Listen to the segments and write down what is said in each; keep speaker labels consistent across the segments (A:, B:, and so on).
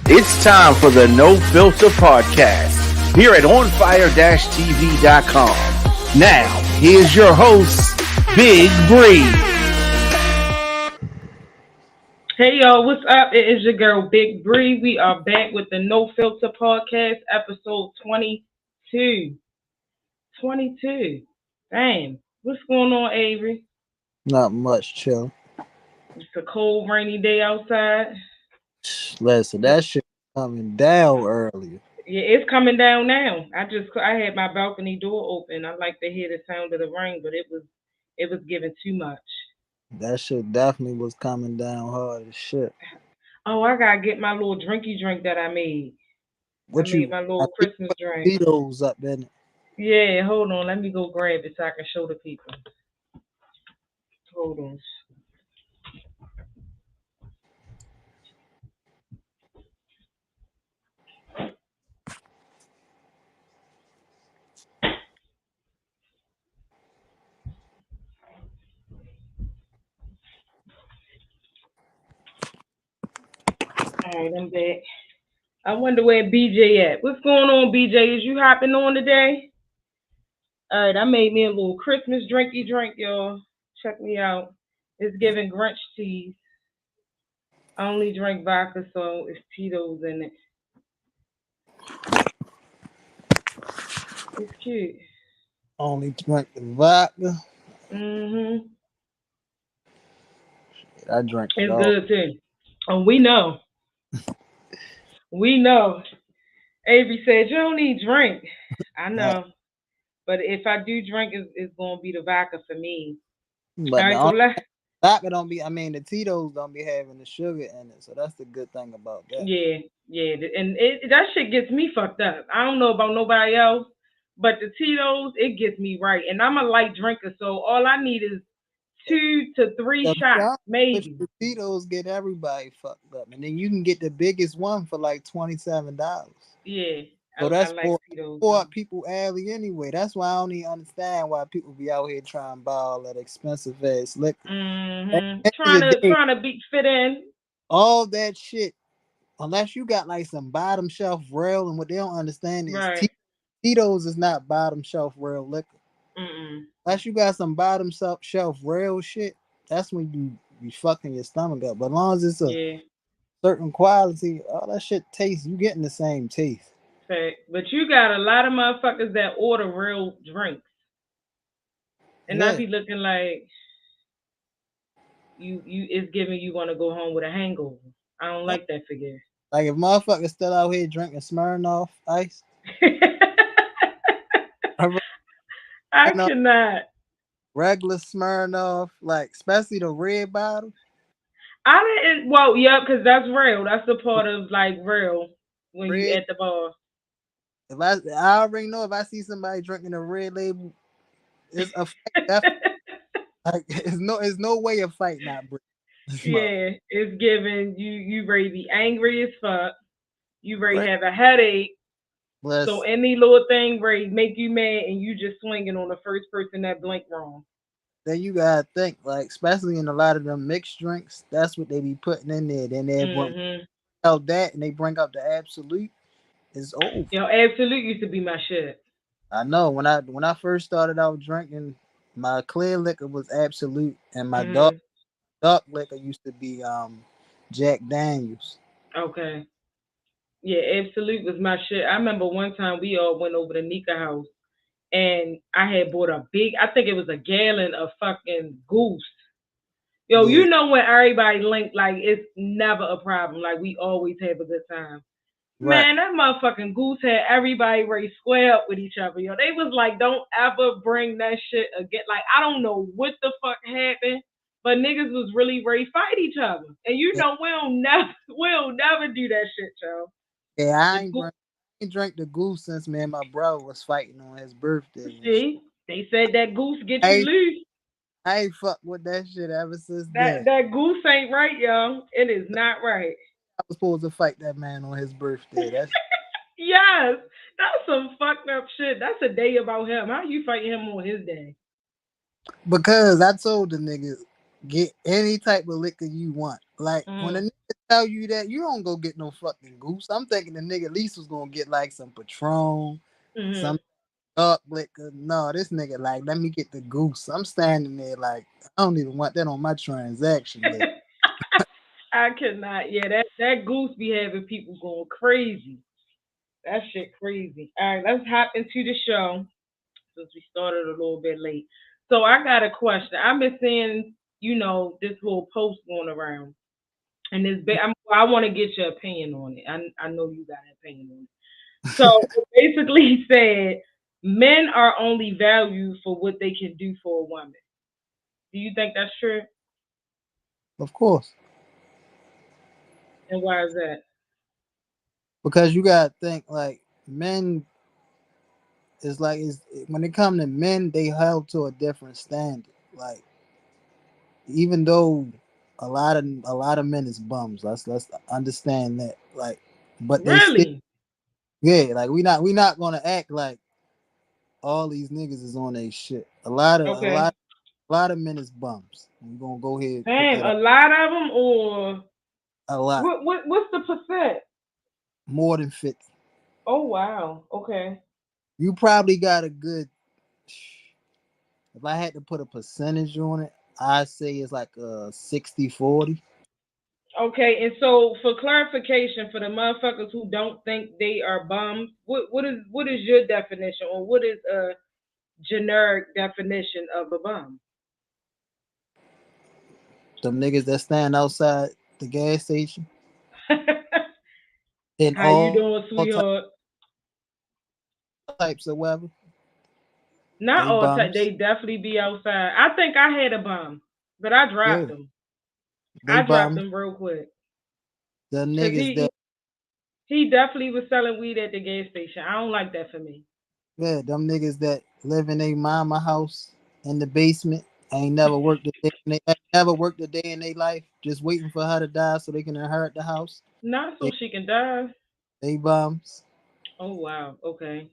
A: It's time for the No Filter Podcast here at ONFIRE-TV.com. Now, here's your host, Big Bre.
B: Hey y'all, what's up? It is your girl Big Bre. We are back with the No Filter Podcast, episode 22. 22. Damn. What's going on, Avery?
C: Not much, chill.
B: It's a cold, rainy day outside.
C: Listen, that shit coming down earlier.
B: Yeah, it's coming down now. I had my balcony door open. I like to hear the sound of the rain, but it was giving too much.
C: That shit definitely was coming down hard as shit.
B: Oh, I gotta get my little drinky drink that I made. I made my little Christmas drink.
C: Tito's up in it.
B: Yeah, hold on. Let me go grab it so I can show the people. Hold on. All right, I'm back. I wonder where BJ at. What's going on, BJ? Is you hopping on today? All right, I made me a little Christmas drinky drink, y'all. Check me out. It's giving Grinch teas. I only drink vodka, so it's Tito's in it. It's cute.
C: Only drink the vodka.
B: Mm-hmm.
C: I drink it
B: It's
C: all.
B: good, too. Oh, we know. We know. Avery said, you don't need drink. I know. But if I do drink, it's going to be the vodka for me.
C: But
B: all right,
C: vodka don't be, the Tito's don't be having the sugar in it. So that's the good thing about that.
B: Yeah. And that shit gets me fucked up. I don't know about nobody else, but the Tito's, it gets me right. And I'm a light drinker, so all I need is 2 to 3 shots, maybe.
C: The Tito's get everybody fucked up. And then you can get the biggest one for like $27.
B: Yeah.
C: So that's
B: like
C: for people alley anyway. That's why I don't even understand why people be out here trying to buy all that expensive ass liquor.
B: Mm-hmm. Trying to fit in.
C: All that shit, unless you got like some bottom shelf rail, and what they don't understand is
B: right.
C: Tito's is not bottom shelf rail liquor.
B: Mm-mm.
C: Unless you got some bottom shelf rail shit, that's when you fucking your stomach up. But as long as it's a certain quality, all that shit tastes, you getting the same taste.
B: But you got a lot of motherfuckers that order real drinks. And I be looking like you it's giving you want to go home with a hangover. I don't like that figure.
C: Like if motherfuckers still out here drinking Smirnoff Ice.
B: I cannot.
C: Regular Smirnoff, like especially the red bottle.
B: I didn't. Well, yeah, because that's real. That's the part of like real when you at the bar.
C: If I already know if I see somebody drinking a red label, it's a fight. Like it's no way a fight not break.
B: Yeah, it's giving you ready to be angry as fuck. You ready to have a headache. So any little thing ready make you mad, and you just swinging on the first person that blinked wrong.
C: Then you gotta think, like, especially in a lot of them mixed drinks, that's what they be putting in there. Then they bring out that, and they bring up the Absolute. It's over.
B: Yo, Absolute used to be my shit.
C: I know when I first started out drinking, my clear liquor was Absolute, and my dark liquor used to be Jack Daniels.
B: Okay. Yeah, Absolute was my shit. I remember one time we all went over to Nika house, and I had bought I think it was a gallon of fucking Goose. Yo, you know when everybody linked, like it's never a problem. Like we always have a good time. Right. Man, that motherfucking Goose had everybody ready square up with each other. Yo, they was like, don't ever bring that shit again. Like, I don't know what the fuck happened, but niggas was really ready to fight each other. And you know, we'll never do that shit, yo.
C: Yeah, I ain't drank the Goose since me and my bro was fighting on his birthday.
B: See, they said that Goose get you loose.
C: I ain't fucked with that shit ever since
B: then. That Goose ain't right, yo. It is not right.
C: I was supposed to fight that man on his birthday. That's
B: yes, That's some fucked up shit. That's a day about him. How you fighting him on his day?
C: Because I told the niggas get any type of liquor you want. Like when a
B: Mm-hmm.
C: nigga tell you that, you don't go get no fucking goose. I'm thinking the nigga at least was gonna get like some Patron,
B: Mm-hmm.
C: some up liquor. No, this nigga like let me get the goose. I'm standing there like I don't even want that on my transaction list.
B: I cannot. Yeah, that goose be having people going crazy. That shit crazy. All right, let's hop into the show since we started a little bit late. So I got a question. I've been seeing, this whole post going around, and I want to get your opinion on it. I know you got an opinion on it. So it basically said men are only valued for what they can do for a woman. Do you think that's true?
C: Of course.
B: And why is that?
C: Because you gotta think like men is like is when it come to men, they held to a different standard. Like even though a lot of men is bums, let's understand that. Like, but they still
B: Really?
C: yeah, like we not gonna act like all these niggas is on their shit. A lot of a
B: Okay.
C: lot a lot of men is bums. We're gonna go ahead and put
B: Damn,
C: that
B: a
C: up
B: lot of them, or
C: a lot.
B: what's the percent?
C: More than 50.
B: Oh wow. Okay.
C: You probably got a good if I had to put a percentage on it, I'd say it's like a 60-40.
B: Okay, and so for clarification, for the motherfuckers who don't think they are bums, what is your definition, or what is a generic definition of a bum?
C: Them niggas that stand outside the gas station in
B: How you
C: all
B: doing,
C: types
B: sweetheart?
C: types of weather,
B: Not
C: they
B: all time.
C: bums.
B: They definitely be outside. I think I had a bum, but I dropped
C: Yeah,
B: him.
C: they
B: I dropped
C: bums.
B: him real quick
C: The
B: because
C: niggas
B: he
C: that
B: he definitely was selling weed at the gas station. I don't like that for me.
C: yeah, them niggas that live in their mama house in the basement ain't never worked a day in their life, just waiting for her to die so they can inherit the house.
B: Not so
C: They
B: she can die.
C: they bums.
B: Oh wow. Okay.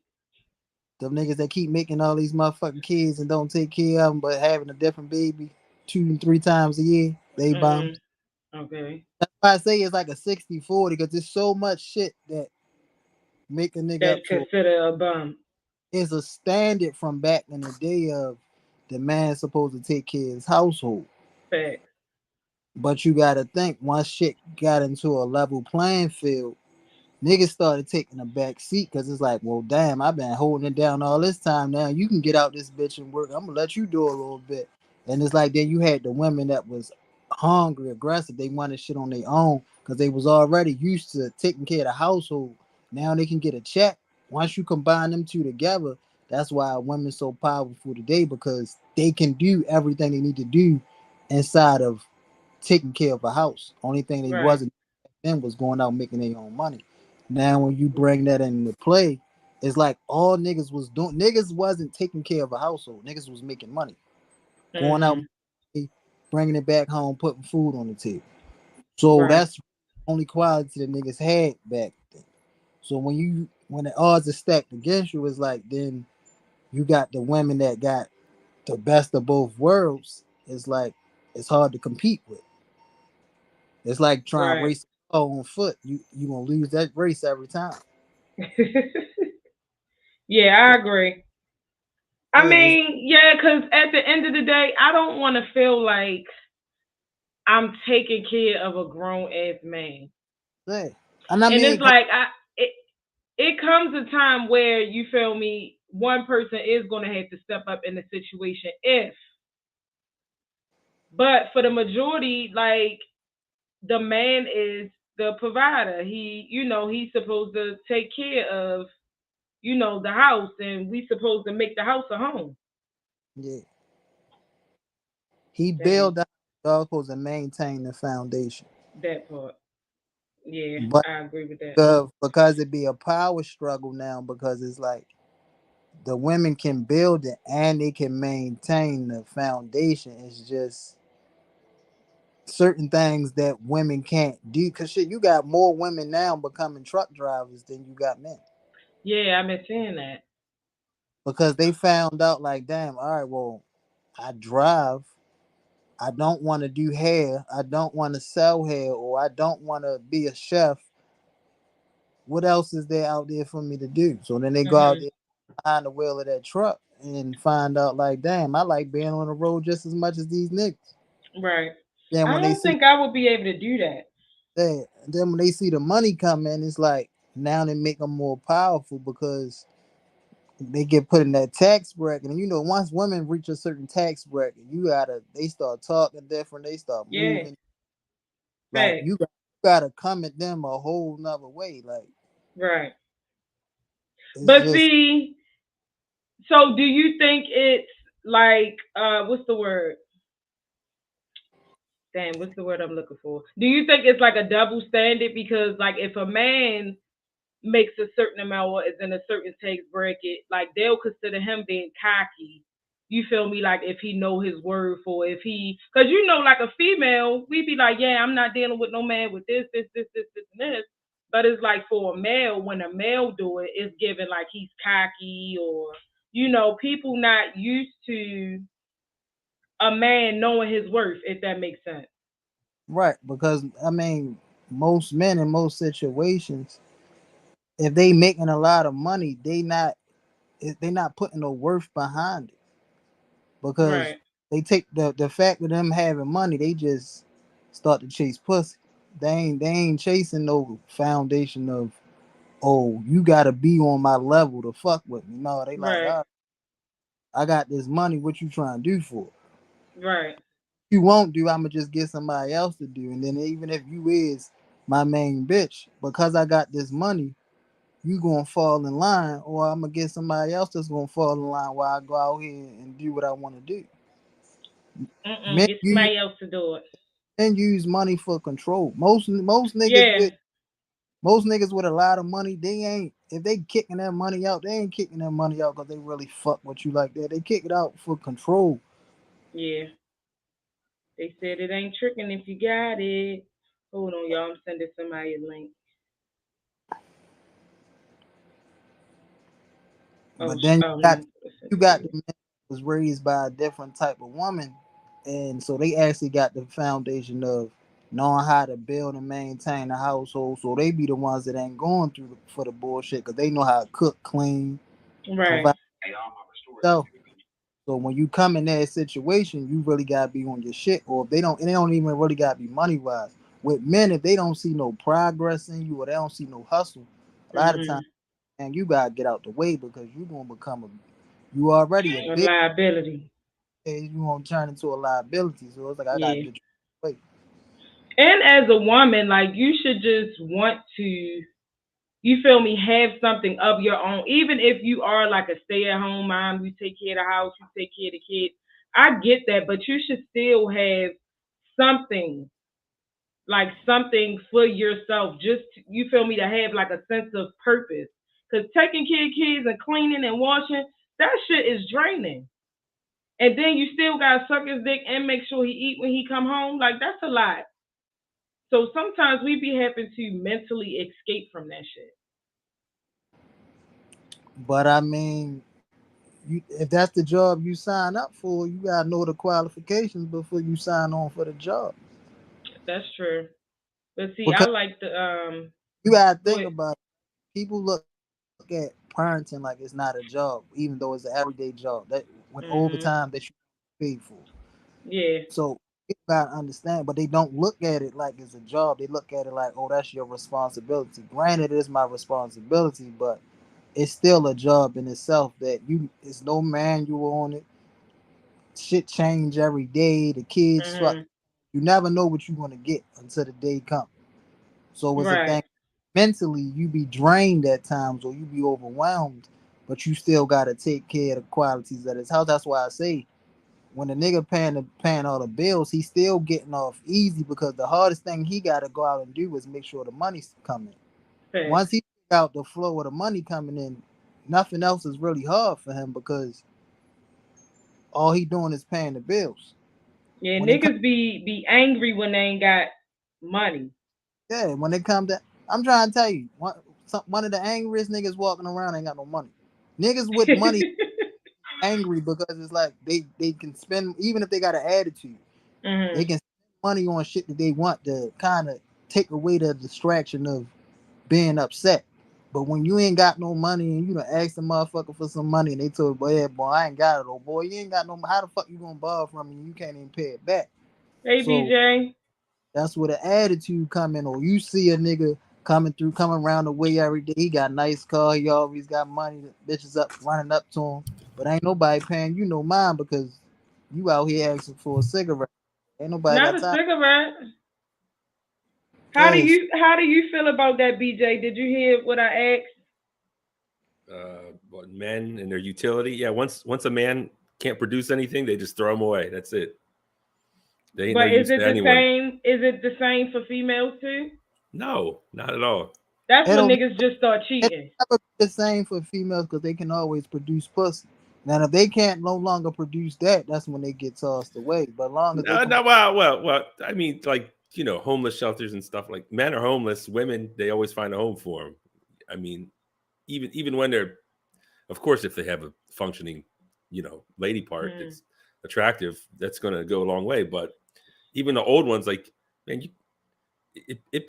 C: Them niggas that keep making all these motherfucking kids and don't take care of them, but having a different baby 2 and 3 times a year, they bums.
B: Mhm. Okay.
C: That's why I say it's like a 60-40 because there's so much shit that make a nigga
B: That's
C: up to
B: considered a bum.
C: is a standard from back in the day of the man supposed to take care of his household.
B: Facts.
C: But you gotta think once shit got into a level playing field, niggas started taking a back seat because it's like, well, damn, I've been holding it down all this time. Now you can get out this bitch and work. I'm gonna let you do a little bit. And it's like then you had the women that was hungry, aggressive. They wanted shit on their own because they was already used to taking care of the household. Now they can get a check. Once you combine them two together, that's why women so powerful today because they can do everything they need to do inside of taking care of a house. Only thing they
B: Right.
C: wasn't then was going out making their own money. Now when you bring that into play, it's like all niggas was doing. Niggas wasn't taking care of a household. Niggas was making money, going out,
B: Mhm.
C: bringing it back home, putting food on the table. So
B: Right.
C: that's the only quality that niggas had back then. So when the odds are stacked against you, it's like then you got the women that got the best of both worlds. It's like it's hard to compete with. It's like trying to
B: Right.
C: race a car on foot. You gonna lose that race every time.
B: Yeah, I agree. I
C: Yeah,
B: mean, yeah, because at the end of the day, I don't want to feel like I'm taking care of a grown ass man.
C: yeah. And I
B: And
C: mean,
B: it's like it comes a time where you feel me, one person is gonna have to step up in the situation if, but for the majority, like the man is the provider. He's supposed to take care of, the house, and we supposed to make the house a home.
C: yeah, he
B: Damn,
C: built up circles and maintain the foundation.
B: that part. Yeah,
C: But
B: I agree with that.
C: because it be a power struggle now, because it's like the women can build it and they can maintain the foundation. It's just certain things that women can't do. Cause shit, you got more women now becoming truck drivers than you got men.
B: Yeah, I've been seeing that.
C: because they found out like, damn, all right, well, I drive. I don't want to do hair. I don't want to sell hair, or I don't want to be a chef. What else is there out there for me to do? So then they go out
B: Mhm.
C: there behind the wheel of that truck and find out like, damn, I like being on the road just as much as these niggas.
B: Right.
C: Then
B: I
C: when they
B: don't
C: see
B: think I would be able to do that.
C: that, then when they see the money come in, it's like now they make them more powerful because they get put in that tax bracket. And you know, once women reach a certain tax bracket, they start talking different, they start
B: Yeah.
C: moving. Like
B: Fact.
C: you gotta come at them a whole nother way. Like
B: Right.
C: it's
B: But
C: just
B: see, so do you think it's like what's the word? Damn, what's the word I'm looking for? Do you think it's like a double standard? Because like if a man makes a certain amount or is in a certain tax bracket, like they'll consider him being cocky. You feel me? Like if he know his word for if he, because you know, like a female, we be like, yeah, I'm not dealing with no man with this, and this. But it's like for a male, when a male do it, it's given like he's cocky or people not used to a man knowing his worth, if that makes sense.
C: right because I mean most men in most situations, if they making a lot of money, they not putting no worth behind it because
B: Right,
C: they take the fact of them having money, they just start to chase pussy. They ain't chasing no foundation of, oh, you gotta be on my level to fuck with me. No, they like,
B: right,
C: all right, I got this money. What you trying to do for it?
B: right.
C: You won't do. I'ma just get somebody else to do. And then even if you is my main bitch, because I got this money, you gonna fall in line, or I'm gonna get somebody else that's gonna fall in line while I go out here and do what I want to do. Men
B: Get
C: use
B: somebody else to do it.
C: men use money for control.
B: Yeah,
C: Most niggas with a lot of money, they ain't, if they kicking that money out, they ain't kicking that money out because they really fuck with you like that. They kick it out for control.
B: yeah. They said it ain't tricking if you got it. Hold on, y'all. I'm sending somebody a link. Oh,
C: But then
B: no. I sent
C: you
B: it to
C: got the
B: you.
C: men that was raised by a different type of woman, and so they actually got the foundation of knowing how to build and maintain a household. So they be the ones that ain't going through for the bullshit because they know how to cook, clean,
B: Right.
C: provide stuff. So when you come in that situation, you really gotta be on your shit. Or if they don't, and they don't even really gotta be money wise. With men, if they don't see no progress in you or they don't see no hustle, a lot of times,
B: Mhm.
C: man, you gotta get out the way because you gonna become you already a
B: A
C: big,
B: liability.
C: you gonna turn into a liability. So it's like I gotta
B: Yeah.
C: get you away.
B: And as a woman, like you should just want to, you feel me, have something of your own. Even if you are like a stay-at-home mom, you take care of the house, you take care of the kids. I get that, but you should still have something like something for yourself. Just you feel me to have like a sense of purpose. Cause taking care of kids and cleaning and washing, that shit is draining. And then you still gotta suck his dick and make sure he eat when he come home. Like that's a lot. So sometimes we be having to mentally escape from that shit.
C: But I mean, if that's the job you sign up for, you gotta know the qualifications before you sign on for the job.
B: That's true. But see, I
C: Because
B: like the
C: you gotta
B: go
C: think
B: ahead.
C: about it. People look at parenting like it's not a job, even though it's an everyday job that with
B: Mhm.
C: overtime that you paid for.
B: Yeah.
C: So you gotta understand, but they don't look at it like it's a job. They look at it like, oh, that's your responsibility. Granted, it is my responsibility, but it's still a job in itself that you. It's no manual on it. Shit change every day. The kids fuck.
B: Mhm.
C: You never know what you're gonna get until the day comes. So it's a
B: Right.
C: thing. Mentally, you be drained at times, or you be overwhelmed, but you still gotta take care of the qualities of his house. That's why I say when the nigga paying all the bills, he's still getting off easy because the hardest thing he got to go out and do is make sure the money's coming. Once
B: Facts.
C: he figure out the flow of the money coming in, nothing else is really hard for him because all he doing is paying the bills.
B: Yeah,
C: When it comes,
B: niggas be angry when they ain't got money.
C: yeah, when it comes to, I'm trying to tell you, one of the angriest niggas walking around ain't got no money. Niggas with money angry because it's like they can spend, even if they got an attitude, they can spend money on shit that they want to kind of take away the distraction of being upset. But when you ain't got no money and you done ask the motherfucker for some money and they told you, boy, yeah, boy, I ain't got it, oh boy, you ain't got no, how the fuck you gonna borrow from me and you can't even pay it back?
B: Hey,
C: So
B: BJ.
C: that's where the attitude come in. Or you see a nigga coming around the way every day. He got a nice car. He always got money. The bitches up running up to him. But ain't nobody paying you no mind because you out here asking for a cigarette. Ain't nobody
B: Not
C: got
B: a
C: time.
B: cigarette. How do
C: Yes.
B: you feel about that, BJ? Did you hear what I asked?
D: What, men and their utility? Yeah, once a man can't produce anything, they just throw him away. That's it. They ain't no
B: But is
D: use
B: it
D: to
B: the
D: anyone.
B: same? Is it the same for females too?
D: No, not at all.
B: That's when
C: It'll,
B: niggas just start
C: it'll
B: cheating.
C: never be the same for females because they can always produce pussy. Now, if they can't no longer produce that, that's when they get tossed away. But long as they can,
D: Well. I mean, like, homeless shelters and stuff. Like, men are homeless. Women, they always find a home for them. I mean, even when they're, of course, if they have a functioning, lady part that's attractive, that's going to go a long way. But even the old ones, like, man, it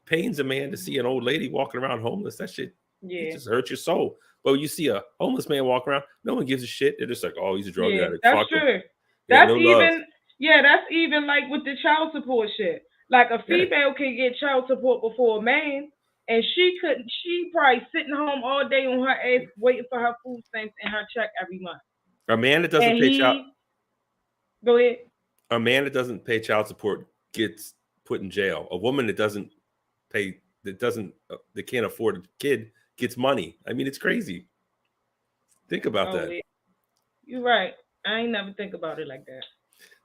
D: pains a man to see an old lady walking around homeless. That shit, it just hurts your soul. But when you see a homeless man walk around, no one gives a shit. They're just like, oh, he's a drug addict.
B: That's
D: Fuck him.
B: true.
D: Yeah,
B: That's
D: no
B: even
D: love.
B: that's even like with the child support shit. Like a female can get child support before a man, and she couldn't. She probably sitting home all day on her ass waiting for her food stamps and her check every month.
D: A man that doesn't
B: And
D: pay child.
B: Go ahead.
D: A man that doesn't pay child support gets put in jail. A woman that can't afford a kid gets money. I mean, it's crazy. Think about that.
B: Yeah. You're right. I ain't never think about it like that.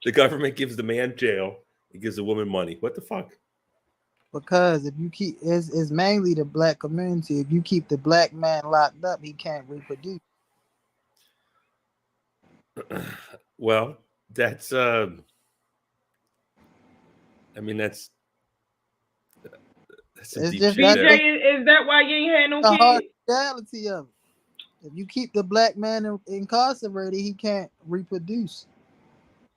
D: The government gives the man jail. It gives the woman money. What the fuck?
C: Because if you keep, it's mainly the black community. If you keep the black man locked up, he can't reproduce.
D: Well, that's I mean, that's some
C: It's
D: deep
C: just
D: shit
C: that
D: there.
B: BJ, is that why you ain't had no
C: the hard
B: kids?
C: reality of it. If you keep the black man incarcerated, he can't reproduce.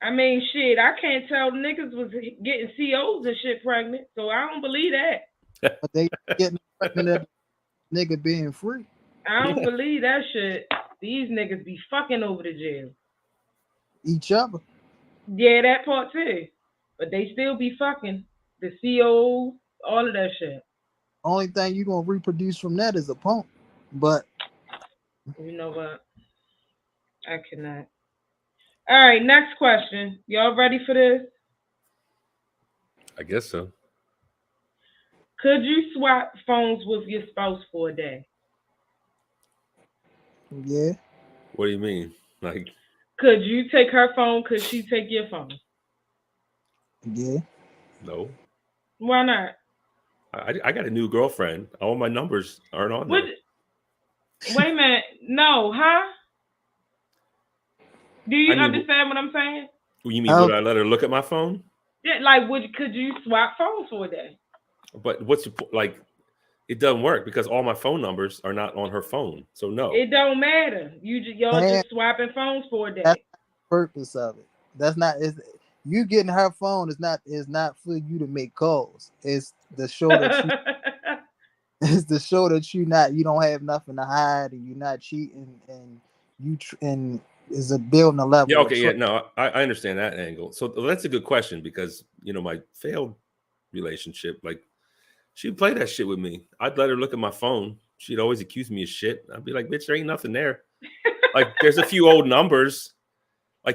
B: I mean, shit, I can't tell niggas was getting COs and shit pregnant, so I don't believe that.
C: But they getting pregnant at the nigga being free.
B: I don't believe that shit. These niggas be fucking over the jail.
C: Each other.
B: Yeah, that part too. But they still be fucking. The COs, all of that shit.
C: Only thing you gonna reproduce from that is a pump. But
B: You know what? I cannot. All right, next question. Y'all ready for this?
D: I guess so.
B: Could you swap phones with your spouse for a day?
C: yeah.
D: What do you mean? Like,
B: Could you take her phone? Could she take your phone?
C: Yeah.
D: no.
B: Why not?
D: I got a new girlfriend. All my numbers aren't on there.
B: Wait a minute. No, huh? Do you understand what I'm saying?
D: You mean would I let her look at my phone?
B: Yeah, like could you swap phones for a day?
D: But what's your like? It doesn't work because all my phone numbers are not on her phone. So no.
B: It don't matter. Y'all just swapping phones for a day.
C: That's the purpose of it. That's not you getting her phone is not for you to make calls. It's the show that you it's the show that you don't have nothing to hide and you're not cheating and is a building a level.
D: Yeah, okay, yeah, no, I understand that angle. So that's a good question because my failed relationship, like she'd play that shit with me. I'd let her look at my phone. She'd always accuse me of shit. I'd be like, bitch, there ain't nothing there. Like there's a few old numbers.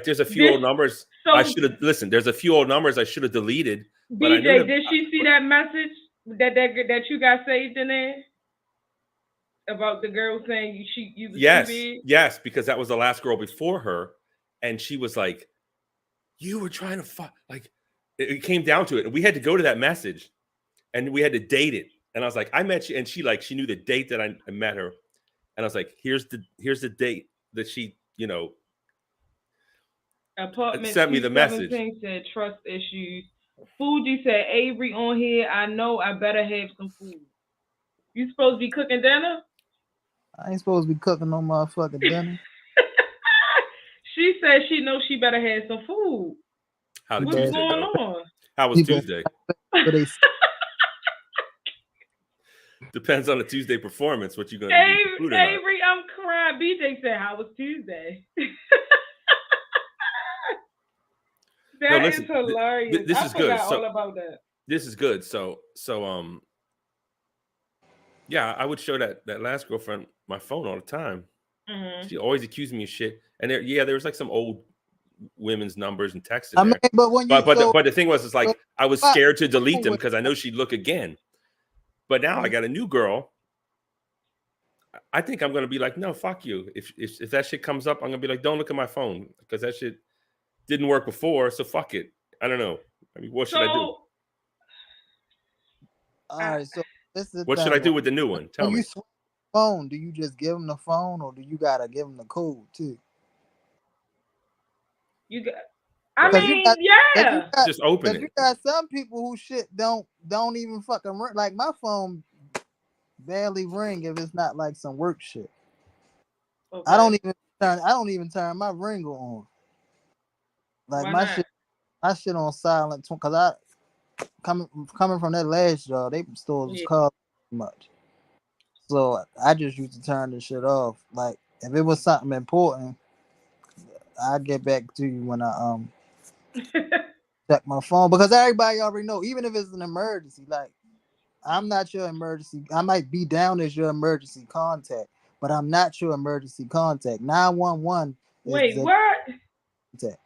D: There's a few old numbers. I should have listened. There's a few old numbers I should have deleted. But
B: BJ, did she see that message that you got saved in there about the girl saying you was too big?
D: Yes, because that was the last girl before her, and she was like, "You were trying to fuck." Like it came down to it, and we had to go to that message, and we had to date it. And I was like, "I met you," and she knew the date that I met her, and I was like, "Here's the date that she
B: Apartment
D: sent me the message."
B: Said trust issues. Fuji said Avery on here. I know I better have some food. You supposed to be cooking dinner?
C: I ain't supposed to be cooking no motherfucking dinner.
B: She said she knows she better have some food.
D: How did
B: What's
D: Tuesday
B: going
D: go?
B: on?
D: How was
C: You better-
D: Tuesday?
C: But they
D: Depends on the Tuesday performance. What you gonna do? Food or not?
B: Avery, I'm crying. BJ said, "How was Tuesday?" That
D: listen,
B: is hilarious.
D: this
B: I
D: is good.
B: forgot
D: So
B: all about that.
D: this is good. So yeah, I would show that last girlfriend my phone all the time.
B: Mhm.
D: She always accused me of shit. And there was like some old women's numbers and texts in
C: I mean,
D: there.
C: but when you
D: But the thing was, it's like I was scared to delete them
C: with-
D: because I know she'd look again. But now I got a new girl. I think I'm gonna be like, no, fuck you. If that shit comes up, I'm gonna be like, don't look at my phone because that shit didn't work before. So fuck it. I don't know. I mean, what should I do?
C: all right, so this is the
D: What
C: thing,
D: should I do
C: right?
D: with the new one? Tell
C: When
D: me.
C: you switch the phone, do you just give them the phone or do you gotta give them the code too?
B: You got. I
C: Because
B: mean,
C: you got-
B: yeah.
D: Just open
C: Because you
D: it.
C: got some people who shit don't even fucking ring. Like my phone barely ring if it's not like some work shit.
B: Okay.
C: I don't even turn my ringer on. Like
B: Why
C: my
B: not?
C: shit on silent because I coming from that last job, they stores was calling too much. So I just used to turn the shit off. Like if it was something important, I'd get back to you when I check my phone because everybody already know, even if it's an emergency, like I'm not your emergency. I might be down as your emergency contact, but I'm not your emergency contact. 911 is
B: Wait,
C: the
B: what?
C: contact.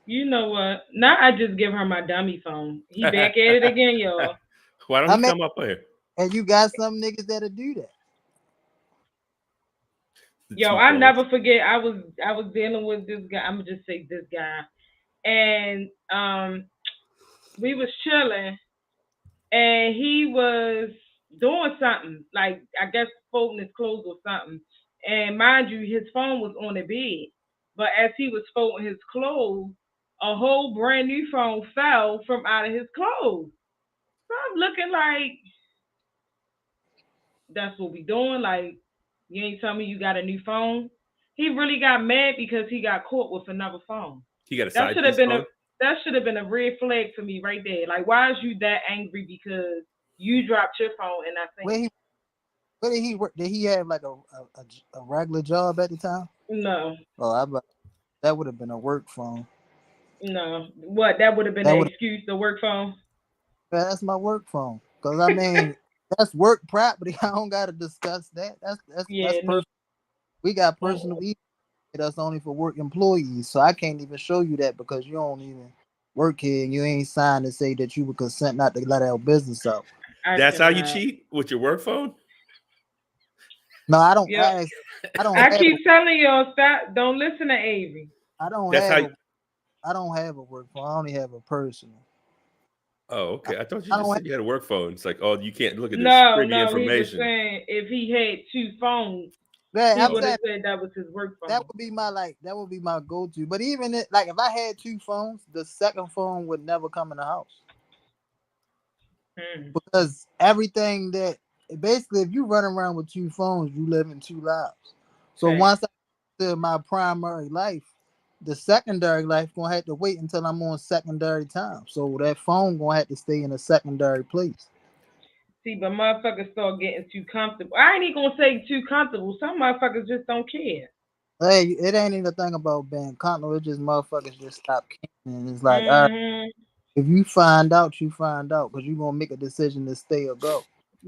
B: You know what? Now I just give her my dummy phone. He back at it again, y'all.
D: Why don't you come up here?
C: And you got some niggas that'll do that.
B: Yo, I never forget. I was dealing with this guy. I'm gonna just say this guy, and we was chilling, and he was doing something like I guess folding his clothes or something. And mind you, his phone was on the bed. But as he was folding his clothes, a whole brand new phone fell from out of his clothes. So I'm looking like, that's what we doing? Like, you ain't tell me you got a new phone? He really got mad because he got caught with another phone.
D: He got a
B: That
D: side
B: should have
D: piece
B: been
D: phone?
B: that should have been a red flag for me right there. Like, why is you that angry because you dropped your phone and I think
C: Where did he work? Did he have like a regular job at the time?
B: no.
C: Oh, that would have been a work phone.
B: No. What? That would have been an excuse, the work phone?
C: That's my work phone. Because I mean, that's work property. I don't gotta discuss that. That's personal. We got personal email that's only for work employees. So I can't even show you that because you don't even work here and you ain't signed to say that you would consent not to let our business out.
D: That's how you cheat with your work phone?
C: No, I don't.
B: Yep.
C: I
B: keep telling y'all, stop. Don't listen to Avery.
C: I don't have a work phone. I only have a personal.
D: Oh, okay. I thought you just said you had a work phone. It's like, oh, you can't look at this privy information.
B: He was saying if he had two phones,
C: Yeah,
B: he would have said that was his work phone.
C: That would be my go-to. But even if I had two phones, the second phone would never come in the house. Because everything that basically, if you run around with two phones, you live in two lives. So once I get to my primary life, the secondary life gonna have to wait until I'm on secondary time. So that phone gonna have to stay in a secondary place.
B: See, but motherfuckers start getting too comfortable. I ain't even gonna say too comfortable. Some motherfuckers just don't care.
C: Hey, it ain't even a thing about being comfortable. It's just motherfuckers just stop caring. And it's like, all right, if you find out, you find out, because you're gonna make a decision to stay or go.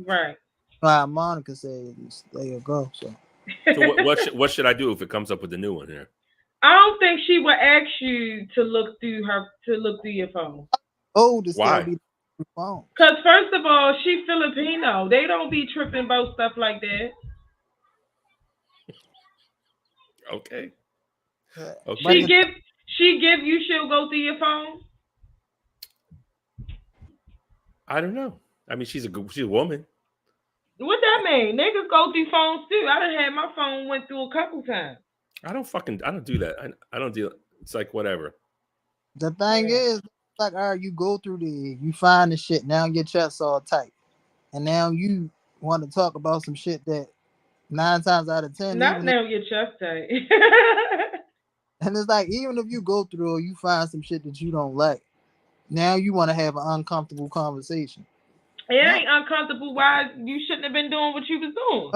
B: Right.
C: Monica said stay or go. So
D: what should I do if it comes up with the new one here?
B: I don't think she would ask you to look through your phone.
C: Oh,
D: why?
C: Phone.
B: Because first of all, she Filipino. They don't be tripping about stuff like that.
D: Okay.
B: She give you, she'll go through your phone.
D: I don't know. I mean, she's a woman.
B: What that mean? Niggas go through phones too. I done had my phone went through a couple times.
D: I don't do that. I don't do it. It's like whatever.
C: The thing is, like, all right, you go through you find the shit. Now your chest all tight, and now want to talk about some shit that 9 times out of 10,
B: Not
C: even
B: now your chest tight.
C: and it's like even if you go through or you find some shit that you don't like, now you want to have an uncomfortable conversation.
B: It ain't uncomfortable. Why you shouldn't have been doing what you was doing?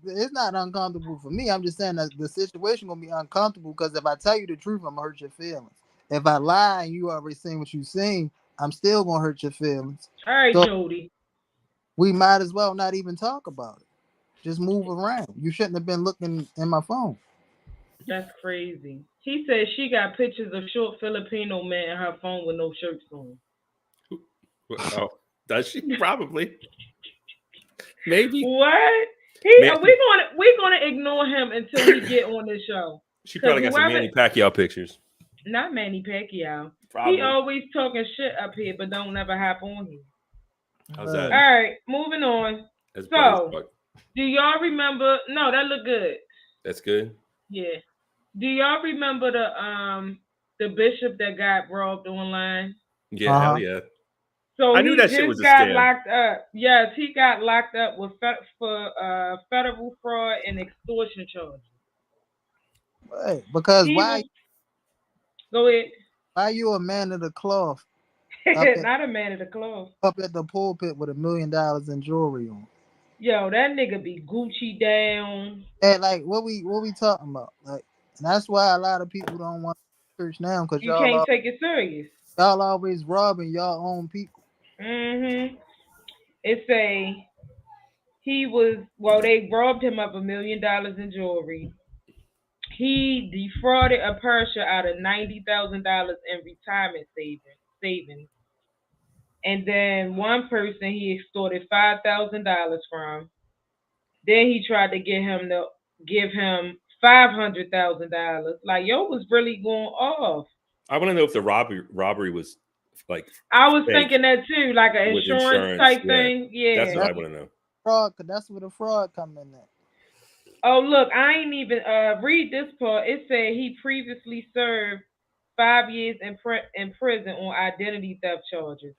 C: It's not uncomfortable for me. I'm just saying that the situation gonna be uncomfortable because if I tell you the truth, I'm gonna hurt your feelings. If I lie and you already seen what you seen, I'm still gonna hurt your feelings.
B: All right,
C: So
B: Jody.
C: we might as well not even talk about it. Just move around. You shouldn't have been looking in my phone.
B: That's crazy. He said she got pictures of short Filipino men in her phone with no shirts on.
D: Oh, does she? Probably. Maybe.
B: What? We're gonna ignore him until he get on this show.
D: She probably got some Manny Pacquiao pictures.
B: Not Manny Pacquiao.
D: Probably.
B: He always talking shit up here, but don't never hop on here.
D: How's that?
B: All right, moving on.
D: That's
B: so, do y'all remember? No, that look good.
D: That's good.
B: Yeah. Do y'all remember the bishop that got robbed online?
D: Yeah, hell yeah.
B: So
D: I knew that shit was a
B: got
D: scam.
B: locked up. Yes, he got locked up with for federal fraud and extortion charges.
C: Right, because why?
B: Go ahead.
C: Why you a man of the cloth?
B: Not a man of the cloth.
C: Up at the pulpit with $1 million in jewelry on.
B: Yo, that nigga be Gucci down.
C: And like what we talking about? Like, and that's why a lot of people don't want church now because
B: you can't take it serious.
C: Y'all always robbing y'all own people.
B: It say they robbed him of $1 million in jewelry. He defrauded a Persia out of $90,000 in retirement savings. And then one person he extorted $5,000 from. Then he tried to get him to give him $500,000. Like, yo was really going off.
D: I want to know if the robbery was like.
B: I was thinking that too, like an insurance type thing. Yeah,
D: that's what I want to know.
C: Fraud, cause that's where the fraud come in at.
B: Oh look, I ain't even read this part. It said he previously served 5 years in prison on identity theft charges.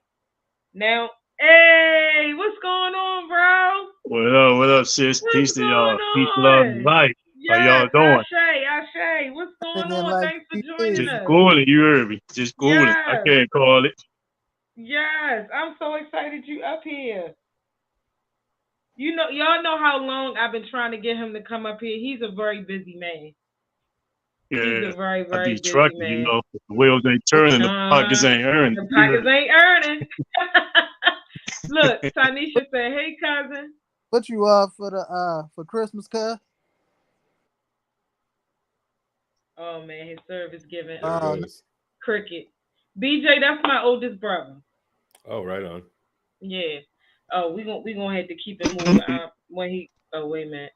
B: Now, hey, what's going on, bro?
E: What up, sis? Peace to y'all. Peace, love, and life.
B: Yes,
E: how y'all doing?
B: Ashay. What's going on? Thanks for joining us.
E: Just cooling, you heard me. Just cooling. Yes. I can't call it.
B: Yes, I'm so excited you up here. You know, y'all know how long I've been trying to get him to come up here. He's a very busy man.
E: Yeah,
B: he's a very, very
E: I be
B: busy
E: trucking,
B: man.
E: you know, the wheels ain't turning, the pockets ain't earning.
B: The pockets ain't earning. Look, Tanisha said, "Hey, cousin."
C: What you are for Christmas, cuz?
B: Oh man, his service giving cricket. BJ, that's my oldest brother.
D: Oh, right on.
B: Yeah. Oh, we gonna have to keep it moving. When he wait a minute.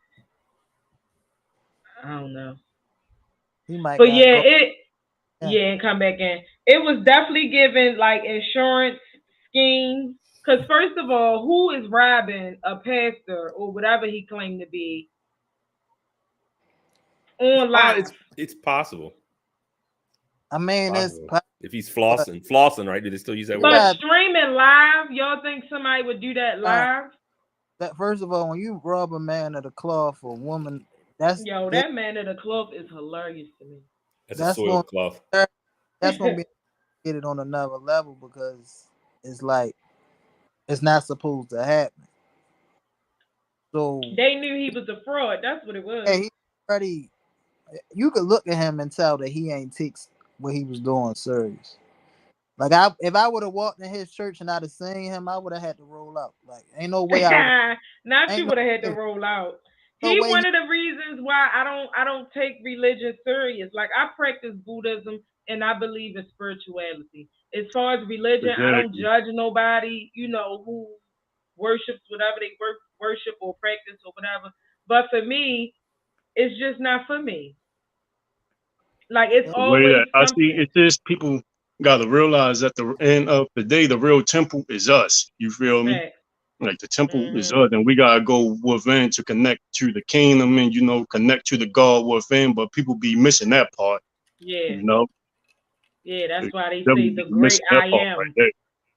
B: I don't know.
C: He might.
B: But and come back in. It was definitely given like insurance schemes. Because first of all, who is robbing a pastor or whatever he claimed to be online?
D: It's possible.
C: I mean,
D: if he's flossing, right? Do they still use that word?
B: But streaming live, y'all think somebody would do that live?
C: That first of all, when you rob a man of the cloth or a woman, that
B: man of the cloth is hilarious to me.
D: That's a soiled cloth.
C: That's gonna be get it on another level because it's like it's not supposed to happen. So
B: they knew he was a fraud. That's what it was.
C: Yeah, he already. You could look at him and tell that he ain't takes what he was doing serious. Like if I would have walked in his church and I'd have seen him, I would have had to roll out. Like ain't no way I
B: would have had to roll out. He one of the reasons why I don't take religion serious. Like I practice Buddhism and I believe in spirituality. As far as religion, I don't judge nobody, you know, who worships whatever they worship or practice or whatever. But for me, it's just not for me. Like it's always
E: I see. It's just people got to realize at the end of the day, the real temple is us. You feel me? Like the temple is us, and we gotta go within to connect to the kingdom, and connect to the God within. But people be missing that part.
B: Yeah.
E: You know.
B: Yeah, that's why they say the great I am.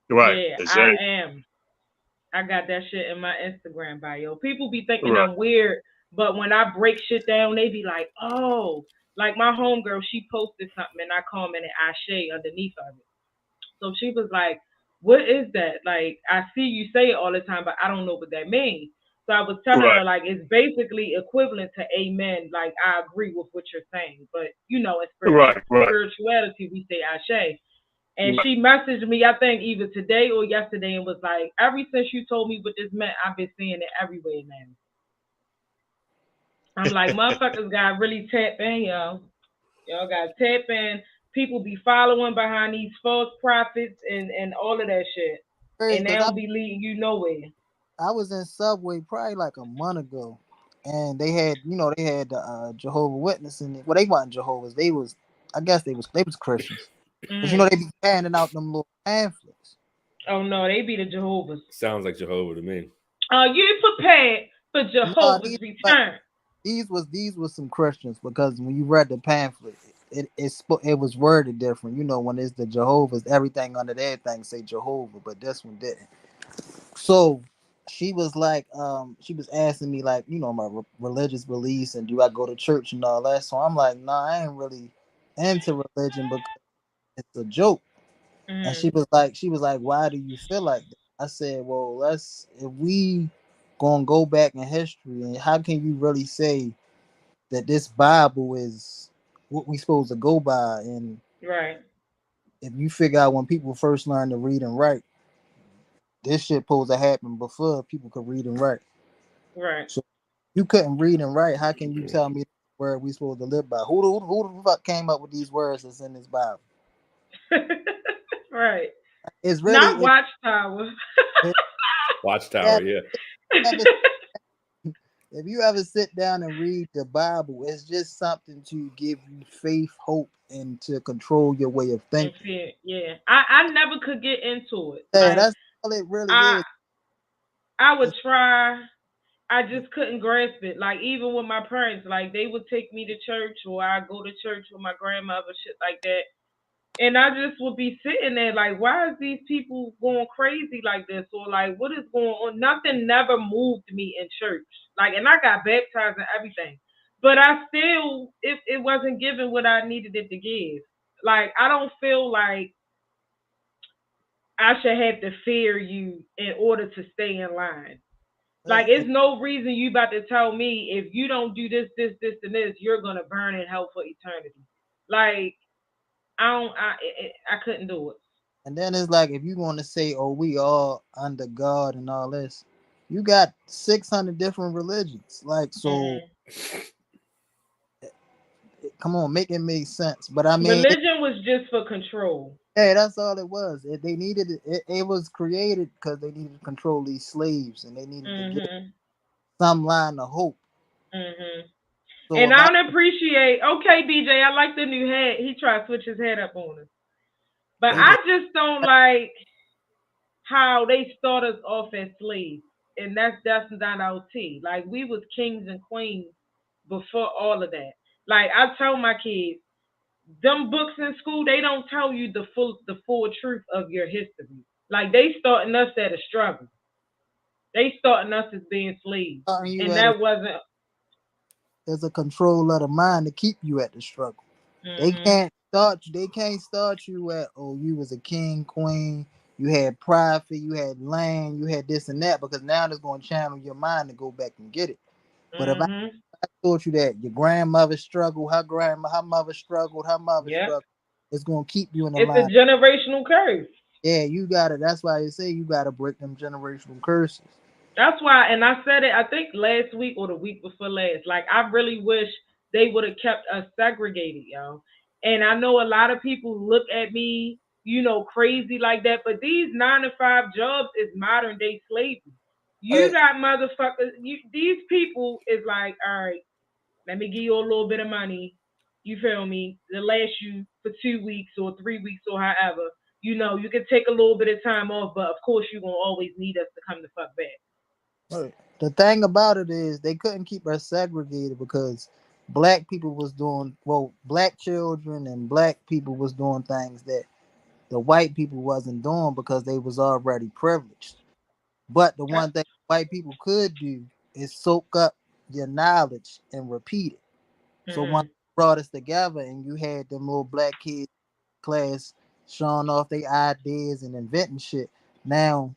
E: Right.
B: Yeah,
E: exactly.
B: I got that shit in my Instagram bio. People be thinking I'm weird, but when I break shit down, they be like, oh, like my homegirl, she posted something and I commented Ashe underneath of it. So she was like, what is that? Like, I see you say it all the time, but I don't know what that means. So I was telling her, like, it's basically equivalent to amen. Like, I agree with what you're saying. But, you know, in spirituality, we say Ashe. And she messaged me, I think, either today or yesterday, and was like, ever since you told me what this meant, I've been seeing it everywhere now. I'm like, motherfuckers got really tap in, y'all. Y'all got tap in. People be following behind these false prophets and all of that shit.
C: Crazy,
B: and they don't be leading you nowhere.
C: I was in Subway probably like a month ago, and they had, they had the Jehovah Witness in it. Well, they weren't Jehovah's. They was, I guess they was Christians. But they be handing out them little pamphlets.
B: Oh no, they be the Jehovah's.
D: Sounds like Jehovah to me.
B: You prepared for Jehovah's return.
C: These was some Christians, because when you read the pamphlet, it was worded different. When it's the Jehovah's, everything under their thing say Jehovah, but this one didn't. So she was like, she was asking me, like, my religious beliefs and do I go to church and all that. So I'm like, nah, I ain't really into religion because it's a joke. And she was like, why do you feel like that? I said, well, if we gonna go back in history, and how can you really say that this Bible is what we supposed to go by? And if you figure out when people first learn to read and write, this shit supposed to happen before people could read and write.
B: Right.
C: So you couldn't read and write. How can you tell me where we supposed to live by? Who the fuck came up with these words that's in this Bible?
B: Right.
C: It's really
B: not Watchtower.
D: Watchtower, yeah.
C: If you ever sit down and read the Bible, it's just something to give you faith, hope, and to control your way of thinking.
B: Yeah. I never could get into it.
C: Yeah, that's all it really is.
B: I would try. I just couldn't grasp it. Like, even with my parents, like, they would take me to church, or I'd go to church with my grandmother, shit like that. And I just would be sitting there like, why is these people going crazy like this? Or like, what is going on? Nothing never moved me in church. Like, and I got baptized and everything. But I still, it wasn't giving what I needed it to give. Like, I don't feel like I should have to fear you in order to stay in line. Like, it's no reason you about to tell me if you don't do this, and this, you're going to burn in hell for eternity. Like, I couldn't do it.
C: And then it's like, if you want to say, oh, we all under God and all this, you got 600 different religions. Like, so, come on, make it make sense. But I mean,
B: religion was just for control.
C: Hey, that's all it was. They needed it. It was created because they needed to control these slaves, and they needed to get some line of hope.
B: So and I don't appreciate. Okay, BJ, I like the new hat. He tried to switch his head up on us, but I just don't like how they start us off as slaves, and that's not our tea. Like, we was kings and queens before all of that. Like, I tell my kids, them books in school, they don't tell you the full truth of your history. Like, they starting us at a struggle. They starting us as being slaves, and that wasn't.
C: There's a control of the mind to keep you at the struggle. They can't start you. They can't start you at, oh, you was a king, queen, you had profit, you had land, you had this and that, because now it's going to channel your mind to go back and get it. But if I taught you that your grandmother struggled, her mother struggled, it's going to keep you in the line.
B: It's a generational curse.
C: Yeah, you got it. That's why they say you got to break them generational curses.
B: That's why, and I said it, I think last week or the week before last, like, I really wish they would have kept us segregated, yo. And I know a lot of people look at me, crazy like that, but these 9-to-5 jobs is modern day slavery. You got motherfuckers, these people is like, all right, let me give you a little bit of money, you feel me, to last you for 2 weeks or 3 weeks or however. You can take a little bit of time off, but of course you're going to always need us to come the fuck back.
C: The thing about it is they couldn't keep us segregated because black people was doing, black children and black people was doing things that the white people wasn't doing because they was already privileged. But the one thing white people could do is soak up your knowledge and repeat it. So once you brought us together and you had them little black kids class showing off their ideas and inventing shit, now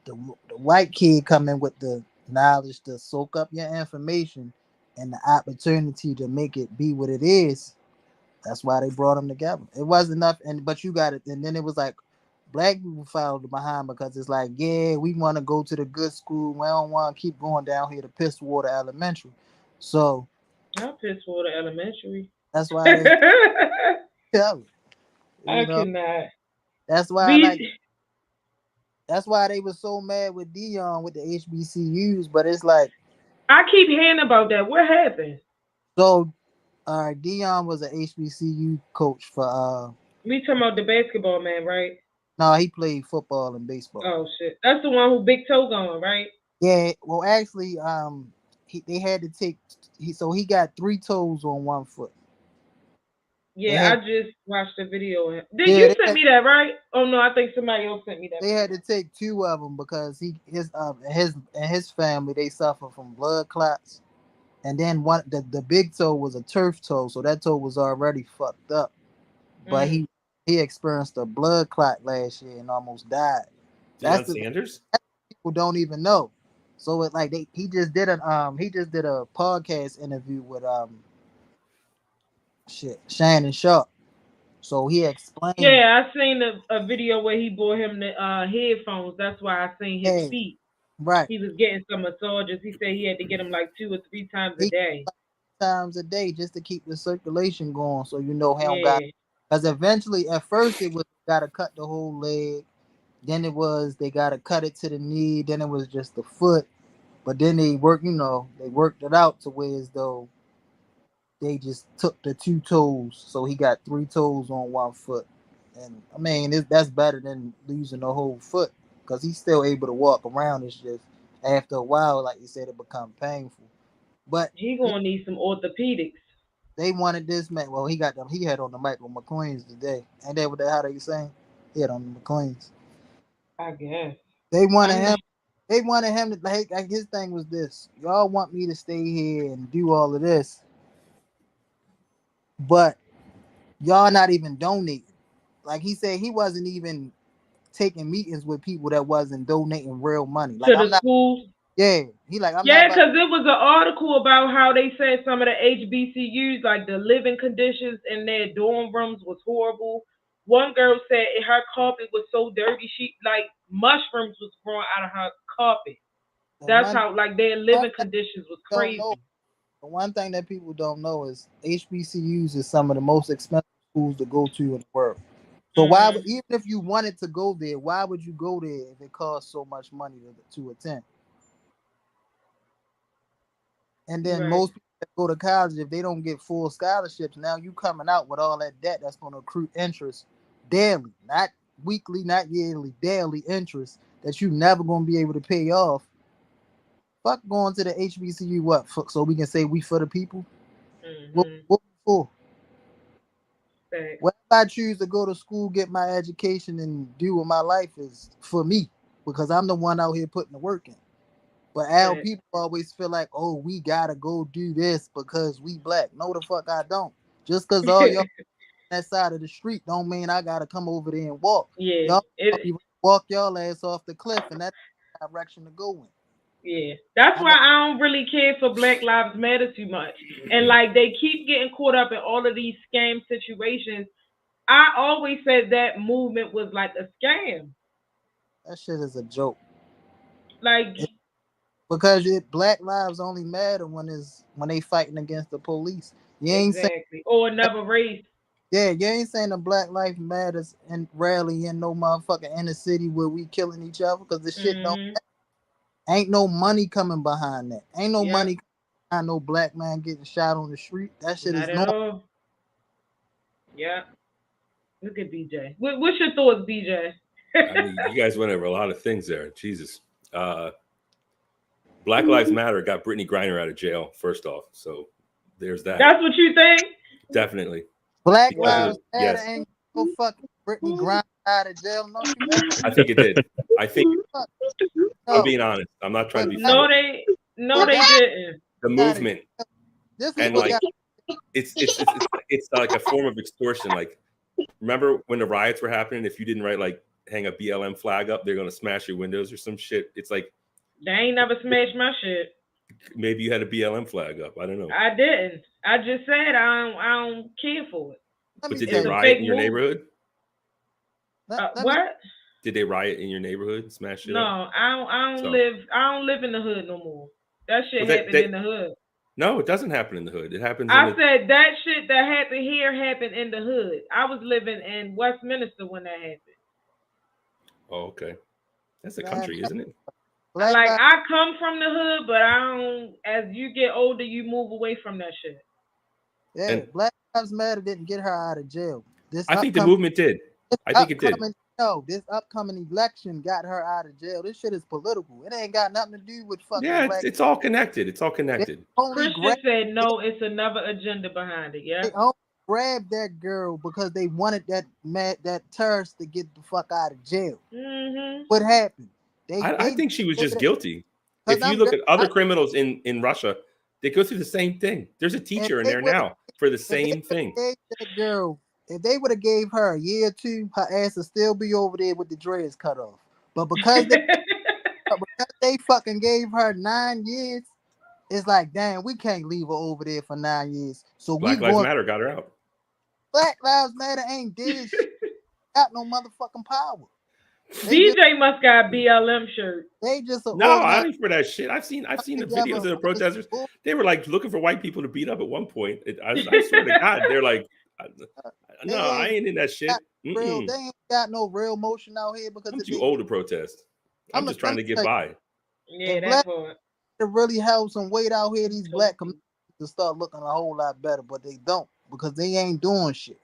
C: the white kid come in with the knowledge to soak up your information and the opportunity to make it be what it is. That's why they brought them together. It wasn't enough, but you got it. And then it was like black people followed behind because it's like, yeah, we want to go to the good school. We don't want to keep going down here to Pisswater Elementary. So
B: not Pisswater Elementary.
C: that's why they tell it.
B: I cannot.
C: That's why that's why they were so mad with Dion with the HBCUs. But it's like
B: I keep hearing about that. What happened?
C: So Dion was an HBCU coach for
B: we talking about the basketball man, right?
C: No, he played football and baseball.
B: Oh shit. That's the one who big toe going, right?
C: Yeah, well actually they had to take he got 3 toes on 1 foot.
B: Yeah, I just watched the video. You sent me that, right? Oh no, I think somebody else sent me that.
C: They had to take 2 of them because his family, they suffer from blood clots. And then the big toe was a turf toe, so that toe was already fucked up. But he experienced a blood clot last year and almost died.
D: Deion Sanders?
C: People don't even know. So it like he just did a podcast interview with Shannon Sharp. So he explained.
B: Yeah, I seen a video where he bought him the headphones. That's why I seen his feet.
C: Right.
B: He was getting some massages. He said he had to get them like 2 or 3 times a day.
C: Times a day just to keep the circulation going, so he don't got. Because eventually, at first, it was got to cut the whole leg. Then it was they got to cut it to the knee. Then it was just the foot. But then they worked it out to where as though they just took the 2 toes, so he got 3 toes on 1 foot. And I mean, that's better than losing the whole foot because he's still able to walk around. It's just after a while, like you said, it become painful. But
B: he gonna need some orthopedics.
C: They wanted this man. Well, he got them. He had on the Michael McQueen's today. Ain't that what how they saying? He had on the McQueen's.
B: I guess
C: they wanted him. They wanted him to like his thing was this. Y'all want me to stay here and do all of this, but y'all not even donating. Like he said, he wasn't even taking meetings with people that wasn't donating real money. Like
B: to the schools.
C: Yeah, he like
B: because it was an article about how they said some of the HBCUs, like the living conditions in their dorm rooms was horrible. One girl said her carpet was so dirty, she like mushrooms was growing out of her carpet. That's how like their living conditions was crazy.
C: The one thing that people don't know is HBCUs is some of the most expensive schools to go to in the world. So why would, even if you wanted to go there, why would you go there if it costs so much money to attend? And then most people that go to college, if they don't get full scholarships, now you coming out with all that debt that's going to accrue interest daily, not weekly, not yearly, daily interest that you never going to be able to pay off. Fuck going to the HBCU, what? So we can say we for the people? What for? What if I choose to go to school, get my education, and do what my life is for me? Because I'm the one out here putting the work in. But people always feel like, oh, we gotta go do this because we black. No, the fuck I don't. Just because all y'all on that side of the street don't mean I gotta come over there and walk.
B: Yeah,
C: y'all walk y'all ass off the cliff, and that's the direction to go in.
B: Yeah, that's why I don't really care for Black Lives Matter too much. And like they keep getting caught up in all of these scam situations. I always said that movement was like a scam.
C: That shit is a joke.
B: Like.
C: Because Black lives only matter when they fighting against the police. You ain't saying,
B: or another race.
C: Yeah, you ain't saying the Black Life Matters and rally in no motherfucking inner city where we killing each other because the shit don't matter. Ain't no money coming behind that. Ain't no money behind no black man getting shot on the street. That shit is normal.
B: Yeah. Look at BJ. What's your thoughts, BJ?
D: I mean, you guys went over a lot of things there. Jesus. Black Lives Matter got Brittany Griner out of jail, first off. So there's that.
B: That's what you think?
D: Definitely.
C: Black Lives Matter ain't no fucking Brittany Griner out of jail? No, she didn't.
D: I think it did. I think
C: No.
D: I'm being honest. I'm not trying to be
B: No,
D: funny.
B: they didn't.
D: The movement
C: This is
D: and
C: what
D: like
C: got
D: it's like a form of extortion. Like, remember when the riots were happening? If you didn't hang a BLM flag up, they're gonna smash your windows or some shit. It's like
B: they ain't never smashed my shit.
D: Maybe you had a BLM flag up. I don't know.
B: I didn't. I just said I don't care for it.
D: But did they riot in your neighborhood?
B: What?
D: Did they riot in your neighborhood? Smash it
B: No,
D: up?
B: I don't live in the hood no more. That shit happened in the hood.
D: No, it doesn't happen in the hood. It happens.
B: I said that shit that happened here happened in the hood. I was living in Westminster when that happened.
D: Oh, okay. That's a country, isn't it?
B: Like, I come from the hood, but I don't. As you get older, you move away from that shit.
C: Yeah, and Black Lives Matter didn't get her out of jail.
D: I think the movement did. I think it did.
C: No, this upcoming election got her out of jail. This shit is political. It ain't got nothing to do with fucking.
D: Yeah, it's all connected. It's all connected.
B: Christian said no. It's another agenda behind it. Yeah.
C: They only grabbed that girl because they wanted that terrorist to get the fuck out of jail.
B: Mm-hmm.
C: What happened?
D: I think she was just guilty. If you look at other criminals in Russia, they go through the same thing. There's a teacher in there now for the same thing.
C: That girl, if they would have gave her a year or two, her ass would still be over there with the dreads cut off. But because they fucking gave her 9 years, it's like, damn, we can't leave her over there for 9 years. So
D: Black Lives Matter got her out.
C: Black Lives Matter ain't did shit. Got no motherfucking power.
B: DJ must got a BLM shirt.
C: They just
D: I ain't for that shit. I've seen the videos of the protesters. They were like looking for white people to beat up at one point. I swear to God, they're like, no, I ain't in that shit.
C: They ain't got no real motion out here because
D: I'm too old to protest. I'm just trying to get by.
B: Yeah, that's part.
C: To really have some weight out here, these black communities to start looking a whole lot better, but they don't because they ain't doing shit.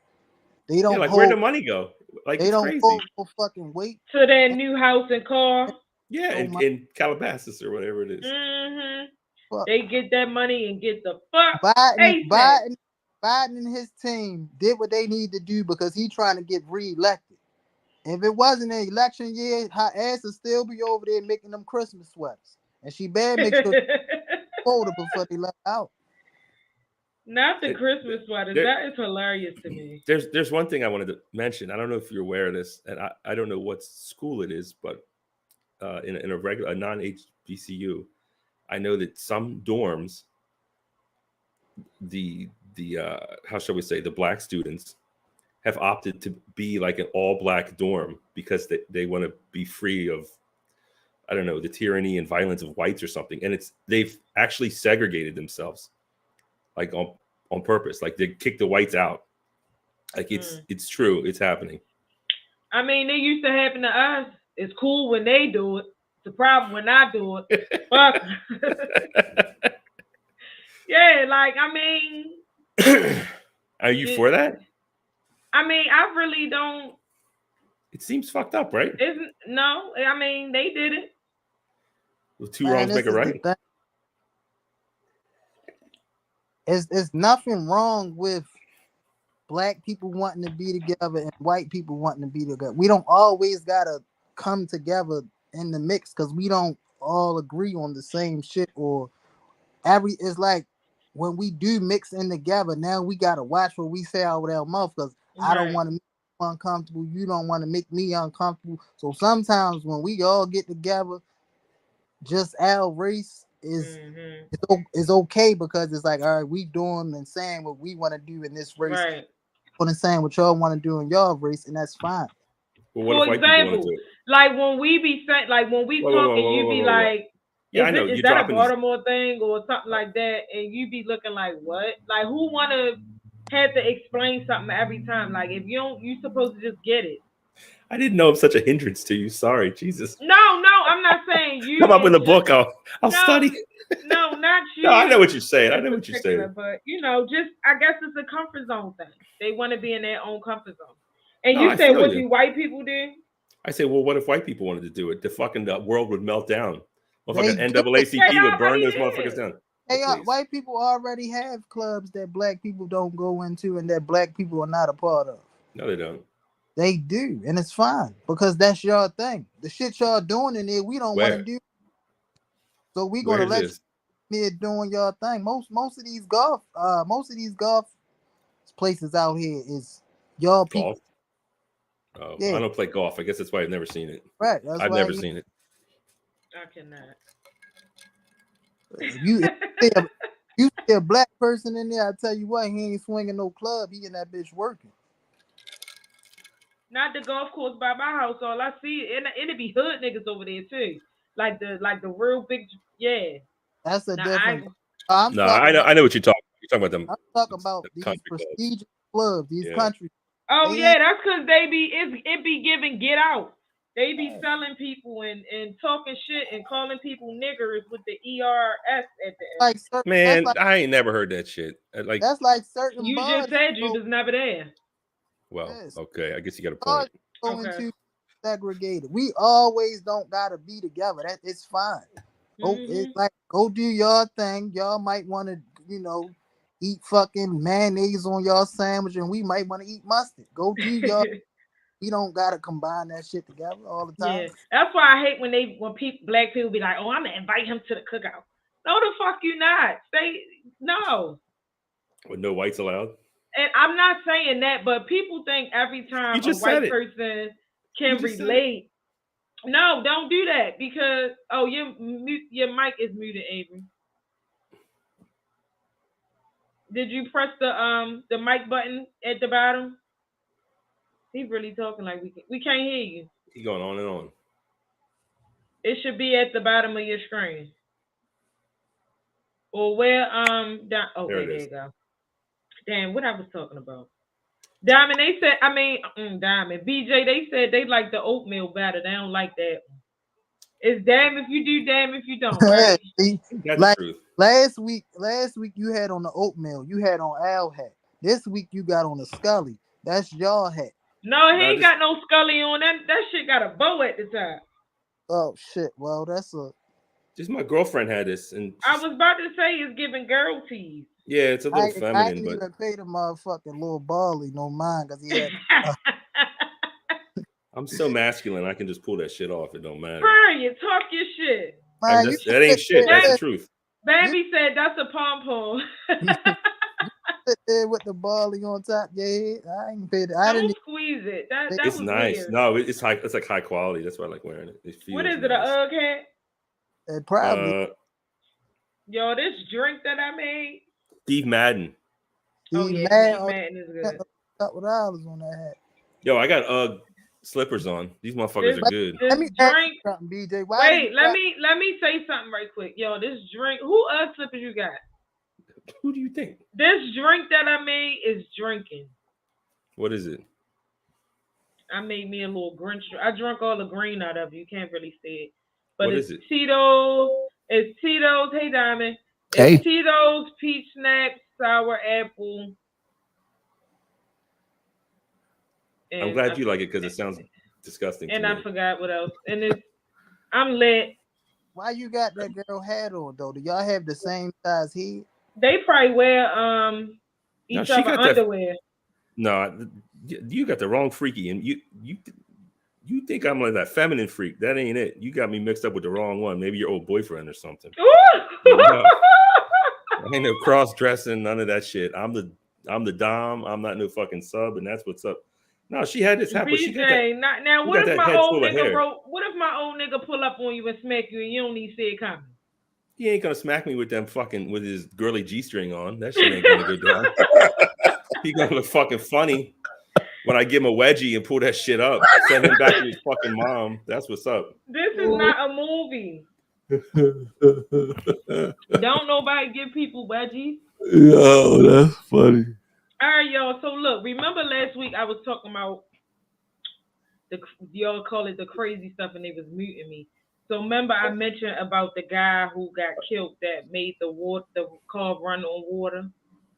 C: They don't.
D: Where'd the money go? Like,
C: they don't hold no fucking weight.
B: To their new house and car.
D: Yeah, in Calabasas or whatever it is.
B: Mm-hmm. They get that money and get the fuck.
C: Biden and his team did what they need to do because he's trying to get reelected. If it wasn't an election year, her ass would still be over there making them Christmas sweaters. And she better make sure folder before they let out.
B: Not the Christmas sweaters. That is hilarious to me.
D: There's one thing I wanted to mention. I don't know if you're aware of this, and I don't know what school it is, but in a non-HBCU, I know that some dorms, the how shall we say, the black students have opted to be like an all-black dorm because they want to be free of, I don't know, the tyranny and violence of whites or something. And they've actually segregated themselves, like on purpose. Like, they kick the whites out. Like, it's true. It's happening. I
B: mean, it used to happen to us. It's cool when they do it. It's a problem when I do it. Fuck. Yeah, like, I mean.
D: Are you for that?
B: I mean, I really don't.
D: It seems fucked up, right?
B: No, I mean, they did it.
D: Well, two wrongs make a right.
C: It's nothing wrong with black people wanting to be together and white people wanting to be together. We don't always gotta come together in the mix because we don't all agree on the same shit. Or it's like when we do mix in together, now we gotta watch what we say out of our mouth because I don't want to make you uncomfortable. You don't want to make me uncomfortable. So sometimes when we all get together, just our race is okay because it's like, all right, we doing and saying what we want to do in this race,
B: right?
C: And saying what y'all want to do in y'all race, and that's fine.
D: Well, what
B: For example, like when we be saying, like when we talk and you be like,
D: yeah, I know.
B: Is that a Baltimore thing or something like that? And you be looking like, what? Like, who want to have to explain something every time? Like, if you supposed to just get it.
D: I didn't know I'm such a hindrance to you. Sorry, Jesus.
B: No, I'm not saying you.
D: Come up with a book. I'll study.
B: No, not you.
D: No, I know what you're saying.
B: But just I guess it's a comfort zone thing. They want to be in their own comfort zone. And you say, what do white people do?
D: I say, well, what if white people wanted to do it? The world would melt down. Motherfucking NAACP would burn those motherfuckers down.
C: Hey, white people already have clubs that black people don't go into and that black people are not a part of.
D: No, they don't.
C: They do, and it's fine because that's your thing. The shit y'all doing in there, we don't want to do. So we gonna let you doing your thing. Most of these golf places out here is y'all people.
D: Oh, yeah. I don't play golf. I guess that's why I've never seen it.
C: Right,
D: I've never seen it.
B: I cannot.
C: You see a black person in there, I tell you what, he ain't swinging no club. He in that bitch working.
B: Not the golf course by my house. All I see, and it'd be hood niggas over there too, like the real big, yeah.
C: That's a different.
D: I know what you're talking. You're talking about them.
C: I'm talking about these prestigious clubs, these country.
B: Oh yeah, that's because it be giving get out. They be selling people and talking shit and calling people niggers with the ERS at the end.
C: Like
D: man, I ain't never heard that shit. Like
C: that's like certain.
B: You just said you was never there.
D: Well, okay, I guess you got a point.
C: Going to segregated. We always don't gotta be together. That it's fine. It's like go do your thing. Y'all might want to, eat fucking mayonnaise on y'all sandwich, and we might want to eat mustard. Go do your. We don't gotta combine that shit together all the time.
B: Yeah, that's why I hate when black people be like, "Oh, I'm gonna invite him to the cookout." No, the fuck you not. No.
D: With no whites allowed.
B: And I'm not saying that, but people think every time a white person can relate. No, don't do that because your mic is muted, Avery. Did you press the mic button at the bottom? He's really talking like we can't hear you.
D: He's going on and on.
B: It should be at the bottom of your screen. Or where down. Okay, there you go. Damn, what I was talking about. Diamond, they said. Diamond. BJ, they said they like the oatmeal batter. They don't like that. It's damn if you do, damn if you don't. Right?
C: That's the truth. Last week you had on the oatmeal. You had on Al hat. This week you got on a Scully. That's y'all hat.
B: No, he ain't got no Scully on. That shit got a bow at the top.
C: Oh shit! Well, that's a.
D: Just my girlfriend had this, and
B: I was about to say it's giving girl tease.
D: Yeah, it's a little feminine.
C: I didn't even pay the motherfucking little Barley no mind because he had.
D: I'm so masculine, I can just pull that shit off. It don't matter.
B: Bro, you talk your shit.
C: Man,
D: that ain't shit. That's the truth.
B: Baby said that's a pom pom.
C: Sit there with the Barley on top. Yeah, I ain't paid it.
B: Don't squeeze it. It's
D: nice.
B: Weird.
D: No, it's high. It's like high quality. That's why I like wearing it.
B: What is it? Nice. A UGG hat?
C: It probably.
B: Yo, this drink that I made.
D: Steve Madden.
B: Steve Madden is good.
C: $2 on that hat.
D: Yo, I got UGG slippers on. These motherfuckers are good.
C: Let me drink something, BJ.
B: Wait, let me say something right quick. Yo, this drink. Who UGG slippers you got?
D: Who do you think?
B: This drink that I made is drinking.
D: What is it?
B: I made me a little Grinch. I drank all the green out of it. You can't really see it. But
D: what
B: it's
D: is it?
B: Tito's. It's Tito's. Hey, Diamond. It's Tito's peach snap, sour apple. And
D: I'm glad you like it because it sounds disgusting.
B: And I forgot what else. And I'm lit.
C: Why you got that girl hat on though? Do y'all have the same size head?
B: They probably wear each other underwear.
D: No, you got the wrong freaky, and you think I'm like that feminine freak. That ain't it. You got me mixed up with the wrong one. Maybe your old boyfriend or something. No. Ain't no cross dressing, none of that shit. I'm the dom. I'm not no fucking sub, and that's what's up. No, she had this hat, but she got that.
B: Now what if my old nigga what if my old nigga pull up on you and smack you and you don't even see it coming?
D: He ain't gonna smack me with his girly G-string on. That shit ain't gonna go down. He gonna look fucking funny when I give him a wedgie and pull that shit up. Send him back to his fucking mom. That's what's up.
B: This is not a movie. Don't nobody give people wedgies.
A: Yo, that's funny.
B: All right, y'all. So look, remember last week I was talking about y'all call it the crazy stuff, and they was muting me. So remember I mentioned about the guy who got killed that made the car run on water.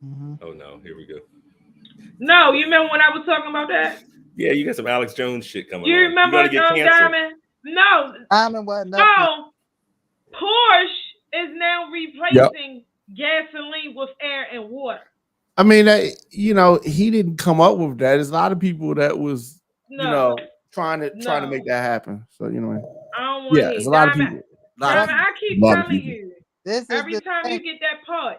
C: Mm-hmm.
D: Oh no, here we go.
B: No, you remember when I was talking about that?
D: Yeah, you got some Alex Jones shit coming.
B: You remember Diamond? No,
C: Diamond was nothing.
B: No, Porsche is now replacing gasoline with air and water.
A: I mean, he didn't come up with that. There's a lot of people that was. trying to make that happen. So
B: I don't want
A: there's a lot of people.
B: I keep telling you. Every time you get that part.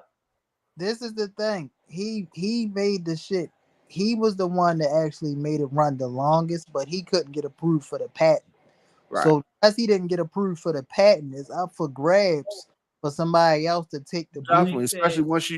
C: This is the thing. He made the shit. He was the one that actually made it run the longest, but he couldn't get approved for the patent. Right. So as he didn't get approved for the patent, it's up for grabs for somebody else to take the
A: definitely, especially once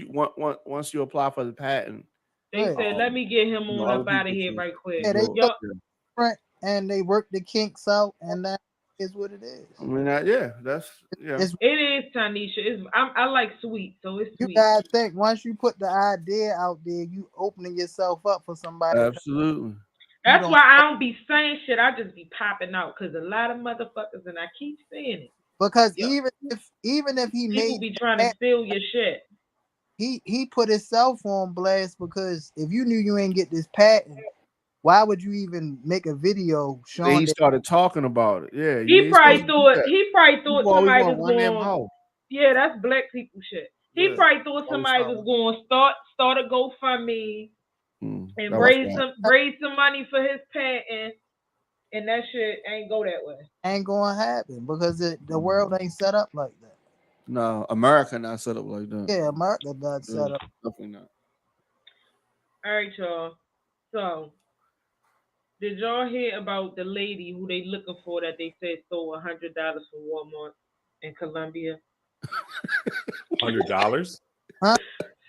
A: you apply for the patent.
B: They said, "Let me get him on up out of here right quick."
C: Yeah, and they work the kinks out, and that is what it is.
A: I mean, it
B: is, Tanisha. I like sweet, so it's sweet.
C: You gotta think once you put the idea out there, you opening yourself up for somebody.
A: Absolutely.
B: That's why I don't be saying shit. I just be popping out because a lot of motherfuckers, and I keep saying it.
C: Because even if he
B: people be trying to steal your shit.
C: He put himself on blast because if you knew you ain't get this patent, why would you even make a video showing?
A: He started talking about it. Yeah,
B: he probably thought somebody was going. Yeah, that's black people shit. He probably thought somebody was going to start a GoFundMe and raise some money for his patent, and that shit ain't go that way.
C: Ain't gonna happen because the world ain't set up like that.
A: No, America not set up like that.
C: Yeah, America not set up.
A: Definitely not.
B: All right, y'all. So, did y'all hear about the lady who they looking for that they said stole $100 from Walmart in Colombia?
D: $100?
C: Huh?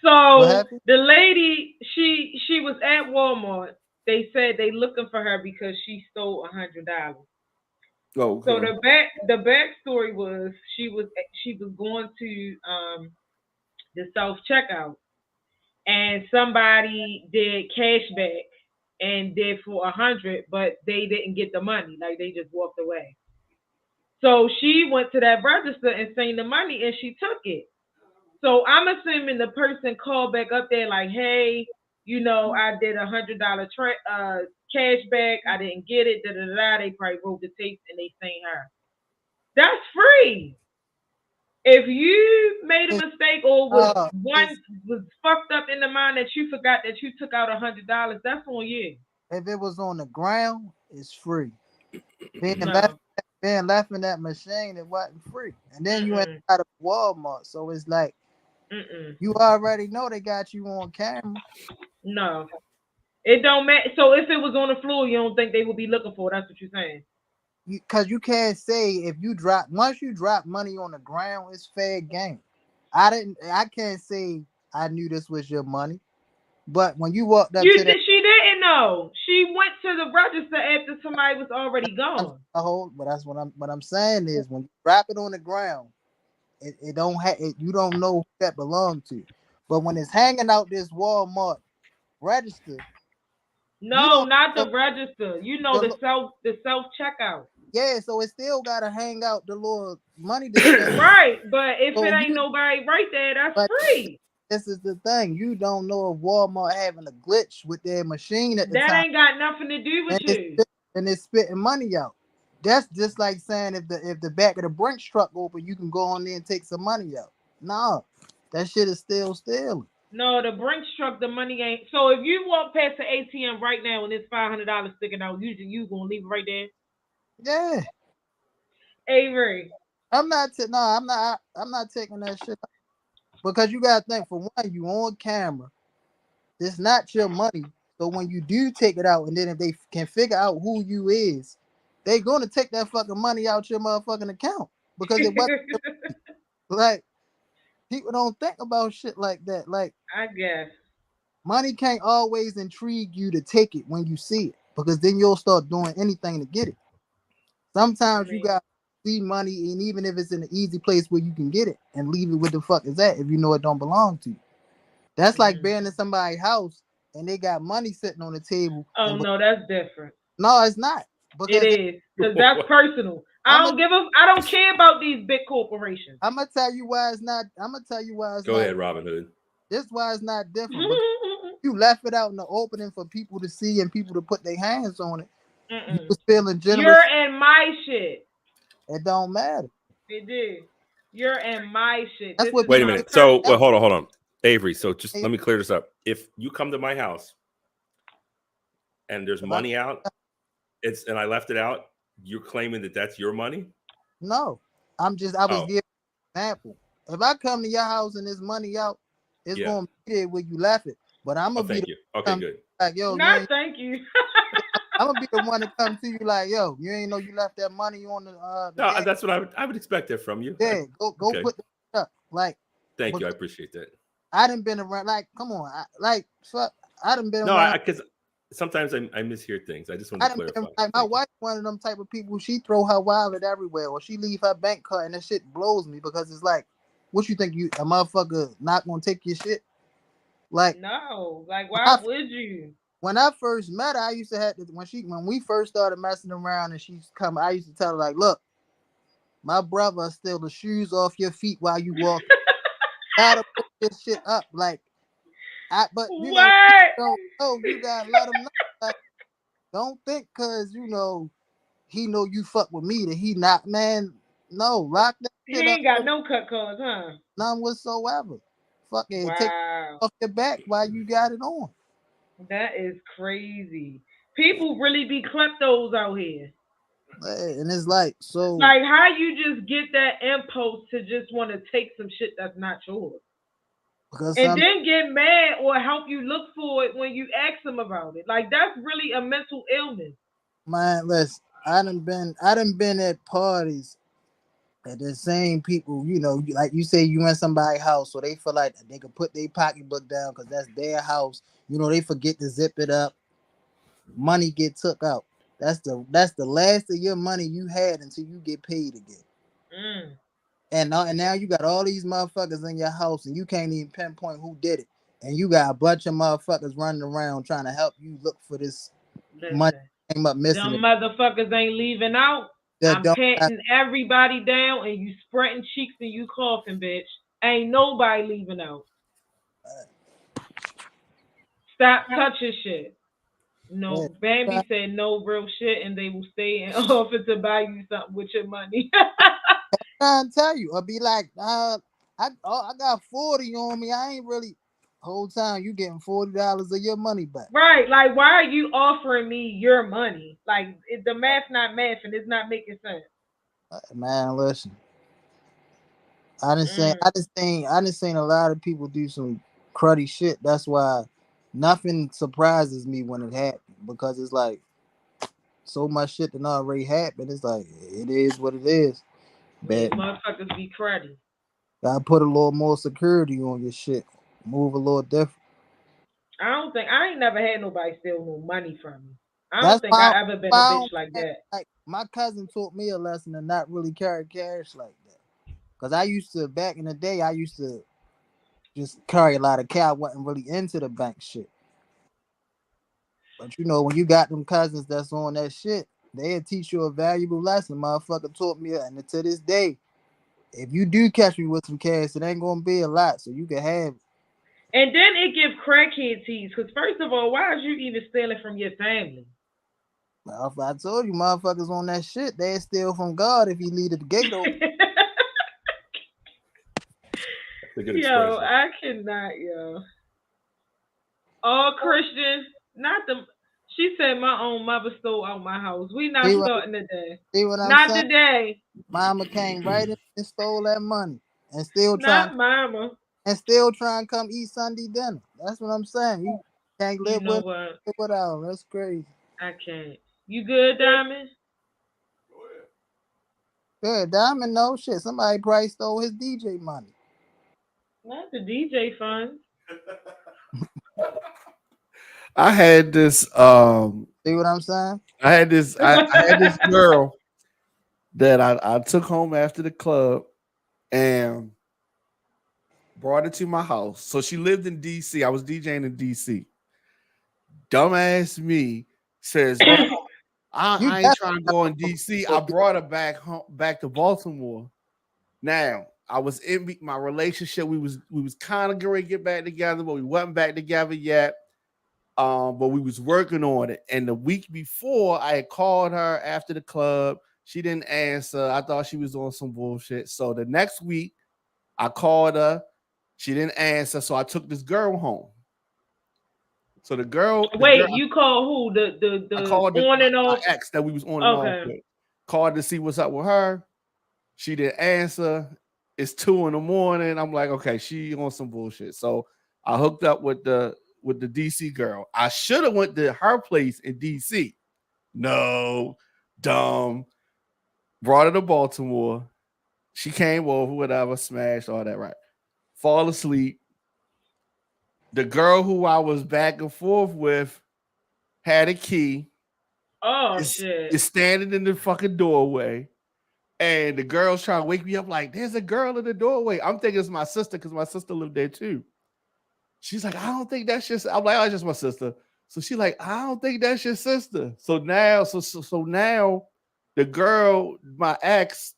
B: So the lady, she was at Walmart. They said they looking for her because she stole $100.
A: Oh, okay.
B: So the backstory was she was going to the self checkout, and somebody did cashback and did for $100, but they didn't get the money. Like they just walked away. So she went to that register and seen the money, and she took it. So I'm assuming the person called back up there like, hey, I did $100 cashback. I didn't get it. They probably wrote the tapes and they seen her. That's free. If you made a mistake or was fucked up in the mind that you forgot that you took out $100, that's on you.
C: If it was on the ground, it's free. Being left in that machine, it wasn't free. And then you went out of Walmart, so it's like you already know they got you on camera.
B: No, it don't matter. So if it was on the floor, you don't think they would be looking for it? That's what you're saying.
C: Because you can't say once you drop money on the ground, it's fair game. I can't say I knew this was your money, but when you walked up
B: she didn't know. She went to the register after somebody was already gone.
C: But that's what I'm saying is when you drop it on the ground, it don't you don't know who that belonged to. But when it's hanging out this Walmart register,
B: no, not the register. The self checkout.
C: Yeah, so it still gotta hang out the little money.
B: Right, but if it ain't nobody right there, that's free.
C: This is the thing. You don't know if Walmart having a glitch with their machine at the time.
B: That ain't got nothing to do with you.
C: And it's spitting money out. That's just like saying if the back of the Brinks truck open, you can go on there and take some money out. No, that shit is still stealing.
B: No, the Brinks truck, the money ain't. So if you walk past the ATM right now and it's $500 sticking out, you gonna leave it right there?
C: Yeah.
B: Avery.
C: I'm not taking that shit out. Because you gotta think, for one, you on camera. It's not your money. So when you do take it out, and then if they can figure out who you is, they gonna take that fucking money out your motherfucking account. Because it wasn't like people don't think about shit like that. Like,
B: I guess
C: money can't always intrigue you to take it when you see it, because then you'll start doing anything to get it. Sometimes you got to see money, and even if it's in an easy place where you can get it, and leave it where the fuck is that if you know it don't belong to you. That's like being in somebody's house and they got money sitting on the table.
B: Oh no, that's different.
C: No, it's not.
B: It is, because that's personal. I don't care about these big corporations.
C: I'm gonna tell you why it's not.
D: Go ahead, Robin Hood.
C: This is why it's not different. You left it out in the opening for people to see and people to put their hands on it. You was feeling generous.
B: You're in my shit.
C: It don't matter.
B: It did. You're in my shit.
D: Wait a minute. So hold on. Avery, so just let me clear this up. If you come to my house and there's money out and I left it out. You're claiming that that's your money?
C: No, I was giving an example. If I come to your house and there's money out, it's gonna be there where you left it. But I'm gonna be
D: thank you. Okay, good.
C: Like, yo,
B: not thank you.
C: I'm gonna be the one to come to you like, yo, you ain't know you left that money on the
D: no,
C: game.
D: That's what I would expect that from you.
C: Yeah, go put the up. Like,
D: thank you, I appreciate that.
C: I done been around. Like, come on, I done been around.
D: No, because sometimes I mishear things. I just want to clarify.
C: Like, my wife, one of them type of people. She throw her wallet everywhere, or she leave her bank card, and that shit blows me because it's like, what you think a motherfucker not gonna take your shit? Like,
B: no, like why would you?
C: When I first met her, I used to have to, when we first started messing around and she's come, I used to tell her like, look, my brother steal the shoes off your feet while you walk. Gotta put this shit up, like, but you know, you gotta let him know. Like, don't think cause you know he know you fuck with me that he not, man. No, lock that shit up.
B: He ain't got no cut cards, huh?
C: None whatsoever. Fucking
B: wow.
C: Take it off your back while you got it on.
B: That is crazy. People really be kleptos out here.
C: And it's like, so
B: like how you just get that impulse to just want to take some shit that's not yours. And then get mad or help you look for it when you ask them about it. Like that's really a mental illness.
C: Man, listen, I done been at parties and the same people, you know, like you say, you in somebody's house, so they feel like they could put their pocketbook down because that's their house. You know, they forget to zip it up. Money get took out. That's the last of your money you had until you get paid again. And now you got all these motherfuckers in your house and you can't even pinpoint who did it. And you got a bunch of motherfuckers running around trying to help you look for this money. Came up missing.
B: Them motherfuckers ain't leaving out. I'm patting everybody down and you spreading cheeks and you coughing, bitch. Ain't nobody leaving out. Stop touching shit. No, Bambi said no real shit and they will stay and offer to buy you something with your money.
C: I'm trying to tell you, or be like, I got 40 on me. I ain't really whole time you getting $40 of your money back.
B: Right. Like, why are you offering me your money? Like the math not math and it's not making sense.
C: Man, listen. I done seen a lot of people do some cruddy shit. That's why nothing surprises me when it happens because it's like so much shit that already happened. It's like it is what it is.
B: But motherfuckers be cruddy.
C: Gotta put a little more security on your shit. Move a little different.
B: I ain't never had nobody steal no money from me. I don't think I ever been a bitch like that.
C: Like my cousin taught me a lesson to not really carry cash like that. Cause I used to back in the day, I used to just carry a lot of cash. I wasn't really into the bank shit. But you know, when you got them cousins that's on that shit, they'll teach you a valuable lesson. Motherfucker taught me, and to this day, if you do catch me with some cash, it ain't gonna be a lot, so you can have it.
B: And then it gives crackhead tease, because first of all, why is you even stealing from your family?
C: Well, if I told you motherfuckers on that shit, they'd steal from God if he leave the gate open.
B: Yo, I cannot, yo. All Christians, not the. She said my own mother stole out my house. We not starting today.
C: See what I'm
B: not
C: saying?
B: Today.
C: Mama came right in and stole that money, and still
B: trying. Not mama.
C: And still trying to come eat Sunday dinner. That's what I'm saying. You can't live without. That's crazy.
B: I can't. You good, Diamond?
C: Good, Diamond. No shit. Somebody probably stole his DJ money.
B: Not the DJ fund.
A: I had this.
C: See what I'm saying?
A: I had this. I had this girl that I took home after the club and brought her to my house. So she lived in DC. I was DJing in DC. Dumbass me says, I ain't trying to go in DC. I brought her back to Baltimore. Now I was in my relationship. We was kind of going to get back together, but we wasn't back together yet. But we was working on it. And the week before, I had called her after the club. She didn't answer. I thought she was on some bullshit. So the next week, I called her. She didn't answer. So I took this girl home. So the girl.
B: Wait, you call who? The
A: I called
B: on and off
A: my ex that we was on and off with. Called to see what's up with her. She didn't answer. It's 2 a.m. I'm like, okay, she on some bullshit. So I hooked up with the DC girl. I should have went to her place in DC. No, dumb. Brought her to Baltimore. She came over, whatever, smashed, all that, right. Fall asleep. The girl who I was back and forth with had a key.
B: Oh, shit.
A: Is standing in the fucking doorway. And the girl's trying to wake me up like, there's a girl in the doorway. I'm thinking it's my sister because my sister lived there too. She's like, I don't think that's I'm like, oh, it's just my sister. So she's like, I don't think that's your sister. So now, so now the girl, my ex,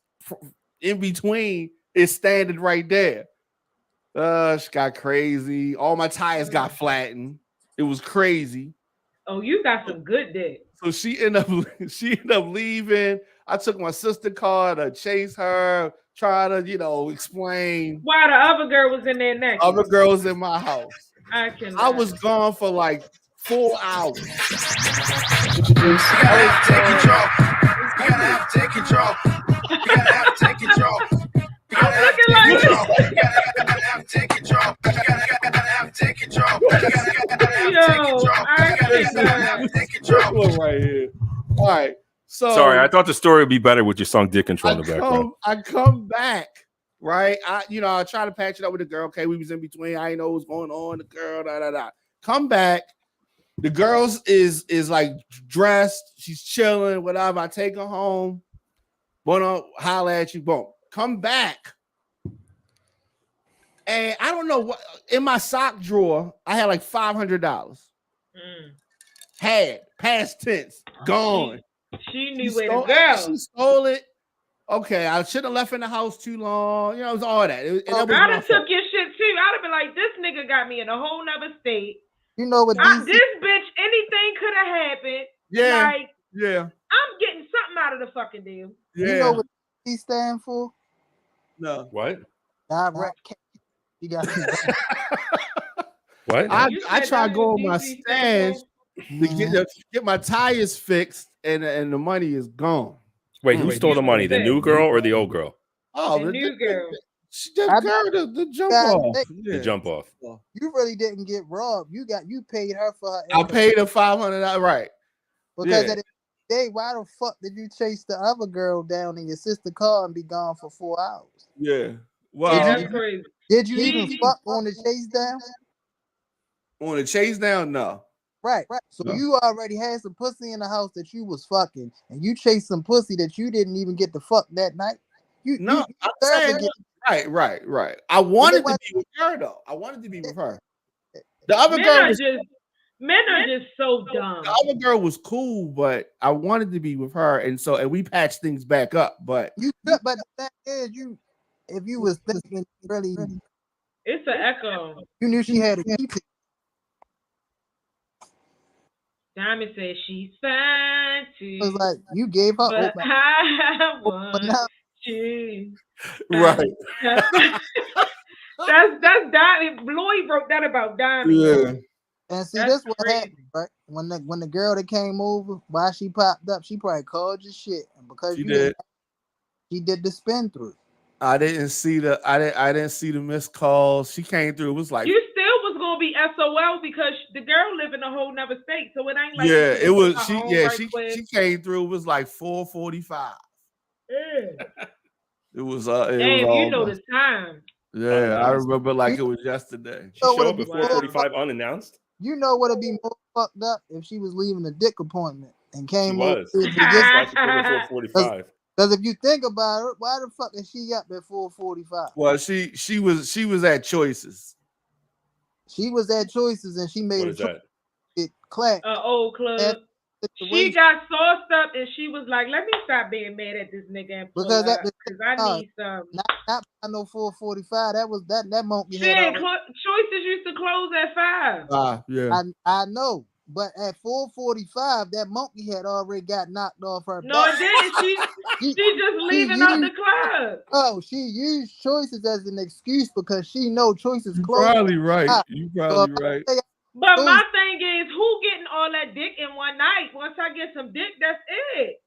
A: in between is standing right there. She got crazy. All my tires got flattened. It was crazy.
B: Oh, you got some good dick.
A: So she ended up leaving. I took my sister car to chase her, try to, explain.
B: Why the other girl was in there next?
A: Other girls in my house.
B: I
A: was gone for like 4 hours.
F: You gotta have to take control. You gotta have to take control. You gotta have to take control. You gotta have to take control. You gotta have to take control. You gotta have to take control.
A: Right here. All right. So
D: sorry, I thought the story would be better with your song "Dick Control" in the background.
A: I come back, right? I try to patch it up with the girl. Okay, we was in between. I didn't know what was going on. The girl, Come back. The girls is like dressed. She's chilling. Whatever. I take her home. Wanna holler at you? Boom. Come back. And I don't know what in my sock drawer. I had like $500. Had past tense gone.
B: She knew where to go.
A: She stole it. Okay, I shouldn't have left in the house too long. It was all that.
B: I'd have took your shit too. I'd have been like, this nigga got me in a whole nother state.
C: You know what?
B: This bitch, anything could have happened.
A: Yeah.
B: Like,
A: yeah.
B: I'm getting something out of the fucking deal.
A: Yeah.
C: You know what D stand for?
D: No. What?
C: Direct. You got
D: what?
A: I try to go on my stash to get my tires fixed, and the money is gone.
D: Wait, who stole the money? The new girl or the old girl?
A: Oh,
B: the new girl.
A: The jump off.
D: The jump off.
C: You really didn't get robbed. You paid her for her.
A: I paid her $500, right?
C: Because at the day, why the fuck did you chase the other girl down in your sister's car and be gone for 4 hours?
A: Yeah. Well,
B: that's crazy.
C: Did you even fuck on the chase down?
A: On the chase down, no.
C: Right. So you already had some pussy in the house that you was fucking, and you chased some pussy that you didn't even get to fuck that night.
A: I'm saying, right. I wanted to be with her though. I wanted to be with her. The other girl
B: men are just so dumb.
A: The other girl was cool, but I wanted to be with her, and we patched things back up. But
C: but the fact is, if you was thinking really,
B: it's an echo.
C: You knew she had a key.
B: Diamond said she's fine too.
C: It was like you gave her.
B: But I want to.
A: Right.
B: That's Diamond. Lloyd wrote that about Diamond.
A: Yeah.
C: And see, that's what happened, right? When the girl that came over, while she popped up, she probably called your shit, and because she did the spin through.
A: I didn't see the missed calls. She came through. It was like
B: you still was gonna be SOL because the girl live in a whole nother state, so it ain't like
A: it was. She came through. It was like 4:45.
B: Yeah.
A: It was.
B: Damn, you know the time.
A: Yeah, I remember like it was yesterday.
D: She showed up at 4:45 unannounced.
C: You know what'd be more fucked up if she was leaving a dick appointment and came.
D: She was.
C: Over 4:45. Because if you think about it, why the fuck is she up at 4:45?
A: Well, she was at Choices.
C: She was at Choices, and she made
D: what is that?
C: It clap.
B: Old club. She got sauced up, and she was like, "Let me stop being mad at this nigga and
C: because
B: I need some."
C: Not no 4:45. That was that monkey.
B: Shit, Choices used to close at 5.
A: Yeah.
C: I know. But at 4:45, that monkey had already got knocked off her back.
B: No, it didn't. She just leaving out the club.
C: Oh, she used Choices as an excuse because she know Choices
A: You
C: closed.
A: probably right. You probably right.
B: But my thing is, who getting all that dick in one night? Once I get some dick, that's it.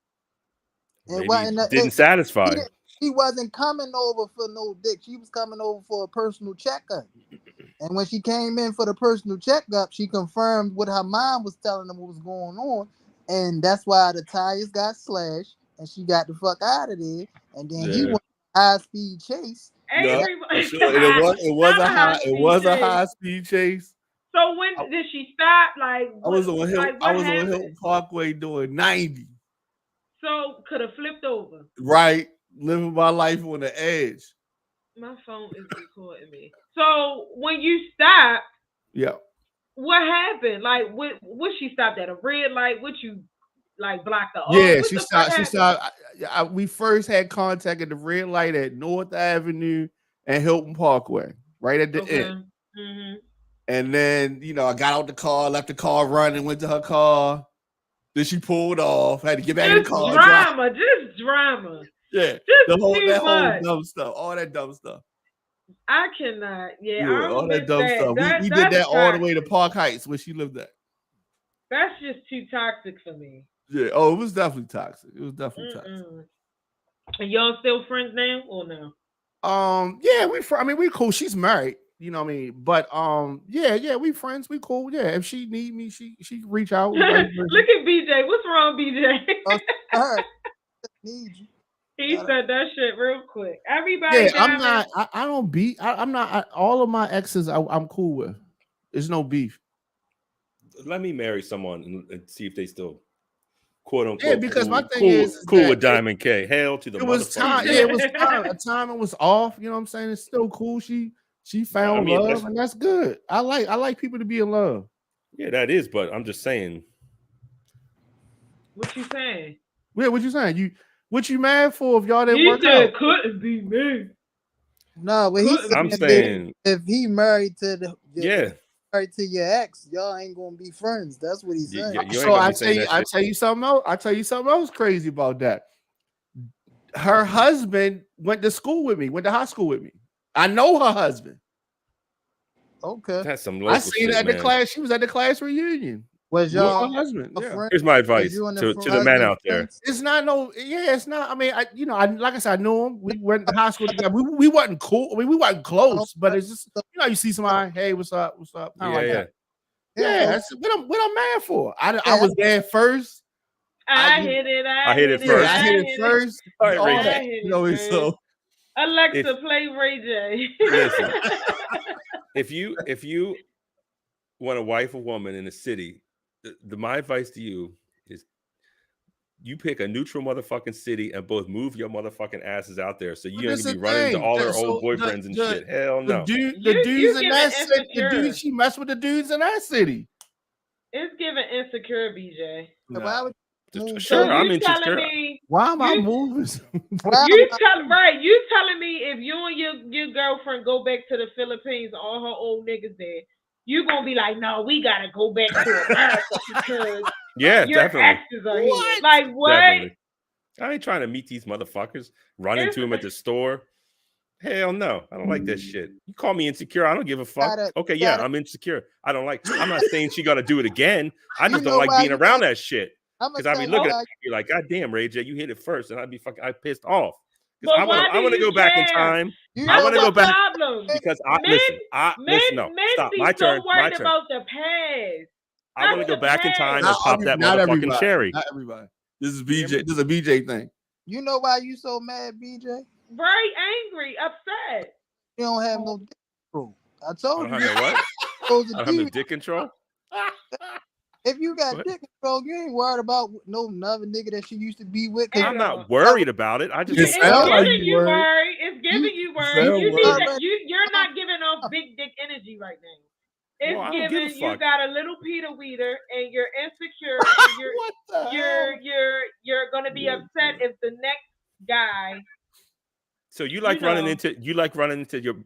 D: Maybe didn't satisfy.
C: She wasn't coming over for no dick. She was coming over for a personal checkup. And when she came in for the personal checkup, she confirmed what her mom was telling them what was going on. And that's why the tires got slashed and she got the fuck out of there. And then he went high speed chase.
A: It was a high speed chase.
B: So when did she stop? Like
A: I was on Hilton Parkway doing 90.
B: So could have flipped over.
A: Right, living my life on the edge.
B: My phone is recording me. So when you stopped, what happened? Like, what she stopped at a red light? What you like blocked the?
A: Yeah, she stopped. She stopped. We first had contact at the red light at North Avenue and Hilton Parkway, right at the end.
B: Mm-hmm.
A: And then I got out the car, left the car running, went to her car. Then she pulled off. Had to get back in the car.
B: Just drama.
A: Yeah,
B: that whole
A: dumb stuff, all that dumb stuff.
B: I cannot. Yeah,
A: all that dumb stuff. We did that all the way to Park Heights, where she lived at.
B: That's just too toxic for me.
A: Yeah. Oh, it was definitely toxic. Toxic.
B: And y'all still friends now or no?
A: Yeah, we cool. She's married. You know what I mean? But yeah, we friends. We cool. Yeah, if she need me, she can reach out.
B: Look at BJ. What's wrong, BJ?
C: Need you.
B: He said that shit real quick. Everybody.
A: Yeah, I'm not. I don't beat. I'm not. All of my exes, I'm cool with. There's no beef.
D: Let me marry someone and see if they still, quote unquote.
A: Yeah, because my thing is
D: cool with Diamond K. Hell to the.
A: It was time. Yeah, it was time. A time it was off. You know what I'm saying? It's still cool. She found love, and that's good. I like people to be in love.
D: Yeah, that is. But I'm just saying.
B: What you saying?
A: Yeah, what you saying? What you mad for if y'all didn't work out?
B: Couldn't be me.
C: No, but
D: I'm saying
C: if he married to married to your ex, y'all ain't gonna be friends. That's what he's saying.
A: So I tell you something else. I tell you something else crazy about that. Her husband went to school with me. Went to high school with me. I know her husband.
C: Okay,
D: that's some local
A: I seen her at the class. She was at the class reunion.
C: Was your
A: husband? Yeah.
D: Here's my advice to the man out there.
A: It's not it's not. I mean, like I said, I knew him. We went to high school together. We wasn't cool. I mean, we wasn't close, but it's just you see somebody. Hey, what's up? What's up? Yeah. That's what I'm mad for. I was there first.
B: I hit it
A: first. I hit it first.
D: All right, Ray J.
A: So
B: Alexa, play Ray J.
D: Listen, if you want to wife a woman in a city. My advice to you is you pick a neutral motherfucking city and both move your motherfucking asses out there so you ain't gonna be running into all her old boyfriends and shit. Hell no.
A: The dudes in that city, she messed with the dudes in that city.
B: It's giving insecure, BJ.
C: No.
D: Sure, I'm insecure.
A: Why am I moving?
B: You telling me if you and your girlfriend go back to the Philippines, all her old niggas there, you gonna be like, no, we gotta go back to America because your
D: definitely.
B: exes are here. Like what?
D: Definitely. I ain't trying to meet these motherfuckers, run into them at the store. Hell no, I don't like that shit. You call me insecure, I don't give a fuck. Okay, I'm insecure. I'm not saying she gotta do it again. I just don't like being around that shit. Because I'd be looking at you like, God damn, Ray J, you hit it first, and I'd be pissed off. Because I want to go back in time. I want to go back because stop. My turn.
B: About the past.
D: I want to go back in time and pop that motherfucking cherry.
A: Not everybody. This is BJ. This is a BJ thing.
C: You know why you so mad, BJ?
B: Very angry, upset.
C: You don't have no dick control. I told you.
D: What? I don't have no dick control.
C: If you got dick control, you ain't worried about no another nigga that she used to be with.
D: I'm not worried about it. I just
B: it's giving you worry. It's giving you worry. You're not giving off big dick energy right now. It's giving you got a little Peter Weeder and you're insecure. And you're gonna be upset if the next guy.
D: So you like running into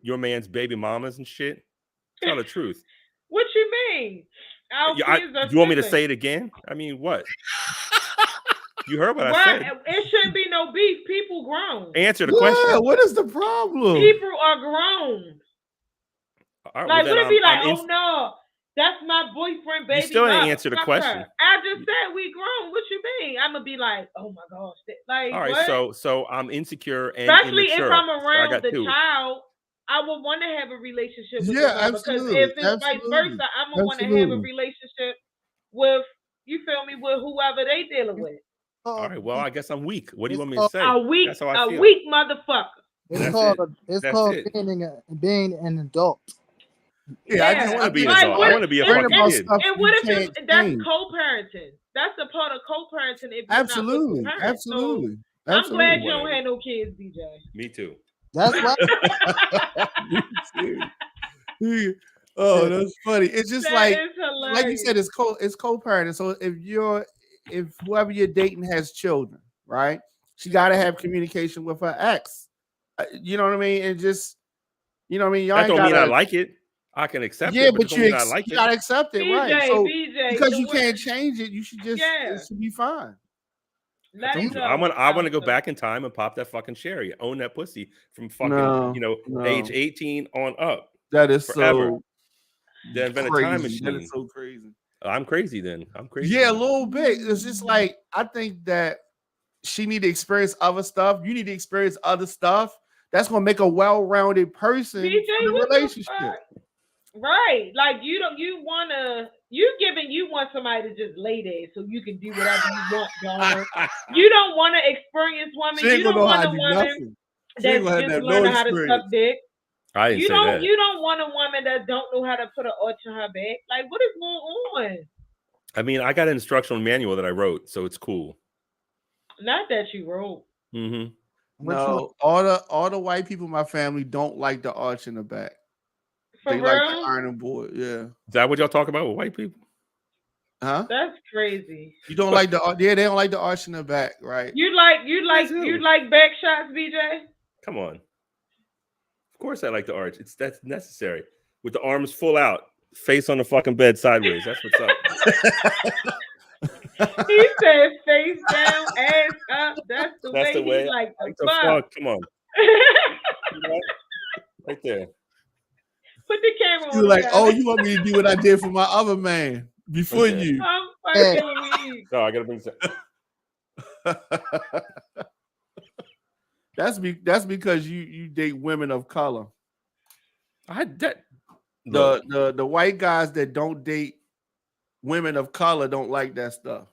D: your man's baby mamas and shit? Tell the truth.
B: What you mean?
D: You want me to say it again? I mean, what? You heard what I said.
B: It shouldn't be no beef. People grown.
D: Answer the question.
A: What is the problem?
B: People are grown.
D: Right,
B: like, would it be like, oh no, That's my boyfriend, baby.
D: You still didn't
B: Fuck
D: answer the
B: her.
D: question.
B: I just said we grown. What you mean? I'm gonna be like, oh my gosh, like
D: All right,
B: what?
D: so I'm insecure and
B: Especially
D: immature.
B: if I'm
D: So I
B: around
D: got
B: the
D: two.
B: child, I would want to have a relationship with
A: Yeah,
B: the girl because if it's vice versa, I'm gonna want to have a relationship with you. Feel me? With whoever they dealing with.
D: All right, well, I guess I'm weak. What do you want me to say?
B: A weak,
D: That's how I feel.
B: weak motherfucker.
C: It's called being an adult.
A: Yeah,
D: I just want to be an adult. I want to be a fucking kid.
B: And what if that's co-parenting? That's a part of co-parenting. If you're
A: absolutely,
B: not with the
A: absolutely.
B: So I'm glad you don't have no kids, BJ.
D: Me too.
C: That's why.
A: Oh, that's funny. It's just like you said, it's co-parenting. So if whoever you're dating has children, right? She got to have communication with her ex. You know what I mean? And just, you know what I mean? Y'all
D: that don't mean I like it. I can accept it.
A: But you gotta accept it,
B: BJ,
A: right? So
B: BJ,
A: because you can't change it, you should just it should be fine.
D: I want to go back in time and pop that fucking cherry, own that pussy from fucking age 18 on up.
A: That is
D: forever.
A: So
D: Then been a time machine.
A: That is so crazy.
D: I'm crazy then. I'm crazy.
A: Yeah, a little bit. It's just like I think that she need to experience other stuff. You need to experience other stuff. That's gonna make a well-rounded person in a relationship.
B: Right. Like you want somebody to just lay there so you can do whatever you want, daughter. You don't want to experience women. You don't want a woman that's just learning how to suck dick.
D: I didn't say that.
B: You don't want a woman that don't know how to put an arch on her back. Like, what is going on?
D: I mean, I got an instructional manual that I wrote, so it's cool.
B: Not that you wrote.
D: Mm-hmm.
A: No, all the white people in my family don't like the arch in the back. They like the iron board. Yeah.
D: Is that what y'all talk about with white people?
A: Huh?
B: That's crazy.
A: You don't like the they don't like the arch in the back, right?
B: You like back shots, BJ?
D: Come on. Of course I like the arch. That's necessary. With the arms full out, face on the fucking bed sideways. That's what's up.
B: He said face down, ass up. That's the way he like the fuck.
D: Come on. Right there.
B: Put the camera on.
A: You're like, oh, you want me to do what I did for my other man before you.
B: I'm fucking weak.
D: No, I gotta bring some.
A: That's because you date women of color. The white guys that don't date women of color don't like that stuff.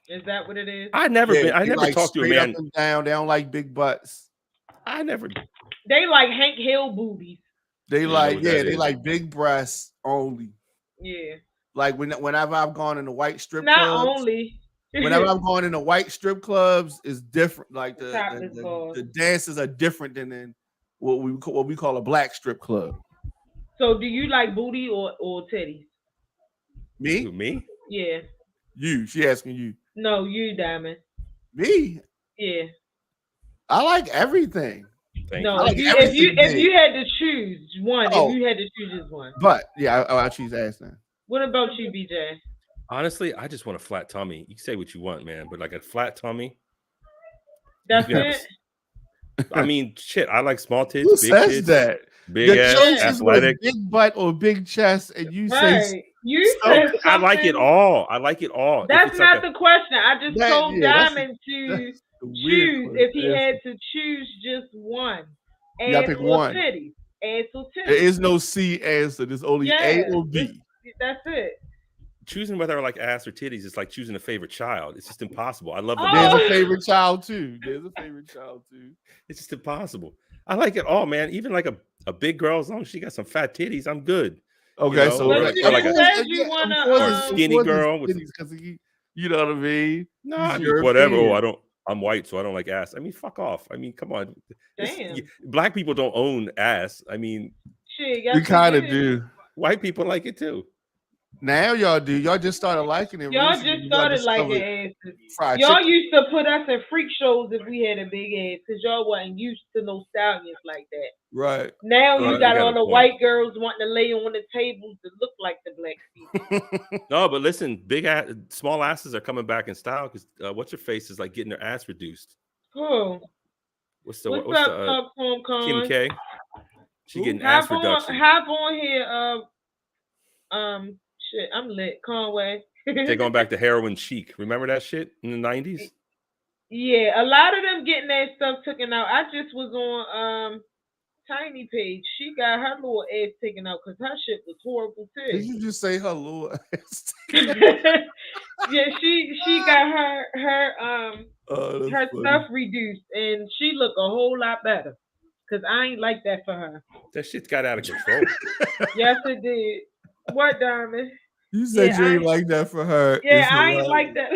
B: Is that what it is?
D: I never talked to a man.
A: Up and down. They don't like big butts.
B: They like Hank Hill boobies.
A: They like big breasts only.
B: Yeah.
A: Like whenever I've gone in the white strip
B: clubs.
A: Not
B: only.
A: Whenever I'm going in the white strip clubs, it's different. Like the dances are different than what we call a black strip club.
B: So do you like booty or titties?
D: Me?
B: Yeah.
A: You. She asking you.
B: No, you, Diamond.
A: Me?
B: Yeah.
A: I like everything.
B: No, if you had to choose one, if you had to choose just one.
A: But yeah, I'll choose ass then.
B: What about you, BJ?
D: Honestly, I just want a flat tummy. You can say what you want, man, but like a flat tummy.
B: That's it.
D: I mean, shit. I like small tits.
A: Who
D: big
A: says
D: tits,
A: that?
D: Big ass, athletic,
A: big butt or big chest, and you say
D: I like it all. I like it all.
B: That's not the question. I just told Diamond to choose if he had to choose just one.
A: Ass or
B: titties. Ass or titties.
A: There is no C answer. There's only A or B.
B: That's it.
D: Choosing whether I like ass or titties is like choosing a favorite child. It's just impossible. I love them.
A: There's a favorite child too.
D: It's just impossible. I like it all, man. Even like a big girl, as long as she got some fat titties, I'm good.
A: Okay,
D: so like a skinny girl
A: because you know what I mean.
D: No, I mean, whatever. Oh, I'm white, so I don't like ass. I mean, fuck off. I mean, come on.
B: Damn.
D: Black people don't own ass. I mean,
B: shit,
A: we kind of do.
D: White people like it too.
A: Now y'all do. Y'all just started liking it.
B: Y'all just started liking asses. Y'all used to put us in freak shows if we had a big ass because y'all wasn't used to no stallions like that.
A: Right.
B: Now you got all the white girls wanting to lay on the tables to look like the black people.
D: No, but listen, small asses are coming back in style because what's her face is like getting her ass reduced.
B: Who?
D: What's the Kim K? She getting ass reduction.
B: Hop on here, Shit, I'm lit. Conway.
D: They're going back to heroin chic. Remember that shit in the 90s?
B: Yeah, a lot of them getting that stuff taken out. I just was on Tiny page. She got her little ass taken out because her shit was horrible too.
A: Did you just say her little ass?
B: Yeah, she got her stuff reduced and she look a whole lot better. Cause I ain't like that for her.
D: That shit's got out of control.
B: Yes, it did. What, Diamond?
A: You said you ain't like that for her.
B: Yeah, I ain't like that.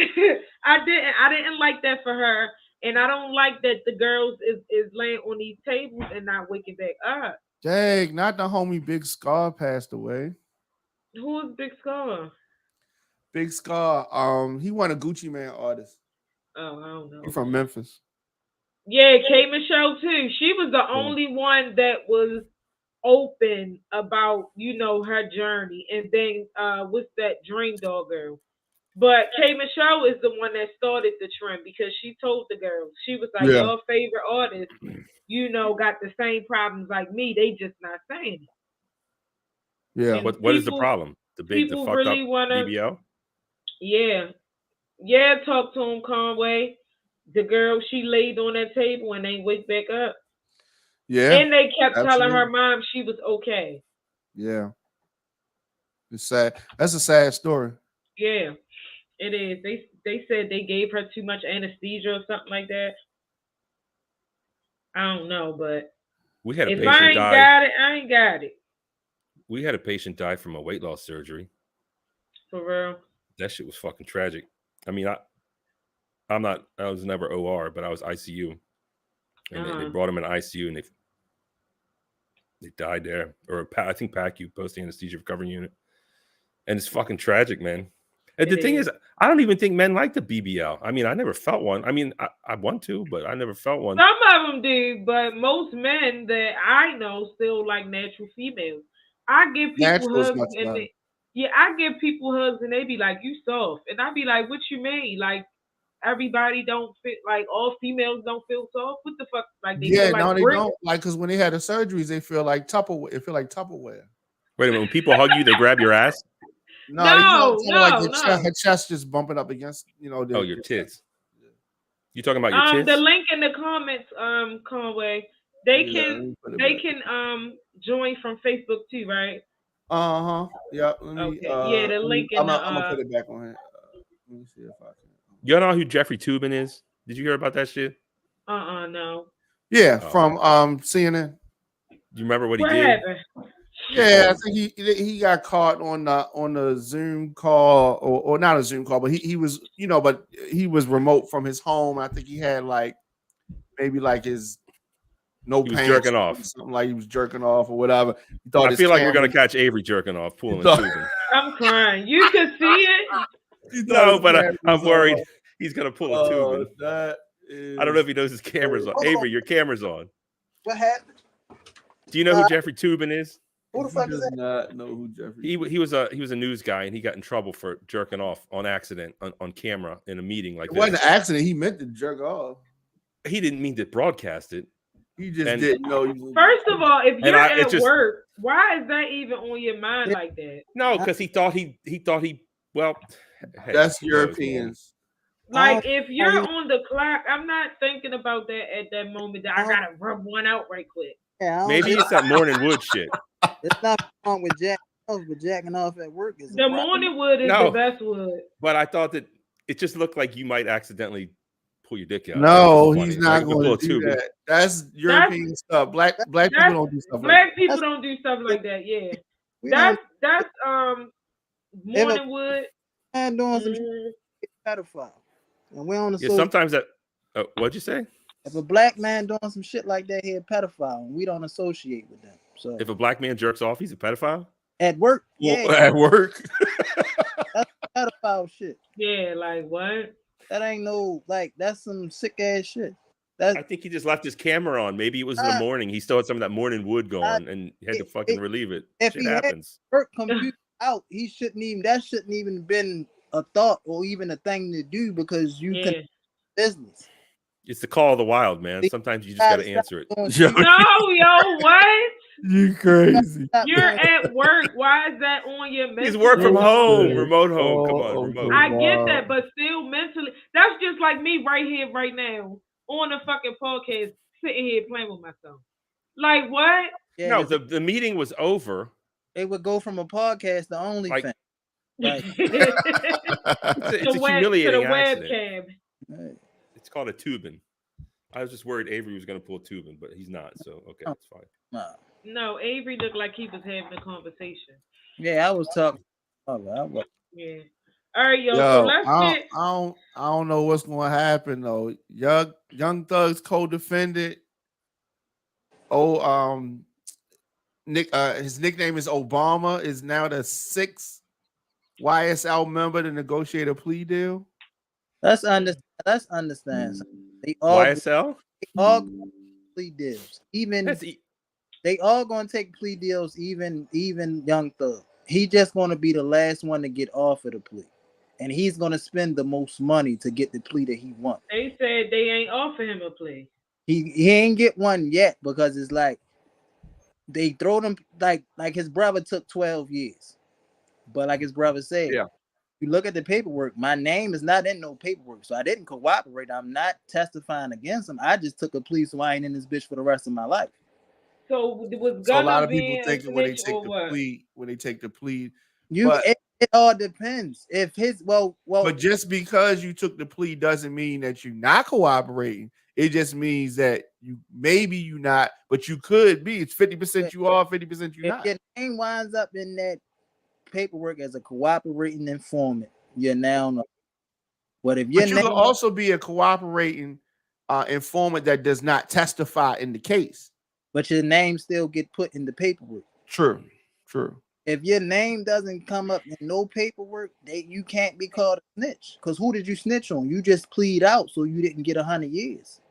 B: I didn't like that for her. And I don't like that the girls is laying on these tables and not waking back up.
A: Dang, not the homie Big Scar passed away.
B: Who is Big Scar?
A: Big Scar, he won a Gucci Man artist.
B: Oh, I don't know.
A: He's from Memphis.
B: Yeah, K Michelle too. She was the only one that was open about, her journey. And then what's that Dream Dog girl? But K Michelle is the one that started the trend because she told the girls, she was like, your favorite artist, got the same problems like me. They just not saying it.
A: Yeah.
D: What is the problem? The fucked really up BBL?
B: Yeah. Yeah, talk to him, Conway. The girl, she laid on that table and ain't wake back up.
A: Yeah.
B: And they kept telling her mom she was okay.
A: Yeah. It's sad. That's a sad story.
B: Yeah, it is. They said they gave her too much anesthesia or something like that. I don't know, but
D: we had a
B: if
D: patient
B: I ain't
D: die.
B: got it, I ain't got it.
D: We had a patient die from a weight loss surgery.
B: For real?
D: That shit was fucking tragic. I mean, I was never OR, but I was ICU. And they brought him in ICU and they died there. Or I think PACU, post anesthesia recovery unit. And it's fucking tragic, man. And the thing is, I don't even think men like the BBL. I mean, I never felt one. I mean, I want to, but I never felt one.
B: Some of them do, but most men that I know still like natural females. I give people hugs and I give people hugs and they be like, "You soft," and I be like, "What you mean? Like everybody don't fit? Like all females don't feel soft? What the fuck? Like they feel like
A: they don't. Like because when they had the surgeries, they feel like Tupperware. It feel like Tupperware.
D: Wait a minute. When people hug you, they grab your ass.
B: No,
A: her chest just bumping up against,
D: your tits. You talking about your tits?
B: The link in the comments, Conway. They can join from Facebook too, right?
A: Yeah.
B: The link in
A: I'm gonna put it back on here. Let me see if I can.
D: You know who Jeffrey Toobin is? Did you hear about that shit?
B: No.
A: Yeah, from CNN.
D: Do you remember what he did?
B: Happened?
A: Yeah, I think he got caught on the Zoom call or not a Zoom call, but he was but he was remote from his home. I think he had maybe his
D: he was jerking off,
A: something like he was jerking off or whatever.
D: I feel like we're gonna catch Avery jerking off, pulling Tubin.
B: I'm crying. You can see it.
D: No, but I'm worried he's gonna pull a Tubin.
A: Is...
D: I don't know if he knows his camera's on. Avery, your camera's on.
C: What happened?
D: Do you know who Jeffrey Toobin is?
C: Who the fuck is that?
A: Not know who Jeffrey.
D: He was a news guy and he got in trouble for jerking off on accident on camera in a meeting like
A: this. It wasn't an accident. He meant to jerk off.
D: He didn't mean to broadcast it.
A: He just didn't know.
B: First of all, if you're at work, why is that even on your mind like that?
D: No, because he thought he well.
A: That's Europeans.
B: Like if you're on the clock, I'm not thinking about that at that moment. That I gotta rub one out right quick.
C: Yeah,
D: maybe it's that morning wood shit.
C: It's not wrong with jacking off, but jacking off at work is
B: the morning wood is the best wood.
D: But I thought that it just looked like you might accidentally pull your dick out.
A: No, he's not going to do that. That's European stuff. Black people don't do stuff.
B: Black people don't do stuff like that. Yeah, that's morning wood.
C: Man doing some shit, pedophile, and we on the
D: sometimes that. What'd you say?
C: If a black man doing some shit like that, he's a pedophile, and we don't associate with them. So
D: if a black man jerks off, he's a pedophile?
C: At work,
A: yeah. At work.
C: That's pedophile shit.
B: Yeah, like what?
C: That ain't that's some sick ass shit.
D: I think he just left his camera on. Maybe it was in the morning. He still had some of that morning wood going and he had to fucking relieve it.
C: If
D: shit
C: he
D: happens.
C: Had work computer out, that shouldn't even been a thought or even a thing to do because you can business.
D: It's the call of the wild, man. Sometimes you just got to answer it.
A: Yo,
B: No, what?
A: you crazy.
B: You're at work. Why is that on your mental?
D: He's work from home,
A: Yeah.
D: remote home. Come on,
A: Oh,
D: remote.
B: I
A: wow.
B: get that, but still mentally, that's just like me right here, right now, on the fucking podcast, sitting here playing with myself. Like what?
C: Yeah,
D: No, the meeting was over.
C: they would go from a podcast to OnlyFans.
D: Like-
C: Like,
D: It's a humiliating accident.
B: webcam.
D: It's called a tubing. I was just worried Avery was going to pull a tubing, but he's not. So okay, that's fine.
B: No, Avery looked like he was having a conversation.
C: yeah, I was talking.
B: Yeah. All right, yo. So
A: Yo,
B: let's get.
A: I don't know what's going to happen though. Young Thug's co-defendant. Nick. His nickname is Obama. Is now the 6th YSL member to negotiate a plea deal.
C: Let's understand. They all
D: YSL?
C: plea deals. Even they all gonna take plea deals. Even Young Thug. He just gonna be the last one to get offered a plea, and he's gonna spend the most money to get the plea that he wants.
B: They said they ain't offer him a plea.
C: He ain't get one yet because it's like they throw them like his brother took 12 years, but like his brother said,
A: yeah.
C: You look at the paperwork, my name is not in no paperwork, so I didn't cooperate. I'm not testifying against him. I just took a plea, so I ain't in this bitch for the rest of my life.
B: So was
A: So a lot of
B: being
A: people thinking when they take the
B: what?
A: plea,
C: it all depends. If his
A: but just because you took the plea doesn't mean that you're not cooperating. It just means that you not, but you could be. It's 50% you are, 50% you not.
C: If your name winds up in that paperwork as a cooperating informant, you're now. But if your
A: you can also be a cooperating informant that does not testify in the case,
C: but your name still get put in the paperwork.
A: True.
C: If your name doesn't come up in no paperwork, you can't be called a snitch. Because who did you snitch on? You just plead out, so you didn't get 100 years.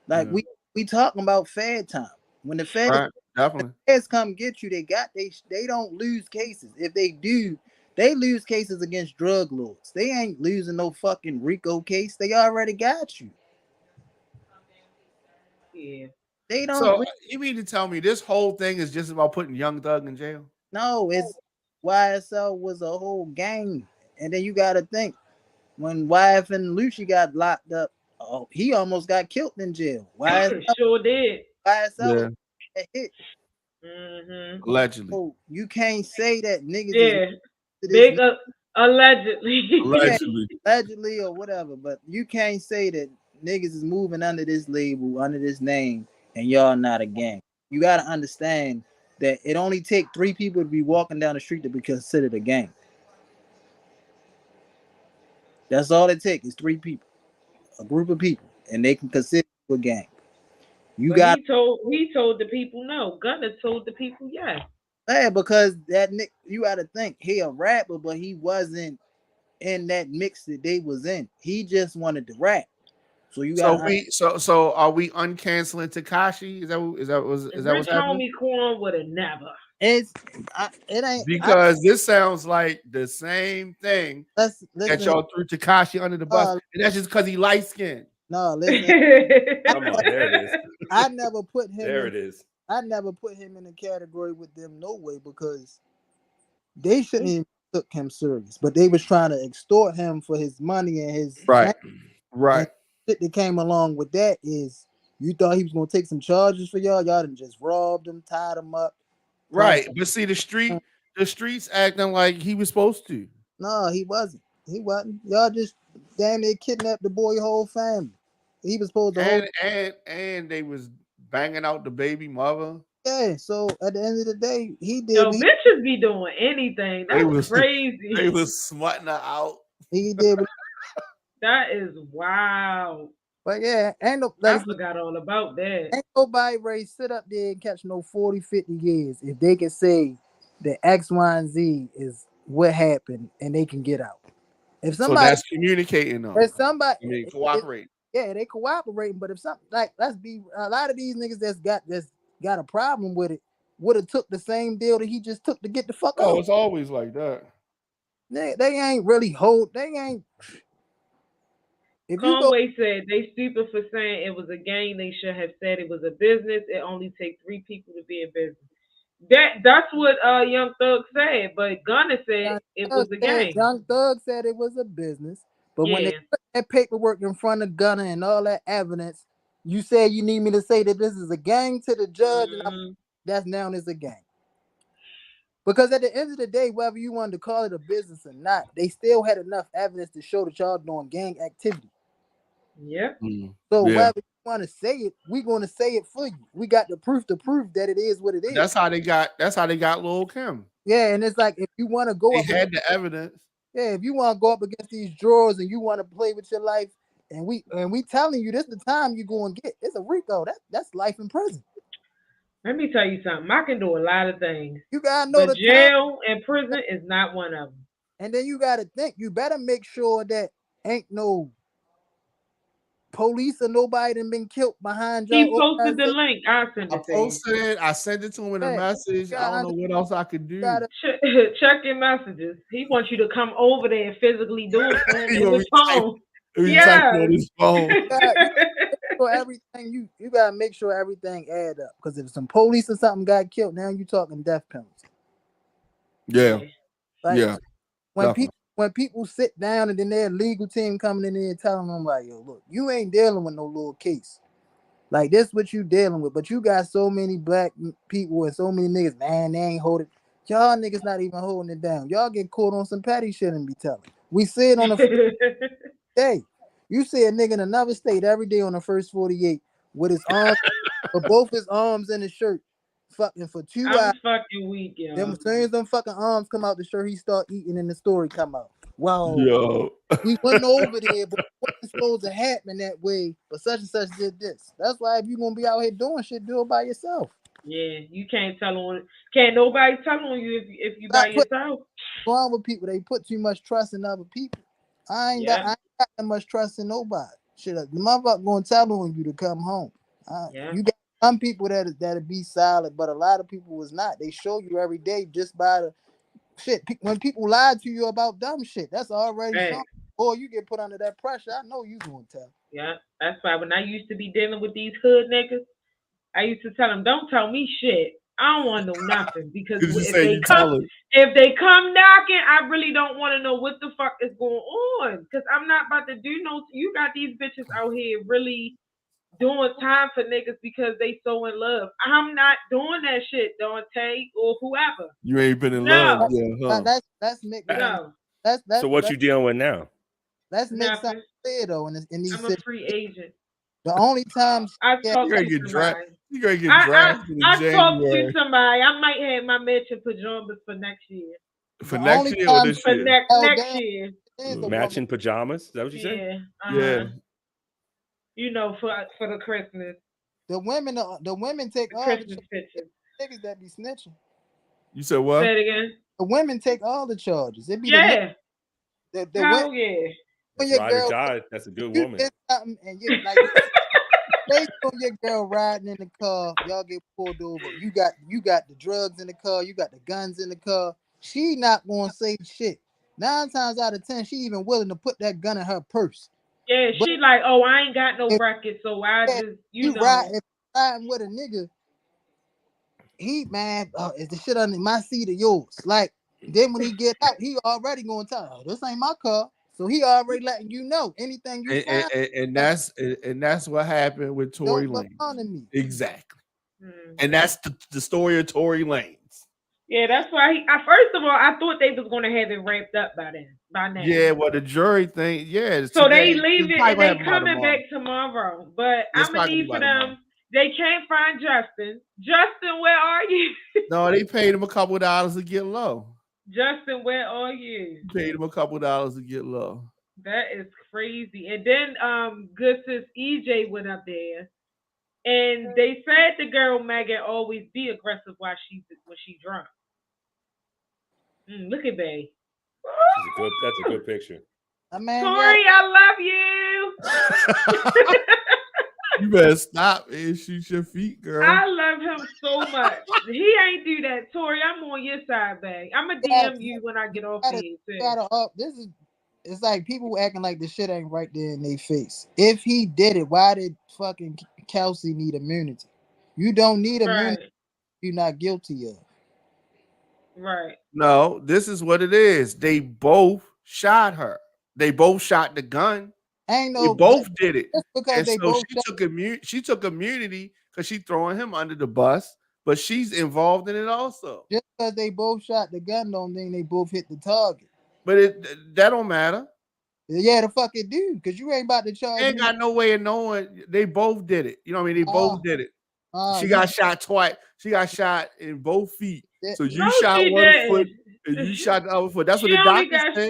C: Like we talking about Fed time. When the Feds come get you, they don't lose cases. If they do, they lose cases against drug lords. They ain't losing no fucking RICO case. They already got you.
B: Yeah.
C: They don't.
A: So you mean to tell me this whole thing is just about putting Young Thug in jail?
C: No, it's YSL was a whole gang. And then you got to think, when YF and Lucci got locked up, he almost got killed in jail. YSL
B: sure did.
C: YSL hit.
B: Mm-hmm.
A: Allegedly.
C: So you can't say that niggas.
B: Yeah. Big allegedly.
C: Allegedly or whatever, but you can't say that niggas is moving under this label, under this name, and y'all not a gang. You got to understand that it only take 3 people to be walking down the street to be considered a gang. That's all it takes is 3 people, a group of people, and they can consider a gang. He
B: told the people no. Gunna told the people yes.
C: Yeah, because that you got to think he a rapper, but he wasn't in that mix that they was in. He just wanted to rap. So you got
A: so are we uncanceling Tekashi? Is that what's happening?
B: Homie Quan would have never.
C: It ain't
A: because this sounds like the same thing that y'all threw Tekashi under the bus, and that's just because he light skinned.
C: No, listen.
D: Come on, there it is.
C: I never put him.
D: There it is.
C: I never put him in a category with them, no way, because they shouldn't even took him serious, but they was trying to extort him for his money and his
A: right.
C: And shit that came along with that is you thought he was gonna take some charges for y'all done just robbed him, tied him up.
A: Right, but see the streets acting like he was supposed to.
C: No, he wasn't. Y'all just damn near kidnapped the boy whole family. He was supposed to
A: and they was banging out the baby mother.
C: Yeah, so at the end of the day, he did.
B: Yo, bitches be doing anything. That's crazy.
A: They was smutting her out.
C: He did.
B: That is wow.
C: But yeah,
B: I forgot all about that.
C: Ain't nobody ready to sit up there and catch no 40, 50 years if they can say that X, Y, and Z is what happened and they can get out. If somebody,
A: so that's communicating though.
C: If somebody
A: cooperate.
C: Yeah, they cooperating, but if something like let's be a lot of these niggas that's got a problem with it would have took the same deal that he just took to get the fuck out.
A: Oh, it's always like that.
C: They ain't really hold. They ain't. If you go,
B: Conway said they stupid for saying it was a gang. They should have said it was a business. It only takes 3 people to be a business. That's what Young Thug said, but Gunna said it was a gang.
C: Young Thug said it was a business, but when they
B: Yeah.
C: put that paperwork in front of Gunna and all that evidence, you said you need me to say that this is a gang to the judge, and that's now is a gang. Because at the end of the day, whether you wanted to call it a business or not, they still had enough evidence to show that y'all doing gang activity.
B: Yeah.
C: So whether you want to say it, we're going to say it for you. We got the proof to prove that it is what it is.
A: That's how they got Lil' Kim.
C: Yeah, and it's like if you want to go
A: they had the evidence.
C: Yeah, if you want to go up against these drawers and you want to play with your life, and we telling you this the time you go and get, it's a RICO. That's life in prison.
B: Let me tell you something. I can do a lot of things.
C: You gotta know
B: but
C: the
B: jail and prison is not one of them.
C: And then you gotta think. You better make sure that ain't no police or nobody done been killed behind y'all.
B: He posted the link. I
A: sent it to him in a message. I don't know what else I could do.
B: Check your messages. He wants you to come over there and physically do it for him on his phone.
A: On his phone.
C: For everything you gotta make sure everything add up. Because if some police or something got killed, now you talking death penalty.
A: Yeah.
C: Like, when people sit down and then their legal team coming in there and telling them like, yo, look, you ain't dealing with no little case. Like this what you dealing with. But you got so many black people and so many niggas, man, they ain't holding. Y'all niggas not even holding it down. Y'all get caught on some petty shit and be telling. We see it on the day. You see a nigga in another state every day on the first 48 with his arms, with both his arms in his shirt, fucking for 2 hours.
B: I'm fucking weak, yo.
C: Then as soon as them fucking arms come out the shirt, he start eating and the story come out. Wow. We went over there, but it wasn't supposed to happen that way. But such and such did this. That's why if you're gonna be out here doing shit, do it by yourself.
B: Yeah, you can't tell on. Can't nobody tell on you if you by yourself.
C: Wrong with people, they put too much trust in other people. I ain't got that much trust in nobody. Shit, the motherfucker gonna tell on you to come home. You got some people that'll be solid, but a lot of people was not. They show you every day just by the shit. When people lie to you about dumb shit, that's already something. Or you get put under that pressure. I know you gonna tell.
B: Yeah, that's why when I used to be dealing with these hood niggas, I used to tell them, don't tell me shit. I don't want to know nothing because if they come knocking, I really don't want to know what the fuck is going on because I'm not about to do no. You got these bitches out here really doing time for niggas because they so in love. I'm not doing that shit, Dante or whoever.
A: You ain't been in love,
C: That's Nick.
B: No.
D: So what you dealing with now?
C: That's Nick something clear though. In these
B: I'm a free agent.
C: The only time
B: I talk to somebody.
A: You gotta get drafted in January.
B: I talk to somebody. I might have my matching pajamas for next year.
A: For next year or this year?
B: Next year.
D: Matching pajamas? Is that what you said?
A: Yeah.
B: You know, for the Christmas.
C: The women take all
B: Christmas pictures.
C: Niggas that be snitching.
A: You said what?
B: Say it again.
C: The women take all the charges. It be
B: the hell yeah.
C: When your girl,
D: that's a good woman.
C: And you like based on your girl riding in the car, y'all get pulled over. You got the drugs in the car, you got the guns in the car. She not gonna say shit. 9 times out of 10, she even willing to put that gun in her purse.
B: Yeah, but she like, oh, I ain't got no bracket, so I just you know.
C: Riding with a nigga, he man, is the shit under my seat or yours? Like then when he get out, he already gonna tell her, this ain't my car. So he already letting you know anything you find.
A: And that's what happened with Tory Lanez. Exactly. And that's the story of Tory Lanez.
B: Yeah, that's why first of all, I thought they was gonna have it wrapped up by now.
A: Yeah, well the jury thing, yeah.
B: So they leave it and they coming back tomorrow. But I'm gonna need for them. They can't find Justin. Justin, where are you?
A: No, they paid him a couple of dollars to get low.
B: Justin, where are you?
A: Paid him a couple of dollars to get low.
B: That is crazy. And then good sis EJ went up there, and they said the girl Megan always be aggressive when she drunk. Look at Bay.
D: That's a good picture.
B: Tori, I love you.
A: You better stop and shoot your feet, girl.
B: I love him so much. He ain't do that, Tori. I'm on your side, babe. I'm gonna DM you when I get off here.
C: it's like people acting like the shit ain't right there in their face. If he did it, why did fucking Kelsey need immunity? You don't need immunity.
B: Right.
C: You're not guilty of.
B: Right.
A: No, this is what it is. They both shot her. They both shot the gun.
C: Ain't
A: They
C: no
A: both did it.
C: just because
A: And
C: they
A: so
C: both
A: she took immunity because she throwing him under the bus, but she's involved in it also.
C: just because they both shot the gun don't mean they both hit the target.
A: But that don't matter.
C: Yeah, the fuck it do, because you ain't about to charge
A: Ain't
C: me.
A: got no way of knowing. They both did it. You know what I mean? They both did it. She got shot twice. She got shot in both feet. So you shot one foot and you shot the other foot. That's what the doctor said.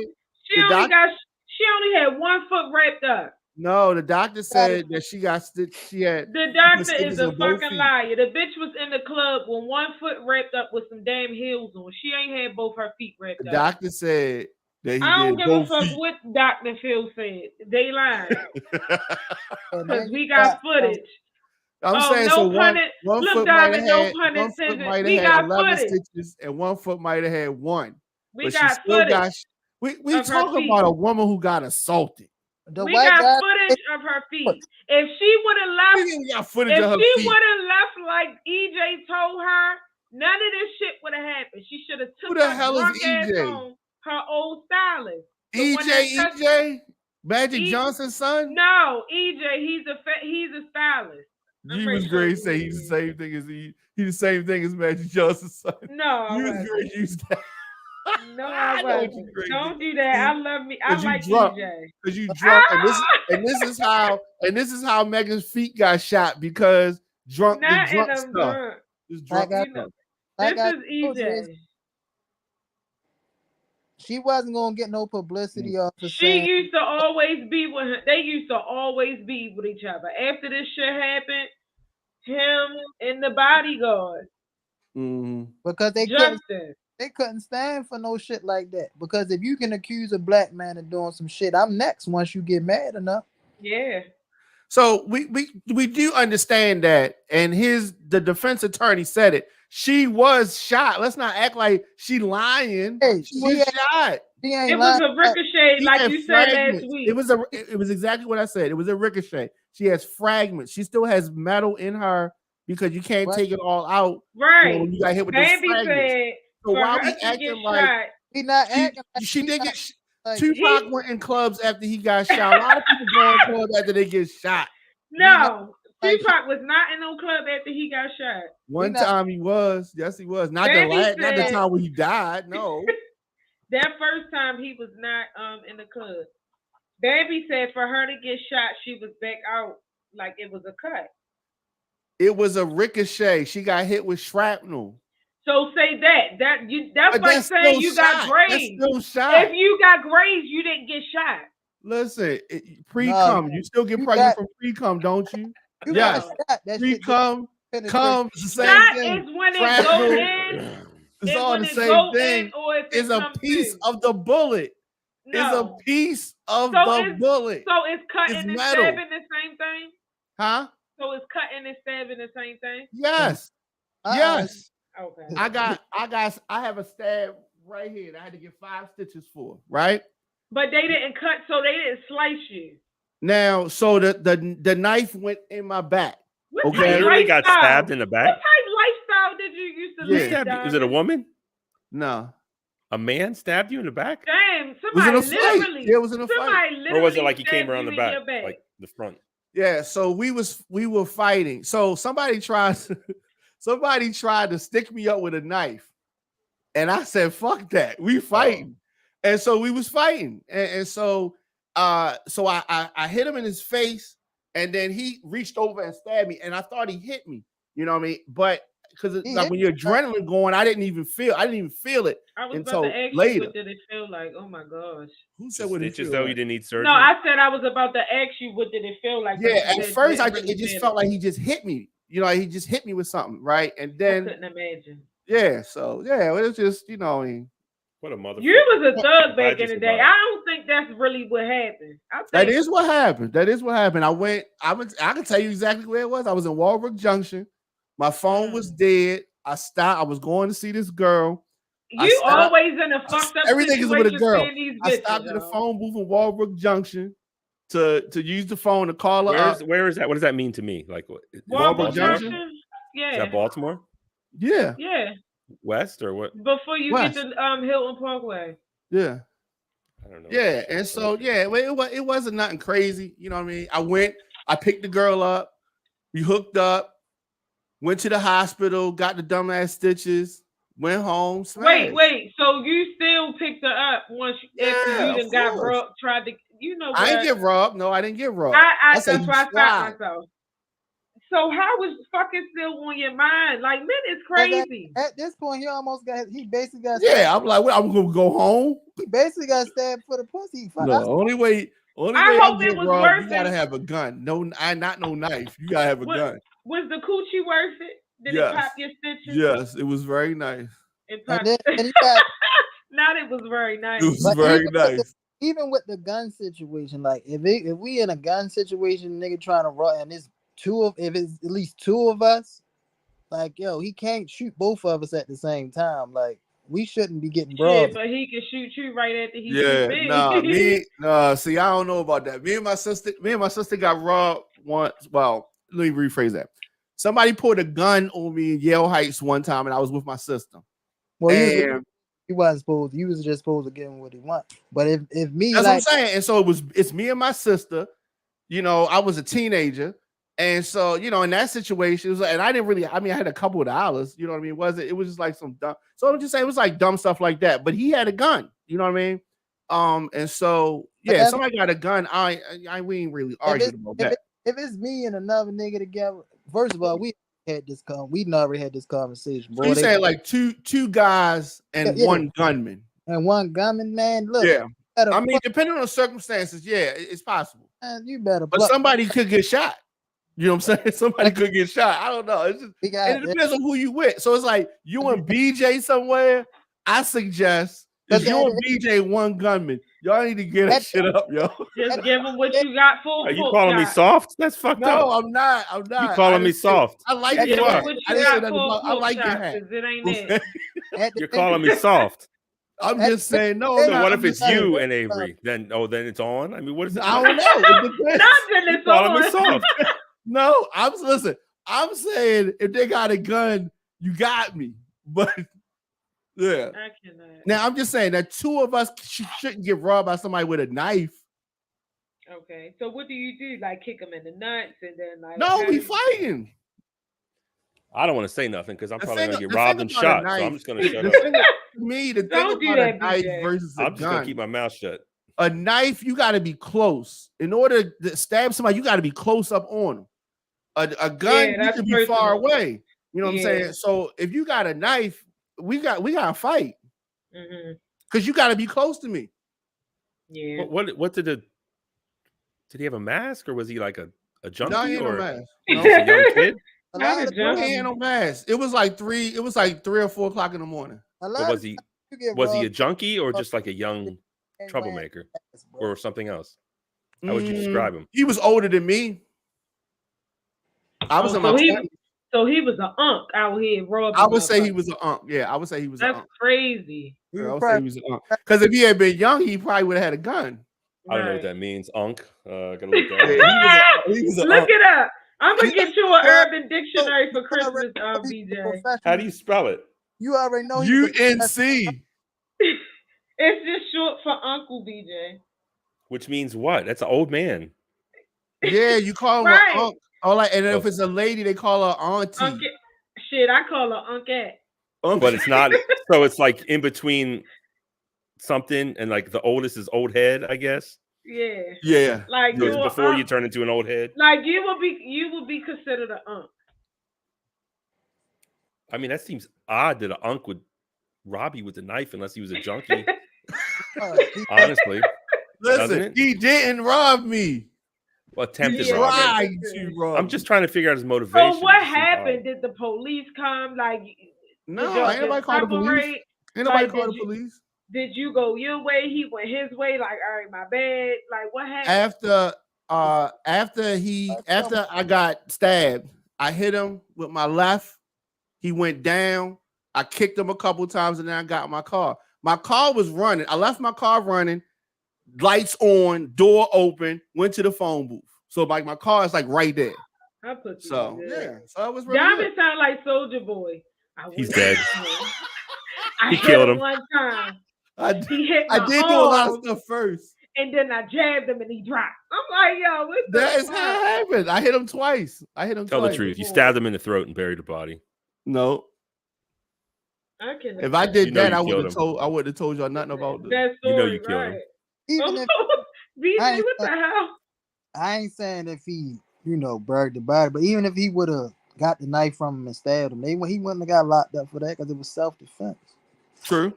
B: She only had 1 foot wrapped up.
A: No, the doctor said that she had.
B: The doctor is a fucking liar. The bitch was in the club with 1 foot wrapped up with some damn heels on. She ain't had both her feet wrapped up.
A: The doctor said that he
B: I don't
A: did
B: give a
A: both
B: fuck
A: feet.
B: what Dr. Phil said. They lying. Because we got footage.
A: I'm saying
B: no
A: so one
B: look,
A: foot
B: Diamond,
A: might have
B: no pun intended. We
A: had
B: got
A: 11
B: footage.
A: stitches and 1 foot might have had one.
B: We
A: but
B: got
A: she still got.
B: footage.
A: We talking about a woman who got assaulted.
B: We got footage of her feet. If she would have left, left like EJ told her, none of this shit would have happened. She should have took
A: Who the
B: her
A: hell
B: drunk
A: is
B: ass
A: EJ?
B: home, her old stylist.
A: EJ? Magic Johnson's son?
B: No, EJ. He's a stylist.
A: You was great to say he's the same thing as he's the same thing as Magic Johnson's son.
B: No,
A: you was great to use that.
B: No, I wasn't. Don't do that. I love me. I like
A: drunk,
B: EJ.
A: because you drunk, and this is how Megan's feet got shot, because drunk.
B: Not
A: the drunk
B: in
A: stuff.
B: Drunk.
A: Just drunk
B: stuff. This is EJ.
C: She wasn't gonna get no publicity off of
B: She used to always be with her. They used to always be with each other. After this shit happened, him and the bodyguard.
C: Because they couldn't stand for no shit like that. Because if you can accuse a black man of doing some shit, I'm next once you get mad enough.
B: Yeah.
A: So we do understand that, and the defense attorney said it. She was shot. Let's not act like she lying.
C: Hey,
A: she was shot.
B: It was a ricochet, like you said last week.
A: It was exactly what I said. It was a ricochet. She has fragments. She still has metal in her, because you can't take it all out.
B: Right.
A: When you got hit with those fragments. So why we acting like she did get Tupac went in clubs after he got shot. A lot of people go in clubs after they get shot.
B: No, Tupac was not in no club after he got shot.
A: One time he was. Yes, he was. Not the time when he died. No.
B: That first time he was not in the club. Baby said for her to get shot, she was back out like it was a cut.
A: It was a ricochet. She got hit with shrapnel.
B: So say that's like saying you got grazed. If you got grazed, you didn't get shot.
A: Listen, pre-cum. You still get pregnant from pre-cum, don't you? Yes. Pre-cum, cum, the same thing.
B: Is when it goes in.
A: It's all the same thing. It's a piece of the bullet. It's a piece of the bullet.
B: So it's cutting and stabbing the same thing?
A: Huh?
B: So it's cutting and stabbing the same thing?
A: Yes. Yes.
B: Okay.
A: I have a stab right here that I had to get 5 stitches for, right?
B: But they didn't cut, so they didn't slice you.
A: Now, so the knife went in my back.
B: What
D: You literally got stabbed in the back?
B: What type of lifestyle did you used to live?
D: Is it a woman?
A: No.
D: A man stabbed you in the back?
B: Damn, somebody literally.
A: It was in a fight.
D: Or was it like he came around the back, like the front?
A: Yeah, so we were fighting. So somebody tried to stick me up with a knife. And I said, fuck that. We fighting. And so we was fighting. And so I hit him in his face, and then he reached over and stabbed me. And I thought he hit me. You know what I mean? But because like when your adrenaline going, I didn't even feel it until later.
B: What did it feel like? Oh my gosh.
A: Who said what it
D: felt
A: like?
D: Though you didn't need surgery?
B: No, I said I was about to ask you what did it feel like.
A: Yeah, at first it just felt like he just hit me. You know, he just hit me with something, right? And then
B: I couldn't imagine.
A: Yeah, so yeah, it was just, you know,
D: what a motherfucker.
B: You was a thug back in the day. I don't think that's really what happened.
A: That is what happened. I can tell you exactly where it was. I was in Walbrook Junction. My phone was dead. I stopped. I was going to see this girl.
B: You always in a fucked up
A: everything is with a
B: situation
A: girl.
B: seeing these
A: I
B: bitches,
A: stopped at the
B: dog.
A: phone booth in Walbrook Junction to use the phone to call her up.
D: Where is that? What does that mean to me? Like, is that
B: Walbrook
A: Baltimore?
B: Junction? Yeah.
D: Is that Baltimore?
A: Yeah.
B: Yeah.
D: West or what?
B: Before you
A: West.
B: get to Hilton Parkway.
A: Yeah.
D: I don't know.
A: Yeah, and so it wasn't nothing crazy. You know what I mean? I picked the girl up, we hooked up, went to the hospital, got the dumbass stitches, went home. Smashed.
B: Wait. So you still picked her up once after you done got
A: course.
B: robbed? Tried to, you know?
A: I didn't get robbed. No, I didn't get robbed.
B: That's why I stopped myself. So how was fucking still on your mind? Like, men is crazy.
C: At this point, he basically got
A: Yeah,
C: stabbed.
A: I'm like, I'm gonna go home.
C: He basically got stabbed for the pussy.
A: No, only way
B: I hope it was
A: robbed,
B: worth
A: you gotta
B: it.
A: have a gun. No, not no knife. You gotta have a gun.
B: Was the coochie worth it? Did
A: Yes.
B: it pop your stitches?
A: Yes, it was very nice.
B: It popped.
C: And he got,
B: Not it was very nice.
A: It was very nice.
C: even with the gun situation, like if we in a gun situation, nigga trying to run, and it's if it's at least two of us, like yo, he can't shoot both of us at the same time. Like we shouldn't be getting
B: Yeah,
C: brawled.
B: but he can shoot you right after he shoot me.
A: See, I don't know about that. Me and my sister got robbed once. Well, let me rephrase that. Somebody pulled a gun on me in Yale Heights one time, and I was with my sister.
C: Well,
A: And
C: he wasn't supposed. You was just supposed to give him what he want. But if me,
A: that's
C: like,
A: what I'm saying. And so it's me and my sister. You know, I was a teenager, and so you know, in that situation, it was like, and I didn't really. I mean, I had a couple of dollars. You know what I mean? It was just like some dumb. So I'm just saying, it was like dumb stuff like that. But he had a gun. You know what I mean? And so yeah, somebody got a gun. We ain't really arguing about that.
C: If it's me and another nigga together, first of all, we never had this conversation.
A: So you saying like two guys and one gunman.
C: And one gunman, man. Look,
A: yeah. I mean, depending on the circumstances, yeah, it's possible.
C: Man, you better.
A: But somebody could get shot. You know what I'm saying? Somebody could get shot. I don't know. It's just it depends on who you with. So it's like you and BJ somewhere. I suggest if you and BJ one gunman, y'all need to get that shit up, yo.
B: Just give him what you got for.
D: Are you calling me soft? That's fucked up.
A: No, I'm not.
D: You calling me soft?
A: I like
B: it.
A: I like your hat.
B: It ain't it.
D: You're calling me soft.
A: I'm just saying no.
D: So what if it's you and Avery? Then it's on. I mean, what is it?
A: I don't know.
B: Not then it's on.
D: Calling me soft.
A: No, I'm saying if they got a gun, you got me. But yeah.
B: I cannot.
A: Now I'm just saying that two of us shouldn't get robbed by somebody with a knife.
B: Okay, so what do you do? Like kick them in the nuts and then like?
A: No, we fighting.
D: I don't want to say nothing because I'm probably gonna get robbed and shot. So I'm just gonna shut up.
A: The thing about a knife versus a gun.
D: I'm just gonna keep my mouth shut.
A: A knife, you got to be close. In order to stab somebody, you got to be close up on them. A gun, you can be far away. You know what I'm saying? So if you got a knife, we got to fight. Because you got to be close to me.
B: Yeah.
D: What did he have a mask or was he like a junkie?
A: No, he had no
D: or
A: mask.
D: No, a young kid?
A: He had no mask. It was like 3 or 4 o'clock in the morning.
D: Was he a junkie or just like a young troublemaker or something else? How would you describe him?
A: He was older than me. I was in my 20s.
B: So he was an unk out here robbing.
A: I would say he was an unk. Yeah, I would say he was an unk.
B: That's crazy.
A: Yeah, I would say he was an unk. Because if he had been young, he probably would have had a gun.
D: I don't know what that means. Unk. Gotta look that up.
B: Look it up. I'm gonna get you an urban dictionary for Christmas, BJ.
D: How do you spell it?
C: You already know.
A: UNC.
B: It's just short for Uncle BJ.
D: Which means what? That's an old man.
A: Yeah, you call him an unk. Oh, like, and if it's a lady, they call her auntie.
B: Shit, I call her unkette.
D: But it's not. So it's like in between something and like the oldest is old head, I guess.
B: Yeah.
A: Yeah.
B: Like
D: before you turn into an old head.
B: Like you will be considered an unk.
D: I mean, that seems odd that an unk would rob you with a knife unless he was a junkie. Honestly.
A: Listen, he didn't rob me.
D: Attempted
A: robbery.
D: I'm just trying to figure out his motivation.
B: So what happened? Did the police come? Like,
A: no, ain't nobody called the police. Ain't nobody called the police.
B: Did you go your way? He went his way. Like, all right, my bad. Like, what happened?
A: After I got stabbed, I hit him with my left. He went down. I kicked him a couple times, and then I got in my car. My car was running. I left my car running, lights on, door open, went to the phone booth. So like my car is like right there. So yeah, so it was really
B: Diamond sound like Soldier Boy.
D: He's dead.
B: He killed him one time.
A: I did do a lot of stuff first.
B: And then I jabbed him and he dropped. I'm like, yo, what
A: that is how it happened. I hit him twice.
D: Tell the truth. You stabbed him in the throat and buried the body.
A: No. If I did that, I would have told y'all nothing about this.
B: That story,
D: you killed him.
C: Even if,
B: BJ, what the hell?
C: I ain't saying if he, buried the body, but even if he would have got the knife from him and stabbed him, he wouldn't have got locked up for that because it was self-defense.
A: True.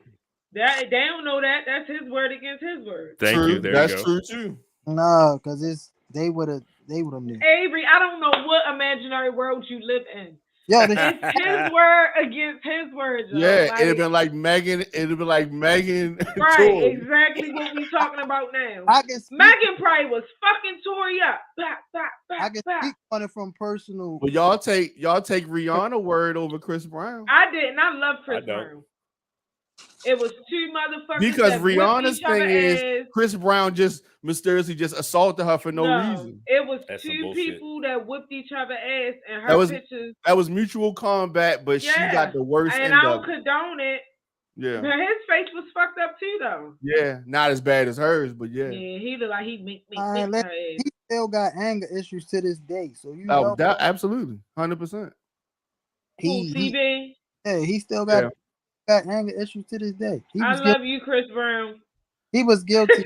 B: They don't know that. That's his word against his word.
D: Thank you. There you go.
A: True too.
C: No, because they would have knew.
B: Avery, I don't know what imaginary world you live in.
C: Yo,
B: it's his word against his word. Joe.
A: Yeah, it'd have been like Megan. It'd have been like Megan.
B: Right,
A: Tory.
B: exactly what we talking about now.
C: Megan
B: probably was fucking Tory up.
C: I can speak on it from personal.
A: But y'all take Rihanna word over Chris Brown.
B: I didn't. I love Chris Brown. It was two motherfuckers.
A: Because Rihanna's thing is Chris Brown just mysteriously just assaulted her for no reason.
B: It was two people that whipped each other ass and her pictures.
A: That was mutual combat, but she got the worst end
B: and I don't condone it.
A: Yeah.
B: But his face was fucked up too, though.
A: Yeah, not as bad as hers, but yeah.
B: Yeah, he looked like he
C: he still got anger issues to this day. So
A: that absolutely 100%.
C: He still got anger issues to this day.
B: I love you, Chris Brown.
C: He was guilty.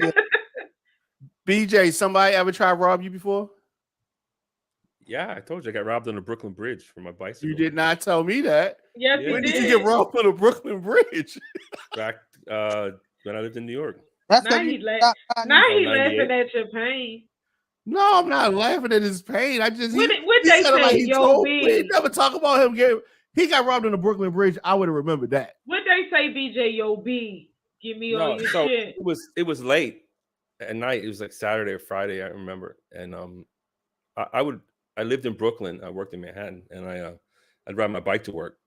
A: BJ, somebody ever tried to rob you before?
D: Yeah, I told you I got robbed on the Brooklyn Bridge for my bicycle.
A: You did not tell me that.
B: Yes,
A: when did you get robbed on the Brooklyn Bridge?
D: Back when I lived in New York.
B: Now he laughing at your pain.
A: No, I'm not laughing at his pain. I just
B: what they say, Yo B?
A: We never talk about him getting. He got robbed on the Brooklyn Bridge. I would have remembered that.
B: What they say, BJ, Yo B? Give me all your shit.
D: It was late at night. It was like Saturday or Friday, I remember. And I lived in Brooklyn. I worked in Manhattan, and I'd ride my bike to work,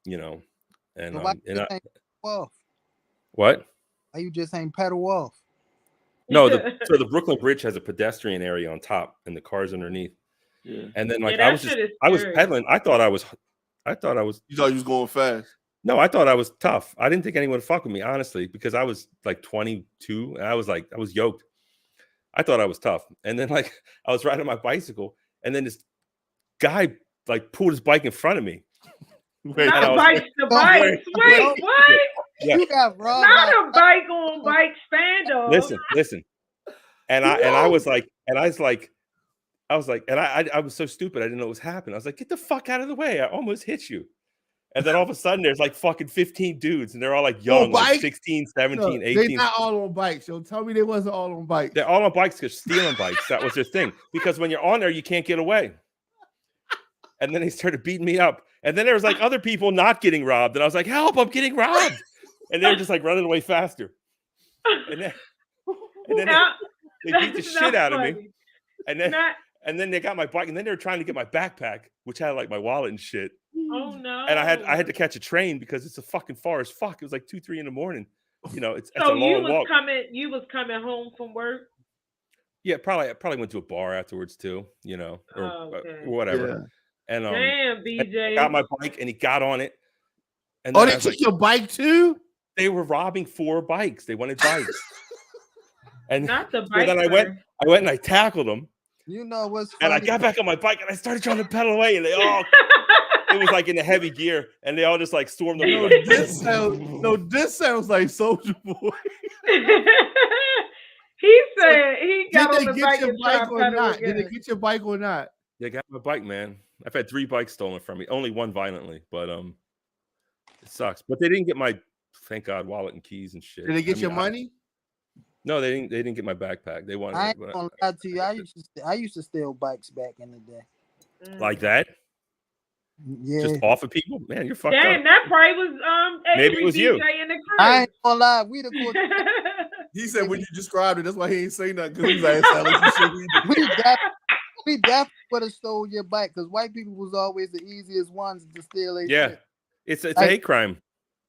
D: And what?
C: Why you just ain't pedal off?
D: No, so the Brooklyn Bridge has a pedestrian area on top, and the cars underneath. Yeah. And then I was pedaling. I thought I was. You
A: thought you was going fast.
D: No, I thought I was tough. I didn't think anyone would fuck with me, honestly, because I was like 22 and I was yoked. I thought I was tough. And then I was riding my bicycle, and then this guy pulled his bike in front of me.
B: Wait, what?
D: Yeah.
C: You got robbed.
B: Not a bike on bike stand up.
D: Listen. And I was so stupid. I didn't know what was happening. I was like, get the fuck out of the way. I almost hit you. And then all of a sudden there's fucking 15 dudes, and they're all young, 16, 17, 18.
A: They're not all on bikes. Yo, tell me they wasn't all on bikes.
D: They're all on bikes because stealing bikes. That was their thing. Because when you're on there, you can't get away. And then they started beating me up. And then there was other people not getting robbed. And I was like, help, I'm getting robbed. And they were just running away faster. And then they beat the shit out of me. And then they got my bike, and then they were trying to get my backpack, which had my wallet and shit.
B: Oh no!
D: And I had to catch a train because it's a fucking far as fuck. It was 2-3 in the morning. It's a
B: long
D: walk.
B: You was coming home from work.
D: Yeah, I probably went to a bar afterwards too. Or whatever. Yeah. And
B: damn, BJ
D: got my bike, and he got on it. And
A: they took your bike too?
D: They were robbing 4 bikes. They wanted bikes. And
B: not the bike.
D: So then I went and I tackled them.
C: You know what's funny?
D: And I got back on my bike and I started trying to pedal away, and they all it was in a heavy gear, and they all just stormed the
A: this sounds like Soulja Boy.
B: He said he got on the bike and tried to pedal again.
A: Did they get your bike or not?
D: They got my bike, man. I've had 3 bikes stolen from me. Only one violently, but it sucks. But they didn't get my, thank God, wallet and keys and shit.
A: Did they get your money?
D: No, they didn't. They didn't get my backpack. They wanted.
C: I ain't gonna lie to you. I used to steal bikes back in the day.
D: Like that?
C: Yeah.
D: Just off of people? Man, you're fucked
B: Damn,
D: up.
B: that probably was
D: maybe it was you.
B: In the crib.
C: I ain't gonna lie. We the
A: He said when you described it, that's why he ain't say nothing. Because
C: we definitely would have stole your bike because white people was always the easiest ones to steal.
D: Yeah, it's a hate crime.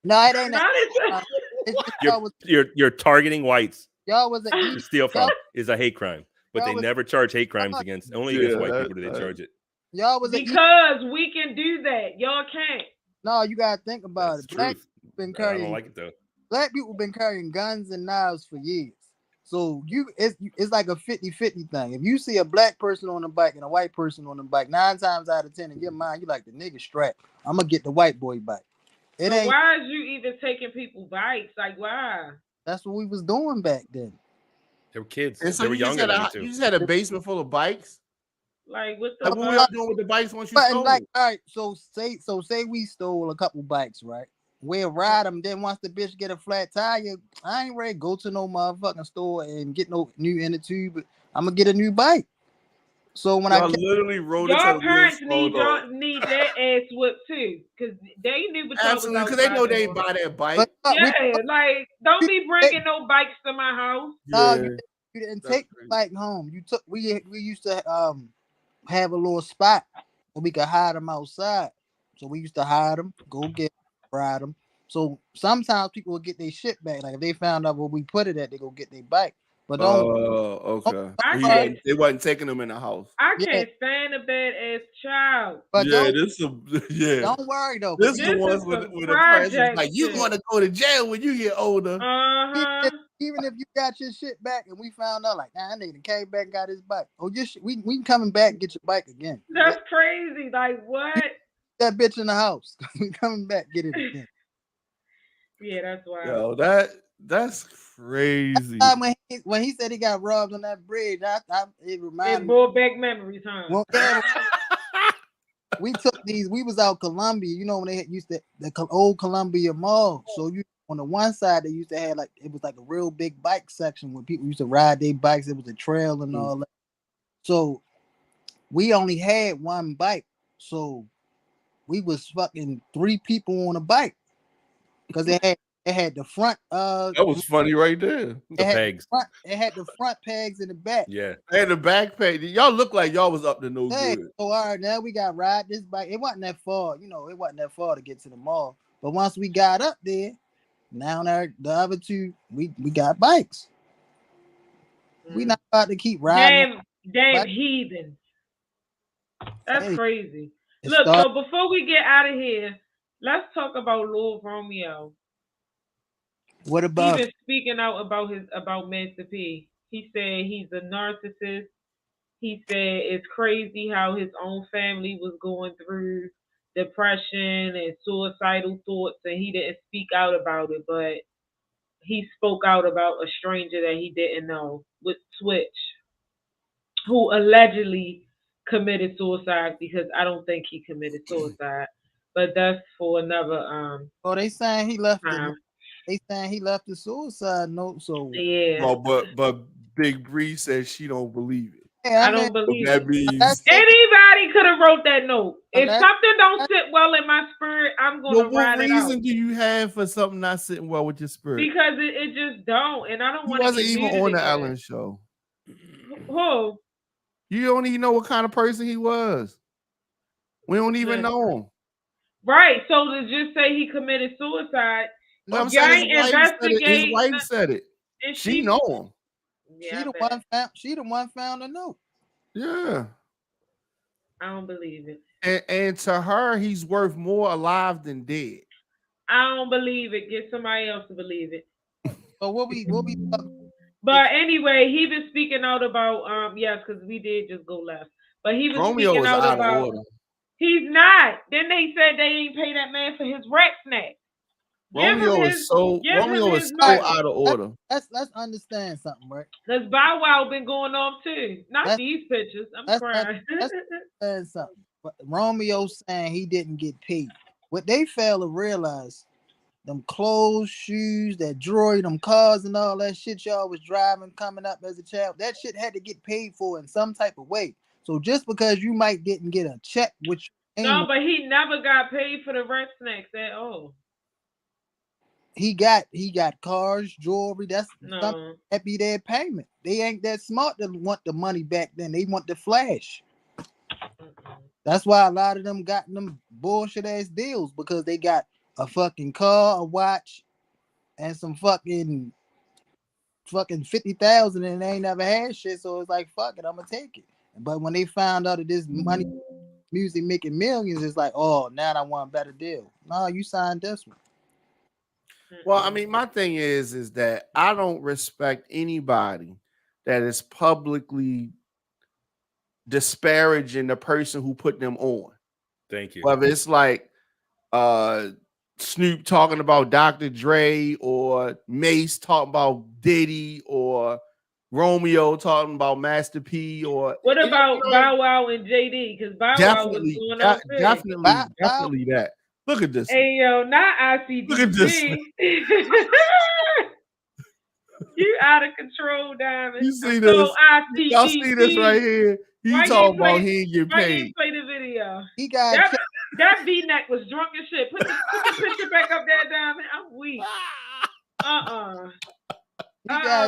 C: No, it ain't.
B: Not as
C: It's just y'all was
D: You're targeting whites
C: to
D: steal from is a hate crime, but they never charge hate crimes against against white people. Do they charge it?
C: Y'all was
B: because we can do that. Y'all can't.
C: No, you gotta think about
D: That's
C: it. Black
D: truth.
C: been
D: I
C: carrying.
D: don't like it though.
C: Black people been carrying guns and knives for years. So it's like a 50-50 thing. If you see a black person on the bike and a white person on the bike, 9 times out of 10 in your mind, you like the nigga strap. I'm gonna get the white boy bike.
B: So why is you even taking people bikes? Like why?
C: That's what we was doing back then.
D: They were kids.
A: And so
D: they were younger than me too.
A: You just had a basement full of bikes.
B: Like what the?
A: Like, what were you doing with the bikes once you stole?
C: Like, all right, so say we stole a couple bikes, right? We'll ride them. Then once the bitch get a flat tire, I ain't ready to go to no motherfucking store and get no new inner tube. I'm gonna get a new bike. So when
A: y'all literally rode into
B: your parents need that ass whipped too, because they knew what y'all was
A: absolutely, because they know they buy that bike.
B: Like don't be bringing no bikes to my house.
C: No, you didn't take the bike home. You took. We used to have a little spot where we could hide them outside. So we used to hide them, go get ride them. So sometimes people would get their shit back. Like if they found out where we put it at, they go get their bike. But don't.
A: Okay. They wasn't taking them in the house.
B: I can't stand a badass child.
C: But
A: don't
C: worry though.
A: This is the ones with the president like you want to go to jail when you get older.
C: Even if you got your shit back and we found out like, nah, that nigga came back and got his bike. Oh, we coming back and get your bike again.
B: That's crazy. Like what?
C: That bitch in the house. We coming back get it again.
B: Yeah, that's wild.
A: Yo, that's crazy.
C: When he said he got robbed on that bridge, it reminded me.
B: It brought back memories, huh?
C: Well, we took these. We was out Columbia. You know when they used to the old Columbia Mall. So on the one side they used to have it was like a real big bike section where people used to ride their bikes. It was a trail and all that. So we only had one bike. So we was fucking 3 people on a bike because it had the front.
A: That was funny right there.
D: The pegs.
C: It had the front pegs in the back.
D: Yeah.
A: And the back peg. Y'all look like y'all was up to no good.
C: So all right, now we got ride this bike. It wasn't that far, it wasn't that far to get to the mall. But once we got up there, now the other 2, we got bikes. We not about to keep riding.
B: Damn heathens. That's crazy. Look, so before we get out of here, let's talk about Lil Romeo.
C: What about?
B: He been speaking out about Master P. He said he's a narcissist. He said it's crazy how his own family was going through depression and suicidal thoughts, and he didn't speak out about it, but he spoke out about a stranger that he didn't know with Switch, who allegedly committed suicide, because I don't think he committed suicide, but that's for another
C: they saying he left
B: time.
C: They saying he left the suicide note. So
B: yeah.
A: Oh, but Big Bree says she don't believe it.
C: Yeah,
B: I don't believe
A: that
B: it.
A: means
B: Anybody could have wrote that note. If something don't sit well in my spirit, I'm gonna write it out.
A: What reason do you have for something not sitting well with your spirit?
B: Because it just don't, and I don't want to.
A: He wasn't even on the Ellen show.
B: Who?
A: You don't even know what kind of person he was. We don't even know him.
B: Right. So to just say he committed suicide,
A: I'm saying his wife said it. And she know him.
B: Yeah,
C: she the one found the note.
A: Yeah.
B: I don't believe it.
A: And to her, he's worth more alive than dead.
B: I don't believe it. Get somebody else to believe it.
C: So what we
B: But anyway, he been speaking out about yes, because we did just go left. But he was speaking out about order. He's not. Then they said they ain't pay that man for his rec snack.
A: Romeo is so out of order.
C: Let's understand something, right?
B: Because Bow Wow been going off too. Not these pictures. I'm crying.
C: Let's understand something. But Romeo saying he didn't get paid. What they fail to realize, them clothes, shoes, that jewelry, them cars and all that shit y'all was driving coming up as a child, that shit had to get paid for in some type of way. So just because you might didn't get a check, which
B: no, but he never got paid for the rec snacks at all.
C: He got cars, jewelry. That's something that be their payment. They ain't that smart to want the money back then. They want the flash. That's why a lot of them got them bullshit ass deals, because they got a fucking car, a watch, and some fucking 50,000, and they ain't never had shit. So it's like, fuck it, I'm gonna take it. But when they found out that this money, music making millions, it's like, oh, now I want a better deal. No, you signed this one.
A: Well, I mean, my thing is that I don't respect anybody that is publicly disparaging the person who put them on.
D: Thank you.
A: Whether it's like Snoop talking about Dr. Dre, or Mace talking about Diddy, or Romeo talking about Master P, or
B: what about Bow Wow and JD? Because Bow Wow was doing those things.
A: Definitely that. Look at this.
B: Hey yo, not ICDC.
A: Look at this.
B: You out of control, Diamond.
A: You see this?
B: So
A: Y'all see this right here? He talking about he ain't get
B: Why
A: paid.
B: didn't play the video?
C: He got
B: that V-neck was drunk as shit. Put the picture back up there, Diamond. I'm weak.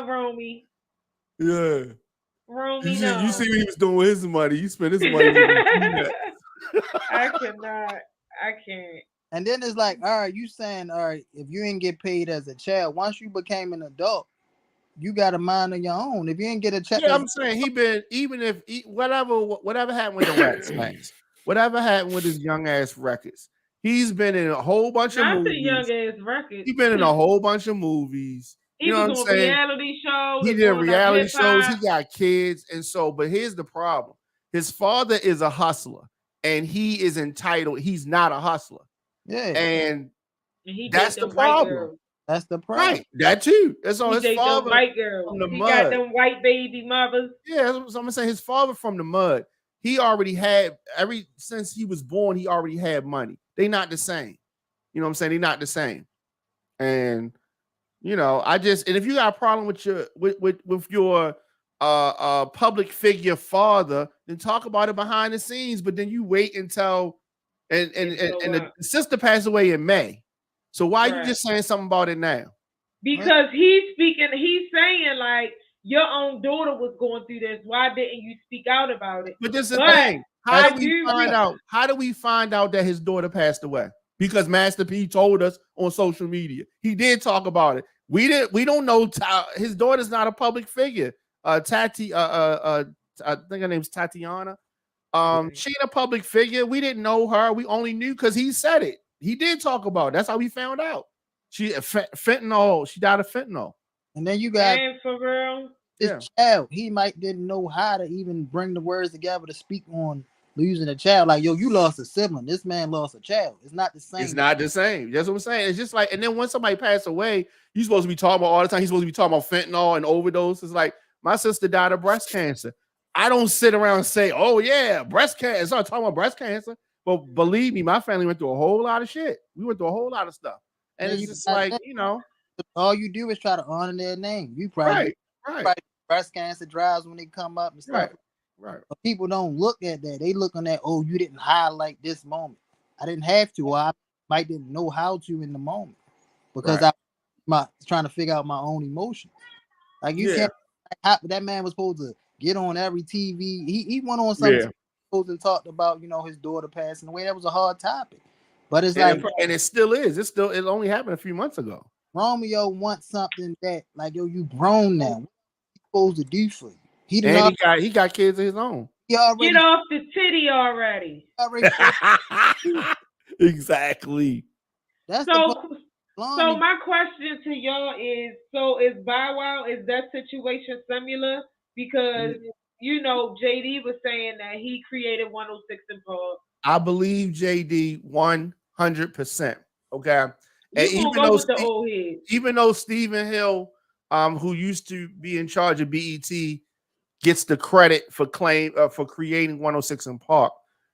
B: Romy.
A: Yeah.
B: Romy,
A: you see what he was doing with his money. He spent his money.
B: I cannot. I can't.
C: And then it's like, all right, you saying, all right, if you didn't get paid as a child, once you became an adult, you got a mind of your own. If you didn't get a check,
A: I'm saying whatever happened with the Rat Snacks, whatever happened with his young ass records, he's been in a whole bunch of movies.
B: Young ass records.
A: He's been in a whole bunch of movies.
B: He was on reality shows.
A: He did reality shows. He got kids, and so. But here's the problem: his father is a hustler, and he is entitled. He's not a hustler.
C: Yeah,
A: and that's the problem.
C: That's the problem.
A: Right, that too. That's all. His father
B: white girl from the mud. Got them white baby mothers.
A: Yeah, so I'm gonna say his father from the mud. He already had since he was born. He already had money. They not the same. You know what I'm saying? They're not the same. And you know, and if you got a problem with your public figure father, then talk about it behind the scenes. But then you wait until and the sister passed away in May. So why are you just saying something about it now?
B: Because he's saying like your own daughter was going through this. Why didn't you speak out about it?
A: But this is the thing. How do we find out that his daughter passed away? Because Master P told us on social media. He did talk about it. We don't know. His daughter's not a public figure. Tati, I think her name's Tatiana. She ain't a public figure. We didn't know her. We only knew because he said it. He did talk about it. That's how we found out. She fentanyl. She died of fentanyl.
C: And then you got
B: for real.
C: This child. He didn't know how to even bring the words together to speak on losing a child. Like, yo, you lost a sibling. This man lost a child. It's not the same.
A: It's not the same. That's what I'm saying. It's just like, and then when somebody passed away, you're supposed to be talking about all the time. He's supposed to be talking about fentanyl and overdose. It's like, my sister died of breast cancer. I don't sit around and say, oh yeah, breast cancer. It's not talking about breast cancer. But believe me, my family went through a whole lot of shit. We went through a whole lot of stuff. And it's just like, you know.
C: All you do is try to honor their name. You probably breast cancer drives when they come up and stuff.
A: Right.
C: But people don't look at that. They look on that, oh, you didn't highlight this moment. I didn't have to, or I might didn't know how to in the moment. Because I'm trying to figure out my own emotions. Like you can't, that man was supposed to get on every TV. He went on something and talked about, you know, his daughter passing away. That was a hard topic. But it's like,
A: and it still is. It only happened a few months ago.
C: Romeo wants something that, like, yo, you grown now. What are you supposed to do for you?
A: He got kids of his own.
B: Get off the titty already.
A: Exactly.
B: So my question to y'all is: so is Bow Wow? Is that situation similar? Because you know, JD was saying that he created 106 & Park.
A: I believe JD 100%. Okay. And even though Stephen Hill, who used to be in charge of BET, gets the credit for creating 106 & Park,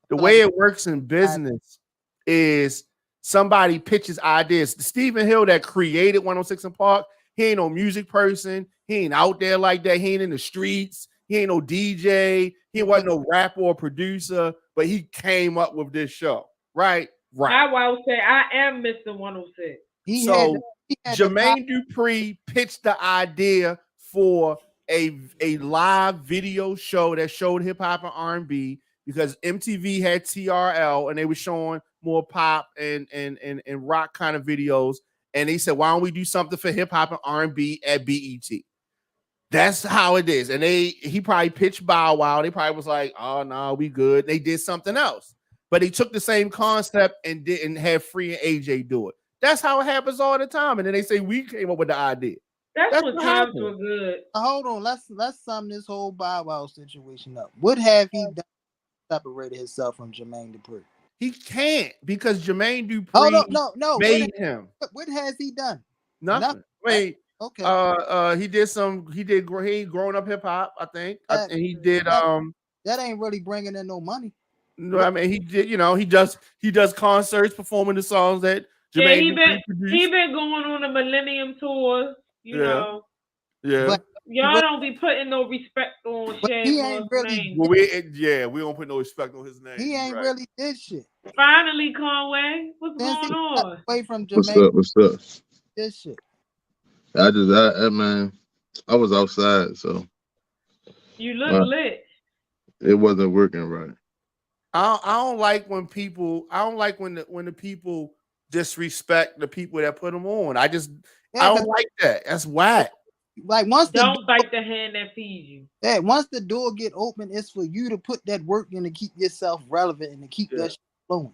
A: the way it works in business is somebody pitches ideas. Stephen Hill that created 106 & Park, he ain't no music person. He ain't out there like that. He ain't in the streets. He ain't no DJ. He wasn't no rapper or producer, but he came up with this show. Right.
B: I will say I am Mr. 106.
A: Jermaine Dupri pitched the idea for a live video show that showed hip hop and R&B because MTV had TRL and they were showing more pop and rock kind of videos. And they said, why don't we do something for hip hop and R&B at BET? That's how it is. And he probably pitched Bow Wow. They probably was like, oh no, we good. They did something else. But he took the same concept and didn't have Free and AJ do it. That's how it happens all the time. And then they say we came up with the idea.
B: That's what times were good.
C: Hold on, let's sum this whole Bow Wow situation up. What have he done separated himself from Jermaine Dupri?
A: He can't because Jermaine Dupri made him.
C: What has he done?
A: Nothing. Wait.
C: Okay.
A: He did growing up hip hop, I think. And he did
C: that ain't really bringing in no money.
A: No, I mean he did, he does concerts performing the songs that Jermaine produced.
B: He been going on a Millennium tour, you know.
A: Yeah.
C: But
B: y'all don't be putting no respect on Shaq.
C: He ain't really.
A: Well, we don't put no respect on his name.
C: He ain't really did shit.
B: Finally, Conway, what's going on?
C: Away from Jermaine.
G: What's up?
C: This shit.
G: Man, I was outside, so
B: you look lit.
G: It wasn't working right.
A: I don't like when people. I don't like when the people disrespect the people that put them on. I don't like that. That's whack.
C: Like
B: don't bite the hand that feeds you.
C: Yeah, once the door get open, it's for you to put that work in to keep yourself relevant and to keep that shit flowing.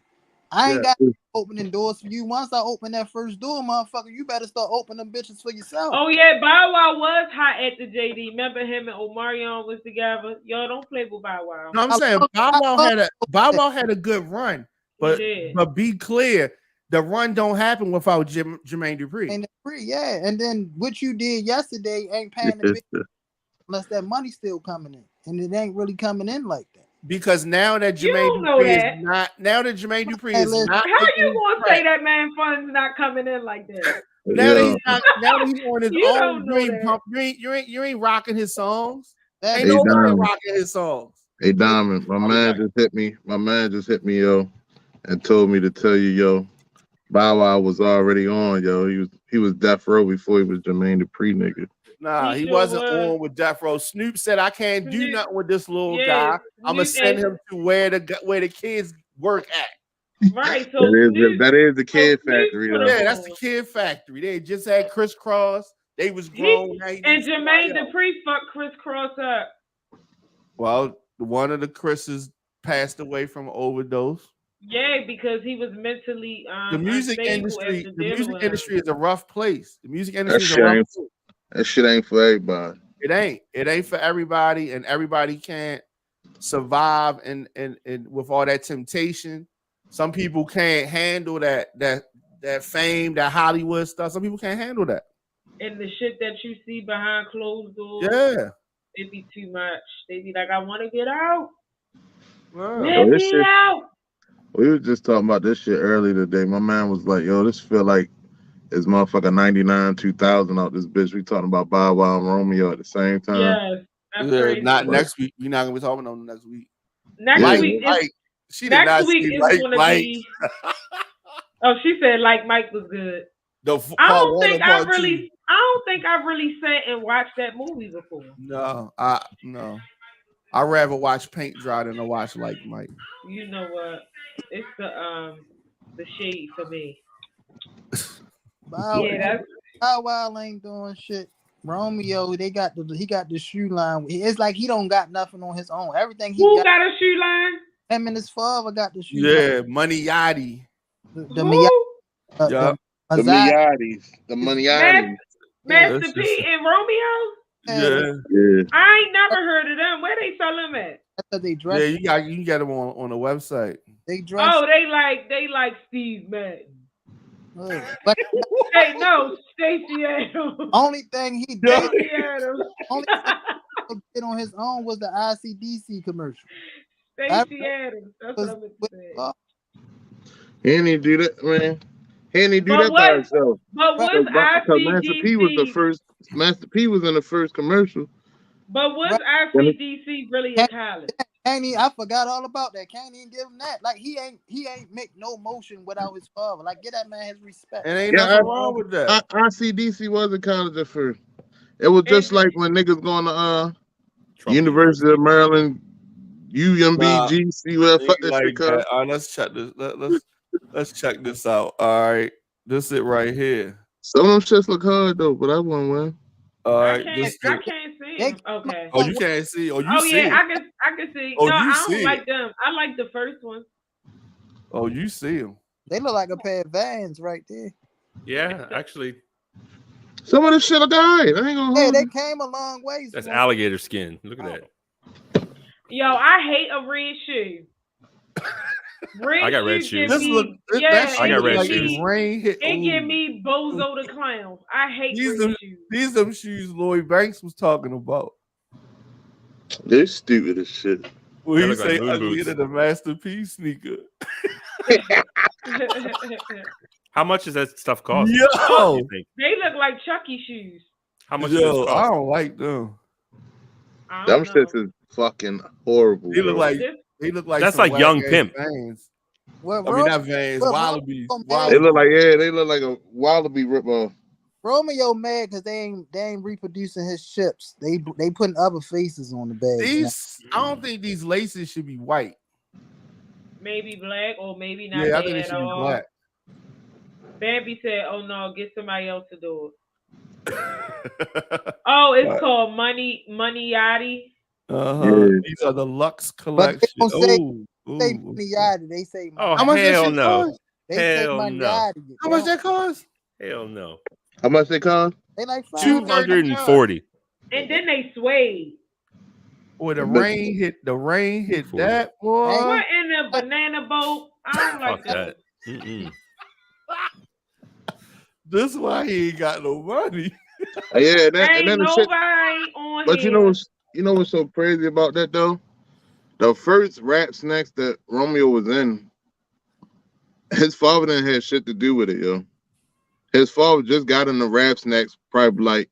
C: I ain't got opening doors for you. Once I open that first door, motherfucker, you better start opening them bitches for yourself.
B: Oh yeah, Bow Wow was hot at the JD. Remember him and Omarion was together. Y'all don't play with Bow Wow.
A: No, I'm saying Bow Wow had a good run, but be clear, the run don't happen without Jermaine Dupri.
C: And and then what you did yesterday ain't paying the bill unless that money's still coming in, and it ain't really coming in like that.
A: Because now that Jermaine Dupri is not, how are
B: you gonna say that man funds not coming in like that?
A: Now that he's on his own, you ain't rocking his songs. Ain't nobody rocking his songs.
G: Hey Diamond, my man just hit me. My man just hit me, yo, and told me to tell you, yo, Bow Wow was already on, yo. He was Death Row before he was Jermaine Dupri, nigga.
A: Nah, he wasn't on with Death Row. Snoop said, "I can't do nothing with this little guy. I'm gonna send him to where the kids work at."
B: Right. So
G: that is the Kid Factory.
A: Yeah, that's the Kid Factory. They just had Criss Cross. They was grown.
B: And Jermaine Dupri fucked Criss Cross up.
A: Well, one of the Chris's passed away from an overdose.
B: Yeah, because he was mentally
A: the music industry. The music industry is a rough place. The music industry is a rough place.
G: That shit ain't for everybody.
A: It ain't for everybody, and everybody can't survive and with all that temptation. Some people can't handle that fame, that Hollywood stuff. Some people can't handle that.
B: And the shit that you see behind closed doors, it be too much. They be like, I want to get out. Let me out.
G: We were just talking about this shit earlier today. My man was like, yo, this feel like it's motherfucker 99, 2000 out this bitch. We talking about Bow Wow and Romeo at the same time.
B: Yes.
A: Not next week. We're not gonna be talking on next week.
B: Next week is gonna be. Oh, she said like Mike was good. I don't think I've really sat and watched that movie before.
A: No. I'd rather watch paint dry than to watch like Mike.
B: You know what? It's the shade for me.
C: Bow Wow ain't doing shit. Romeo, he got the shoe line. It's like he don't got nothing on his own. Everything he
B: got a shoe line.
C: Him and his father got the shoe line.
A: Yeah, Money Yachty.
C: The
G: Money Yachty.
B: Master P and Romeo.
G: Yeah.
B: I ain't never heard of them. Where they sell them at?
C: They dress.
A: Yeah, you can get them on the website.
C: They dress.
B: Oh, they like Steve Madden.
C: But
B: hey, no, Stacey Adams.
C: Only thing he did on his own was the ICDC commercial.
B: Stacey Adams. That's what I meant to say.
G: He didn't do that, man. He didn't do that by himself.
B: But was ICDC?
G: Master P was the first. Master P was in the first commercial.
B: But was ICDC really a college?
C: I forgot all about that. Can't even give him that. Like he ain't make no motion without his father. Like get that man his respect.
A: And ain't nothing wrong with that.
G: ICDC was in college at first. It was just like when niggas going to University of Maryland, UMBG, see where fuck that shit comes.
A: Let's check this. Let's check this out. All right, this it right here.
G: Some of them shits look hard though, but I won't win.
A: All
B: I
A: right,
B: can't
A: this.
B: see him. Okay.
A: Oh, you can't see. Oh, you see.
B: Yeah,
A: It.
B: I can see.
A: Oh,
B: No,
A: you
B: I
A: see
B: don't
A: it.
B: like them. I like the first one.
A: Oh, you see him.
C: They look like a pair of Vans right there.
D: Yeah, actually,
G: Some of this shit look alright. I ain't gonna
C: Hey,
G: hold
C: they
G: you.
C: came a long way.
D: that's alligator skin. Look at that.
B: Yo, I hate a red shoe.
D: I got red shoes.
A: This look. That
D: I got
A: shit
D: red
A: like
D: shoes.
A: Rain hit.
B: It give
A: Ooh.
B: me Bozo the Clown. I hate
A: These
B: red
A: them,
B: shoes.
A: these them shoes Lloyd Banks was talking about.
G: They're stupid as shit.
A: Well,
D: They
A: he
D: look like
A: say
D: moon
A: uglier
D: boots.
A: than the masterpiece sneaker.
D: How much does that stuff cost?
A: Yo,
D: You think?
B: They look like Chucky shoes.
D: How much does it
A: yo, I
D: cost?
A: don't like them.
B: I
G: Them
B: don't know.
G: shits is fucking horrible.
A: They look
G: bro.
A: like
B: This-
A: they look like
D: That's
A: some
D: like Young
A: whack-ass
D: Pimp.
A: Vans.
C: Well,
A: I mean, not Vans,
C: Well,
A: Wallabies.
G: They look like they look like a wallaby ripoff.
C: Romeo mad because they ain't reproducing his ships. They putting other faces on the bag.
A: These, I don't think these laces should be white.
B: maybe black or maybe not.
A: Yeah, I
B: they
A: think they
B: at
A: should be
B: all.
A: black.
B: Bambi said, "Oh no, get somebody else to do it." Oh, it's
A: Right.
B: called Money Yachty.
G: Yeah.
A: These are the Lux
C: But they
A: collection.
C: don't say
A: Ooh,
C: say
A: ooh.
C: Miata. They say
D: Oh,
A: How much that
D: hell
A: shit
D: no.
A: cost?
C: they say
D: hell no.
C: Miata.
A: How much that cost?
D: Hell no.
G: How much they cost?
C: They like
A: Two-
D: 240.
B: And then they suede.
A: Boy, the
G: I bet
A: rain hit
D: Forty.
A: that boy.
B: What in the banana boat? I don't like
D: Fuck
B: that.
D: that. Mm-mm.
A: This why he ain't got no money.
G: Yeah, and
B: Ain't
G: then the shit.
B: nobody on
G: But
B: here.
G: you know what's so crazy about that though? The first rap snacks that Romeo was in, his father didn't have shit to do with it, yo. His father just got in the rap snacks probably like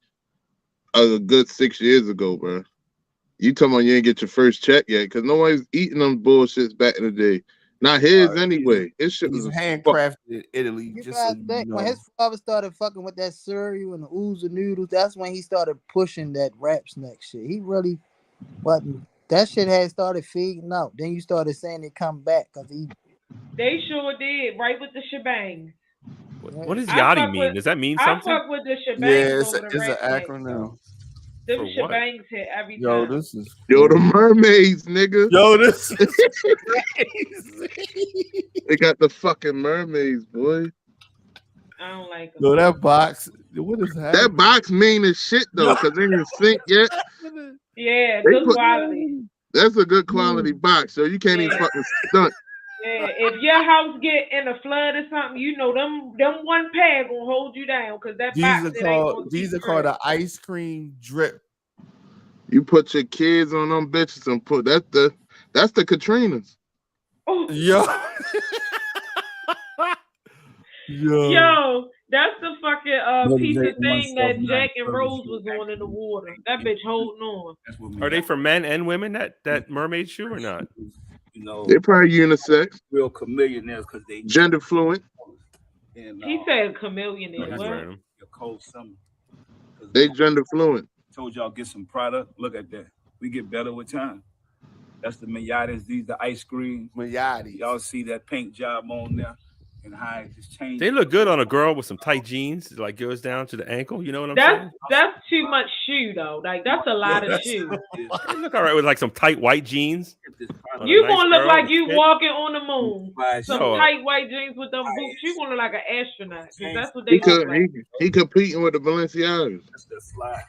G: a good 6 years ago, bro. You talking about you ain't get your first check yet? Because nobody's eating them bullshits back in the day. Not his anyway. His shit
A: He's
G: was
A: handcrafted in Italy.
C: You
A: Just
C: guys
A: so you
C: think
A: know.
C: when his father started fucking with that cereal and the ooze and noodles, that's when he started pushing that rap snack shit. He really wasn't. That shit had started feeding out. Then you started saying it come back because he.
B: They sure did, right with the shebang.
D: What does
B: I
D: yachty
B: fuck
D: mean?
B: with-
D: Does that mean
B: I
D: something?
B: fuck with the
A: Yeah,
B: shebangs
A: it's
B: over the
A: an
B: rap snacks.
A: acronym.
B: Them
D: For what?
B: shebangs hit every
A: Yo,
B: time.
A: this is
G: yo, the mermaids, nigga.
A: yo, this is crazy.
G: They got the fucking mermaids, boy.
B: I don't like them.
A: Yo, that box. What is
G: That
A: happening?
G: box mean as shit though, because they didn't sink yet.
B: Yeah,
G: They
B: good
G: put-
B: quality.
G: That's a good quality box, so you can't even
B: Yeah.
G: fucking stunt.
B: Yeah, if your house get in a flood or something, you know them one pair gonna hold you down because that
A: These
B: box
A: are
B: it ain't gonna
A: called these
B: keep
A: are called
B: drip.
A: the ice cream drip.
G: You put your kids on them bitches and put that's the Katrinas.
B: Oh,
A: Yo. Yo.
B: yo, that's the fucking piece of
H: Jake
B: thing
H: wants
B: that
H: stuff
B: Jack
H: not
B: and Rose
H: furnished.
B: was on in the water. That bitch holding on.
H: That's what we
D: Are they
H: got.
D: for men and women, that mermaid shoe, or not?
H: You know,
G: They're probably unisex,
H: real chameleonaires because they
G: gender fluent.
H: and
B: He said chameleon
D: Oh,
B: is
D: he's
B: what?
D: wearing them.
H: your cold summer. 'Cause
G: They
H: we
G: gender fluent.
H: told y'all get some product. Look at that. We get better with time. That's the Miatas. These the ice cream.
A: Mayadi.
H: Y'all see that paint job on there and how it just changed.
D: They look good on a girl with some tight jeans, like goes down to the ankle. You know what I'm saying?
B: That's too much shoe though. Like that's a lot of shoe.
D: They look all right with like some tight white jeans. on a
B: You
D: nice
B: gonna look
D: girl
B: like
D: with
B: you
D: fit.
B: walking on the moon. Some
D: No.
B: tight white jeans with them boots. You gonna look like an astronaut. 'Cause that's what
G: He
B: they look
G: could
B: like.
G: he competing with the Balenciagas.
H: That's the fly.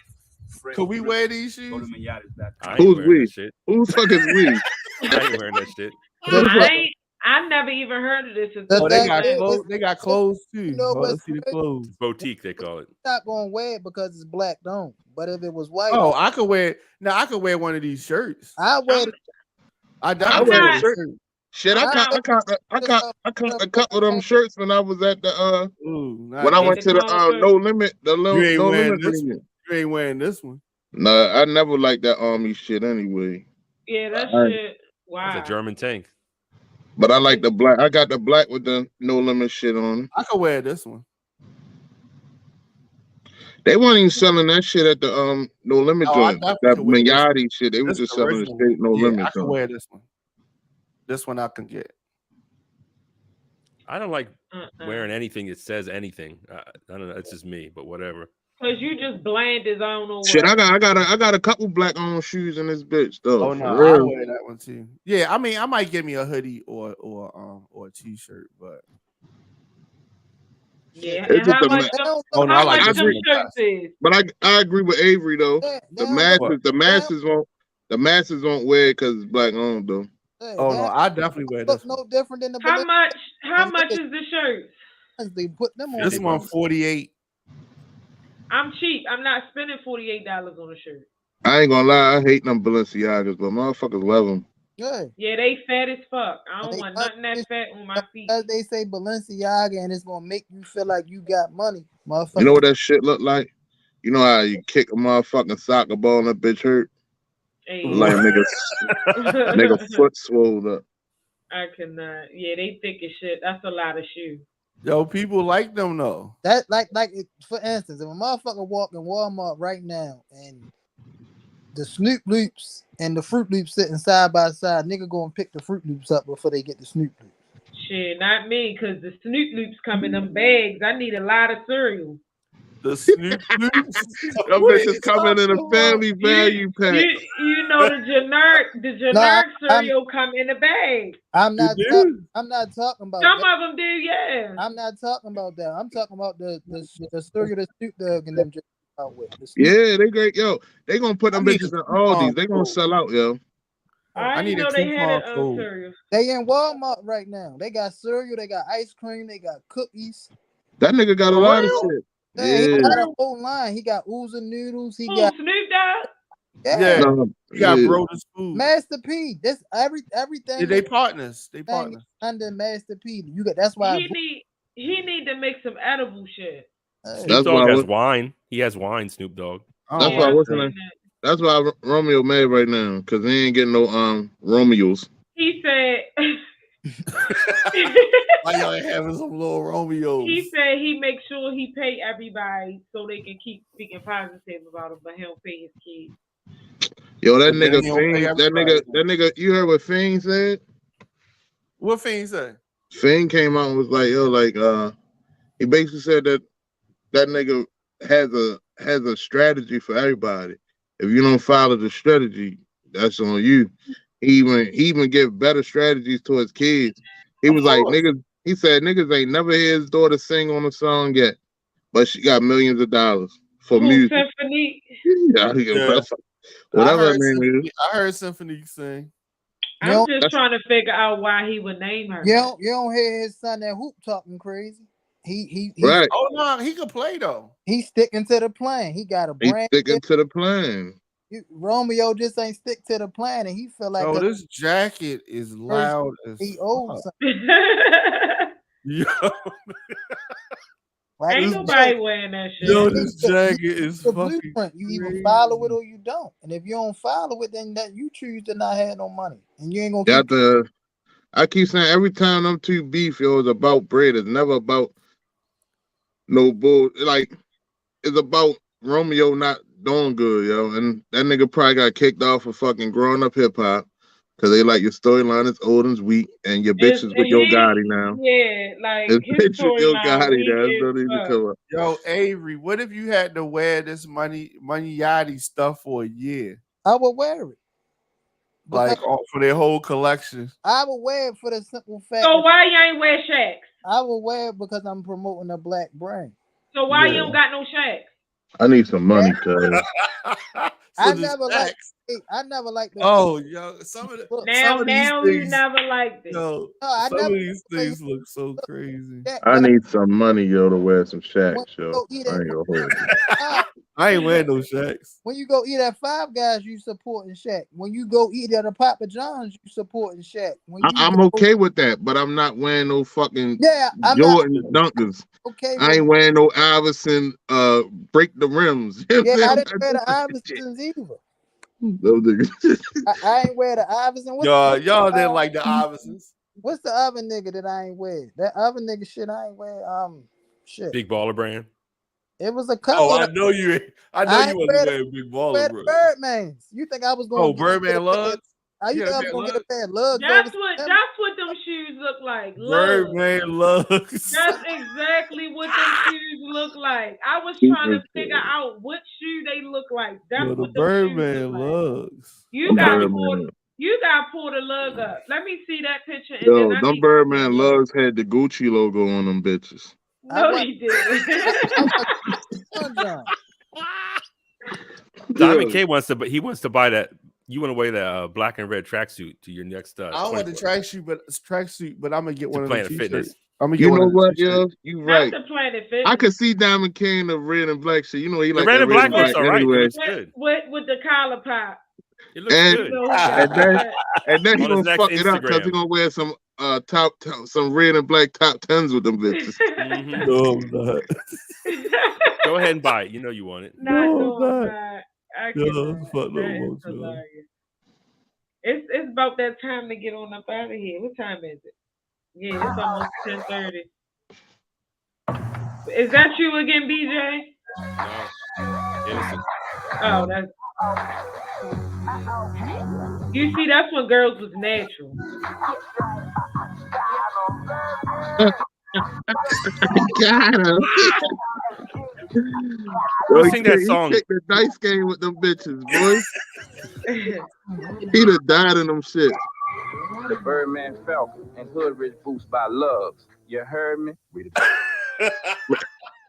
A: Could we wear these
H: Go to
A: shoes?
H: Miatas.com.
D: I ain't
G: Who's
D: wearing
G: we?
D: that shit.
G: Who the fuck is we?
D: I ain't wearing that shit.
B: I never even heard of this.
C: The
A: Oh, they
C: thing
A: got
C: is,
A: clothes. They got clothes too.
C: you know
A: Oh,
C: what's
A: let's see the
C: crazy?
A: clothes.
D: Boutique, they call it.
C: not gonna wear it because it's black don't. But if it was white,
A: Oh, I could wear. Now I could wear one of these shirts.
C: I wear it.
A: I
G: I
A: definitely
G: wear
A: wear
G: a
A: a
G: shirt.
A: shirt.
G: Shit, I caught a couple of them shirts when I was at the
A: Ooh,
G: when I went to the No Limit,
A: You ain't
G: No
A: wearing
G: Limit
A: this
G: reunion.
A: You ain't wearing this one.
G: No, I never liked that army shit anyway.
B: Yeah, that
G: Alright.
B: shit. Wow.
D: That's a German tank.
G: But I like the black. I got the black with the No Limit shit on.
A: I could wear this one.
G: They weren't even selling that shit at the No Limit
A: Oh, I
G: joint.
A: definitely
G: That
A: could wear this
G: Miati shit. They was
A: This
G: just
A: the
G: selling the
A: original
G: straight No
A: Yeah,
G: Limit
A: I could
G: joint.
A: wear this one. This one I can get.
D: I don't like wearing anything that says anything. I don't know. It's just me, but whatever.
B: Cause you just bland as I don't know what.
G: Shit, I got a couple black on shoes in this bitch though.
A: Oh
G: for
A: no,
G: real.
A: I wear that one too. Yeah, I mean, I might give me a hoodie or a t-shirt, but
B: yeah.
G: It's
B: And
G: just
B: how much
A: like
B: them
A: the
B: shirts is?
G: But I agree with Avery though. The masses won't wear it because it's black on though.
A: Oh no, I definitely wear this.
C: No different than the.
B: How much is the shirt?
C: They put them on.
A: This one 48.
B: I'm cheap. I'm not spending $48 on a shirt.
G: I ain't gonna lie, I hate them Balenciagas, but motherfuckers love them.
C: Good.
B: Yeah, they fat as fuck. I don't want nothing that fat on my feet.
C: Because they say Balenciaga and it's gonna make you feel like you got money, motherfucker.
G: You know what that shit look like? You know how you kick a motherfucking soccer ball and that bitch hurt?
B: Hey.
G: Like nigga foot swole up.
B: I cannot. Yeah, they thick as shit. That's a lot of shoes.
A: Yo, people like them though.
C: That for instance, if a motherfucker walk in Walmart right now and the Snoop Loops and the Fruit Loops sitting side by side, nigga go and pick the Fruit Loops up before they get the Snoop Loops.
B: Shit, not me, because the Snoop Loops come in them bags. I need a lot of cereal.
A: The Snoop Loops.
G: Them bitches coming in a family value pack.
B: You know the generic cereal come in a bag.
C: I'm not talking about
B: some
C: that.
B: of them do, yeah.
C: I'm not talking about that. I'm talking about the cereal that Snoop Dogg and them just out with.
G: Yeah, they great. Yo, they gonna put them bitches in Aldi's. They gonna sell out, yo.
B: I didn't know they had cereal.
C: They in Walmart right now. They got cereal, they got ice cream, they got cookies.
G: That nigga got a lot of shit.
C: Yeah, he got a whole line. He got oozing noodles. He got
B: Snoop Dogg.
A: Yeah, he got Brothers Food.
C: Master P. This everything.
A: Yeah, they partners. They partners
C: under Master P. You got that's why
B: he need to make some edible shit.
D: Snoop Dogg has wine. He has wine. Snoop Dogg.
G: That's why that's why Romeo mad right now because he ain't getting no Romeos.
B: He said.
A: Why y'all having some little Romeos?
B: He said he makes sure he pay everybody so they can keep speaking positive about him, but he don't pay his kids.
G: Yo, that nigga, you heard what Fiend said?
A: What Fiend said?
G: Fiend came out and was like, yo, like, he basically said that nigga has a strategy for everybody. If you don't follow the strategy, that's on you. He even give better strategies to his kids. He was like, niggas, he said niggas ain't never hear his daughter sing on a song yet, but she got millions of dollars for music.
B: Symphony.
G: Whatever her name is.
A: I heard Symphony sing.
B: I'm just trying to figure out why he would name her.
C: You don't hear his son that hoop talking crazy. He
G: right.
A: Oh no, he could play though.
C: He's sticking to the plan. He got a brand.
G: He's sticking to the plan.
C: Romeo just ain't stick to the plan, and he feel like
A: this jacket is loud as
C: he owes.
A: Yo.
B: Ain't nobody wearing that shit.
A: Yo, this jacket is
C: the
A: fucking
C: blueprint. You
A: crazy.
C: either follow it or you don't. And if you don't follow it, then that you choose to not have no money, and you ain't gonna.
G: I keep saying every time them two beef, yo, it's about bread. It's never about no bull. Like it's about Romeo not doing good, yo, and that nigga probably got kicked off for fucking growing up hip hop because they like your storyline is old and weak, and your bitches with Yo Gotti now.
B: Yeah, like
G: his bitch with Yo Gotti now. Don't even come up.
A: Yo, Avery, what if you had to wear this money Yachty stuff for a year?
C: I would wear it,
A: like for their whole collection.
C: I would wear it for the simple fact.
B: So why you ain't wear Shaqs?
C: I would wear it because I'm promoting a black brand.
B: So why you don't got no Shaqs?
G: I need some money, cuz.
C: I never liked.
A: Oh, yo, some of the
B: now
A: things,
B: you never liked it.
A: Yo, some of these things look so crazy.
G: I need some money, yo, to wear some Shaqs, yo. I ain't gonna hold you.
A: I ain't wearing no Shaqs.
C: When you go eat at Five Guys, you supporting Shaq. When you go eat at a Papa John's, you supporting Shaq.
G: I'm okay with that, but I'm not wearing no fucking Jordan Dunkers.
C: Okay,
G: I ain't wearing no Iverson break the rims.
C: Yeah, I didn't wear the Iversons either.
G: No niggas.
C: I ain't wear the Iverson.
A: Y'all didn't like the Iversons.
C: What's the other nigga that I ain't wear? That other nigga shit I ain't wear. Shit.
D: Big Baller Brand.
C: It was a couple.
A: Oh, I know you wasn't wearing Big Baller, bro.
C: Birdmans. You think I was going?
A: Birdman lugs.
C: You think I was gonna get a pair of lugs?
B: That's what them them shoes look like.
A: Birdman lugs.
B: That's exactly what them shoes look like. I was trying to figure out what shoe they look like. That's
A: Yo, the
B: what them shoes
A: Birdman
B: look like.
A: lugs.
B: You got to pull the lug up. Let me see that picture. And
G: Yo,
B: then I
G: them
B: need
G: Birdman lugs had the Gucci logo on them bitches.
B: No, he didn't.
D: Diamond K wants to, but he wants to buy that. You want to wear the black and red tracksuit to your next.
A: I don't want the tracksuit, but I'm gonna get one of the
D: Planet Fitness.
A: I'm gonna get
G: You
A: one
G: know
A: of
G: what, yo? You right.
B: That's the Planet Fitness.
G: I could see Diamond K in the red and black shit. You know he
D: The
G: like
D: red
G: that
D: and black looks
G: black
D: all right.
G: anyway.
D: It looks good.
B: With the collar pop.
D: It looks
G: And-
D: good.
G: And then he
D: On
G: gonna
D: his next
G: fuck it up because
D: Instagram.
G: he gonna wear some some red and black top 10s with them bitches.
D: Mhm.
A: No, I'm not.
D: Go ahead and buy it. You know you want it.
A: No,
B: I
A: Yo,
B: cannot.
A: fuck no
B: That is
A: more, yo.
B: hilarious. It's about that time to get on up out of here. What time is it? Yeah, it's almost 10:30. Is that you again, BJ?
D: No. Innocent.
B: Oh, that's. You see, that's when girls was natural.
G: Got him.
D: Who sing that song?
G: He picked the dice game with them bitches, boy. He done died in them shit.
I: The Birdman Falcon and Hood Rich Boots by Loves. You heard me?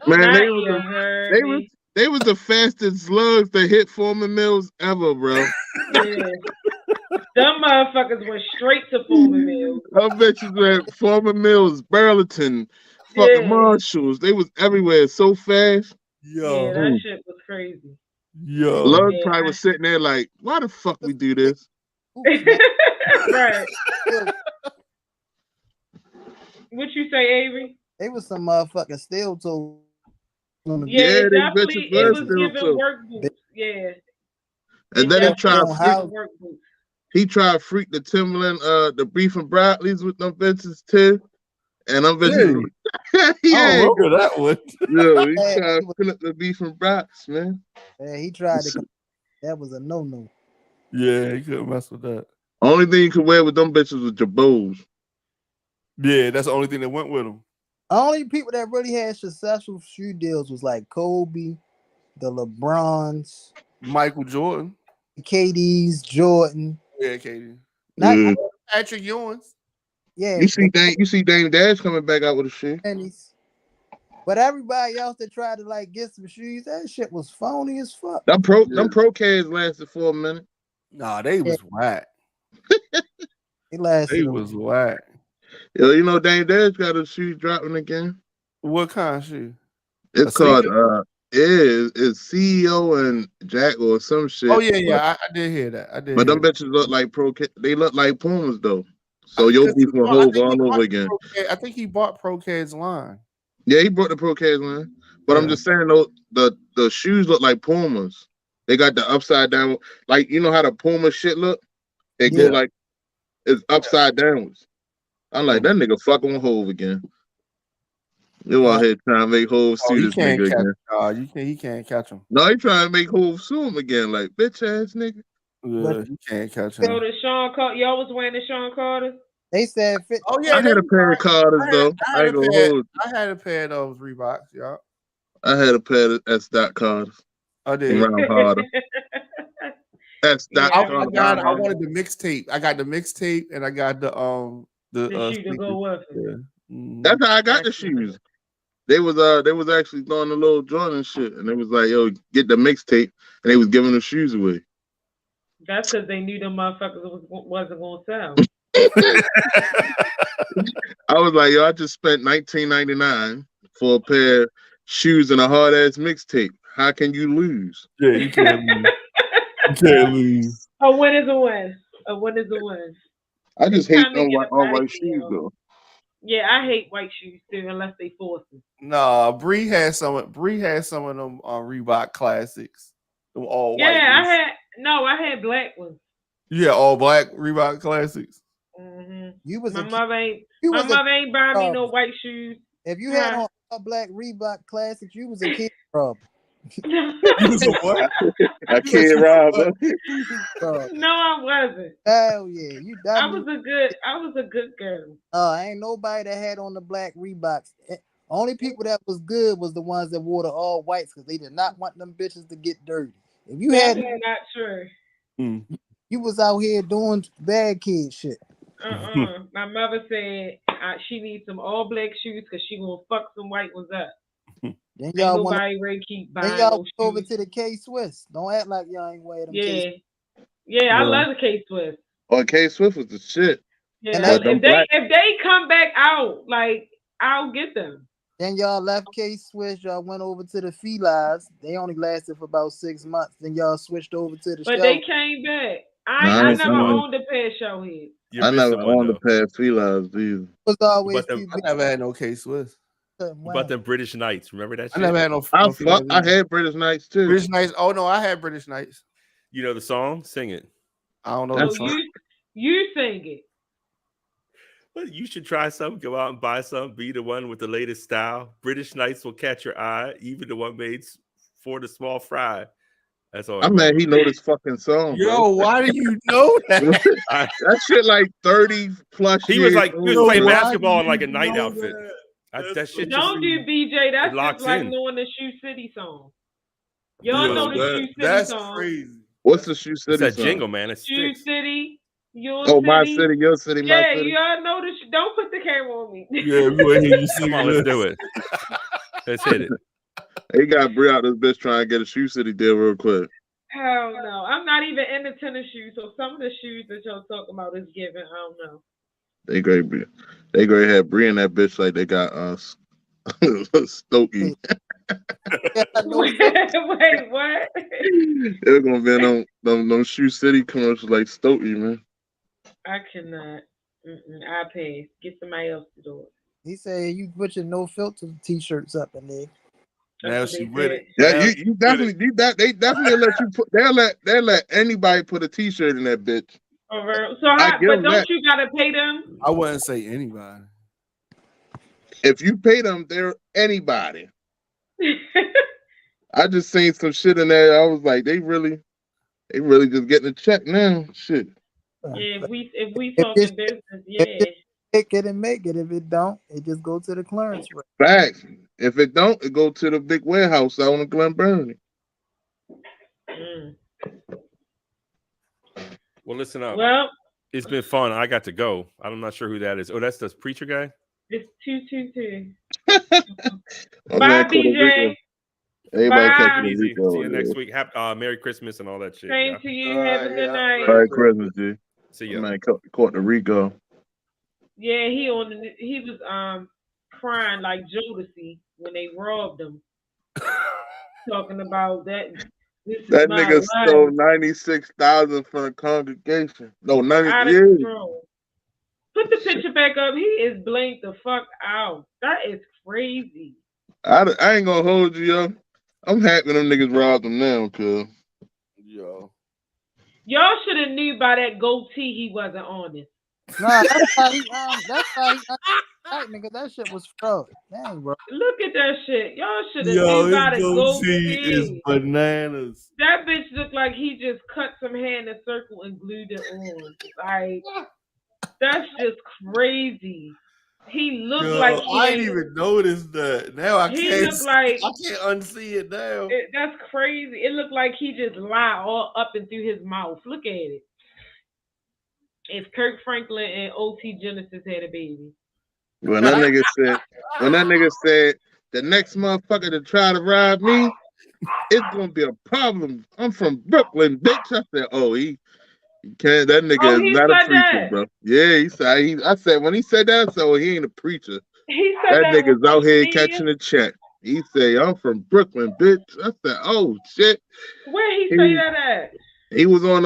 G: Man,
B: They
G: was the fastest slugs to hit Foreman Mills ever, bro.
B: Yeah. Them motherfuckers went straight to Foreman Mills.
G: I bet you that Foreman Mills, Burlington, fucking
B: Yeah.
G: Marshalls, they was everywhere so fast.
A: Yo,
B: Yeah, that shit was crazy.
A: yo.
G: Lug
B: Yeah.
G: probably was sitting there like, why the fuck we do this?
B: Right. What you say, Avery?
C: They was some motherfucking steel toes.
B: Yeah,
G: Yeah,
B: it
G: they
B: definitely
G: bitches
B: it
G: was
B: was
G: still
B: giving
G: too.
B: work boots. Yeah.
G: And then
B: definitely was
C: tried-
B: giving work boots.
G: he tried to freak the Timberland, the beef and Bradleys with them bitches too. And them bitches,
A: I
G: yeah,
A: don't remember that one.
G: yo, he
C: Yeah,
G: tried
C: he
G: to
C: was-
G: put up the beef and brats, man.
C: Yeah, he tried to. That was a no.
A: Yeah, you couldn't mess with that.
G: Only thing you could wear with them bitches was jabos.
A: Yeah, that's the only thing that went with him.
C: Only people that really had successful shoe deals was like Kobe, the LeBrons,
A: Michael Jordan.
C: KD's, Jordan.
A: Yeah, Katie.
C: Not,
G: Yeah.
A: Patrick Ewing's.
C: yeah,
G: You see Dame Dash coming back out with a shoe.
C: pennies. But everybody else that tried to like get some shoes, that shit was phony as fuck.
G: Them pro K's lasted for a minute.
A: Nah, they was whack.
C: It lasted.
A: They was whack.
G: Yo, you know Dame Dash got a shoe dropping again.
A: What kind of shoe?
G: It's called it's CEO and Jack or some shit.
A: Oh yeah, I did hear that. I did.
G: But them
A: hear
G: bitches look like they look like Pumas though. So you'll be from
A: I
G: Hove
A: think he
G: all
A: bought
G: over again.
A: I think he bought Procad's line.
G: Yeah, he brought the pro K's line. But I'm
A: Yeah.
G: just saying though, the shoes look like Pumas. They got the upside down, like you know how the Puma shit look? They go
A: Yeah.
G: like it's upside downwards. I'm like, that nigga fucking with Hove again. You out here trying to make Hove sue
A: he
G: this
A: can't
G: nigga
A: catch.
G: again.
A: He can't catch him.
G: No, he trying to make Hove sue him again, like bitch ass nigga.
A: Yeah, he can't catch
B: So
A: him.
B: the Sean Carter, y'all was wearing the Sean Carter?
C: They said
A: Oh yeah,
G: I had a pair of Carters though. I ain't gonna hold.
A: I had a pair of those Reeboks, yeah.
G: I had a pair of S. Dot Carters.
A: I did.
G: Round harder. S. Dot
A: I
G: Carter.
A: wanted the mixtape. I got the mixtape and I got the
B: shoe to go with it.
A: Yeah. Mhm.
G: That's how I got the shoes. They was actually throwing the little Jordan shit, and they was like, "Yo, get the mixtape," and they was giving the shoes away.
B: That's because they knew them motherfuckers wasn't gonna sell.
G: I was like, "Yo, I just spent $19.99 for a pair of shoes and a hard ass mixtape. How can you lose?"
A: Yeah, you can't lose. You can't lose.
B: A win is a win. A win is a win.
G: I just
B: It's
G: hate
B: time to get
G: all
B: a
G: white
B: bike,
G: shoes
B: yo.
G: though.
B: Yeah, I hate white shoes too, unless they force it.
A: Nah, Bree had some of them Reebok classics. Them all white.
B: Yeah, I had black ones.
A: Yeah, all black Reebok classics.
B: Mm-hmm.
C: You was
B: My
C: a
B: mother ain't
C: you
B: buying me no white shoes.
C: If you had on all black Reebok classics, you was a kid problem.
A: You was a what?
G: I can't rob her.
B: No, I wasn't.
C: Hell yeah,
B: I was a good girl.
C: Ain't nobody that had on the black Reeboks. Only people that was good was the ones that wore the all whites because they did not want them bitches to get dirty. If you
B: That's
C: had,
B: not true.
C: you was out here doing bad kid shit.
B: My mother said she needs some all black shoes because she gonna fuck some white ones up.
C: Then y'all
B: nobody really keep buying
C: then y'all
B: those
C: over
B: shoes.
C: to the K Swiss. Don't act like y'all ain't wearing them.
B: Yeah, I love the K Swiss.
G: Oh, K Swift was the shit.
B: Yeah, if they come back out, like I'll get them.
C: Then y'all left K Swiss. Y'all went over to the Felines. They only lasted for about 6 months. Then y'all switched over to the.
B: But they came back. I never owned a pair of show heads.
G: I never owned a pair of Felines either.
C: Was always
A: I never had no K Swiss.
D: What about them British Knights? Remember that shit?
A: I never had no.
G: I had British Knights too.
A: British Knights. Oh no, I had British Knights.
D: You know the song? Sing it.
A: I don't know the song.
B: You sing it.
D: Well, you should try some. Go out and buy some. Be the one with the latest style. British Knights will catch your eye. Even the one made for the small fry. That's all.
G: I'm mad he know this fucking song.
A: Yo,
G: bro.
A: why do you know that?
G: That shit like 30 plus
D: He
G: years.
D: was playing basketball in like a night outfit. That shit
B: Don't do BJ. That's just like
D: in.
B: knowing the Shoe City song. Y'all know the Shoe City song.
A: Crazy.
G: What's the Shoe City
D: It's that
G: song?
D: jingle, man. It's
B: Shoe City. Your
G: oh,
B: city.
G: my city, your city, my city.
B: Yeah, y'all know this. Don't put the camera on me.
A: Yeah, we want to hear you sing.
D: Come on, let's do it. Let's hit it.
G: He got Bre out this bitch trying to get a Shoe City deal real quick.
B: Hell no. I'm not even into tennis shoes, so some of the shoes that y'all talking about is given. I don't know.
G: They great had Bre in that bitch like they got Stokey.
B: Wait, what?
G: They're gonna be on them Shoe City commercials like Stokey, man.
B: I cannot. I pass. Get somebody else to do it.
C: He said you put your no filter t-shirts up in there.
A: Now she with it.
G: Yeah, you definitely do that. They definitely let you put. They'll let anybody put a t-shirt in that bitch.
B: So, but don't you gotta pay them?
A: I wouldn't say anybody.
G: If you pay them, they're anybody. I just seen some shit in there. I was like, they really just getting a check now. Shit.
B: Yeah, if we talking business, yeah.
C: Make it and make it. If it don't, it just go to the clearance rate.
G: Facts. If it don't, it go to the big warehouse out in Glen Burnie.
D: Well, listen up.
B: Well,
D: it's been fun. I got to go. I'm not sure who that is. Oh, that's the preacher guy?
B: It's 222.
G: Bye,
B: BJ.
G: Everybody catch
D: Easy. See you next week. Merry Christmas and all that shit.
B: Same to you. Have a good night.
G: Merry Christmas, G.
D: See you.
G: Man, caught the Rico.
B: Yeah, he was crying like Jodeci when they robbed him. Talking about that.
G: That nigga stole 96,000 from the congregation. No, 90 years.
B: Put the picture back up. He is blanked the fuck out. That is crazy.
G: I ain't gonna hold you, yo. I'm happy them niggas robbed him now, cuz.
A: Yo.
B: Y'all should have knew by that goatee he wasn't honest.
C: Nah, that's how he nigga. That shit was fraud. Dang, bro.
B: Look at that shit. Y'all should have knew by the goatee.
A: Is bananas.
B: That bitch looked like he just cut some hair in a circle and glued it on. Like, that's just crazy. He looked like
A: I didn't even notice that. Now I can't unsee it now.
B: That's crazy. It looked like he just lied all up and through his mouth. Look at it. If Kirk Franklin and OT Genesis had a baby.
G: When that nigga said the next motherfucker to try to rob me, it's gonna be a problem. I'm from Brooklyn, bitch. I said, he can't. That nigga is not a preacher, bro. Yeah, he said. I said when he said that, so he ain't a preacher.
B: He said
G: that nigga's out here catching a check. He said, "I'm from Brooklyn, bitch." I said, "Oh shit."
B: Where he say that at?
G: He was on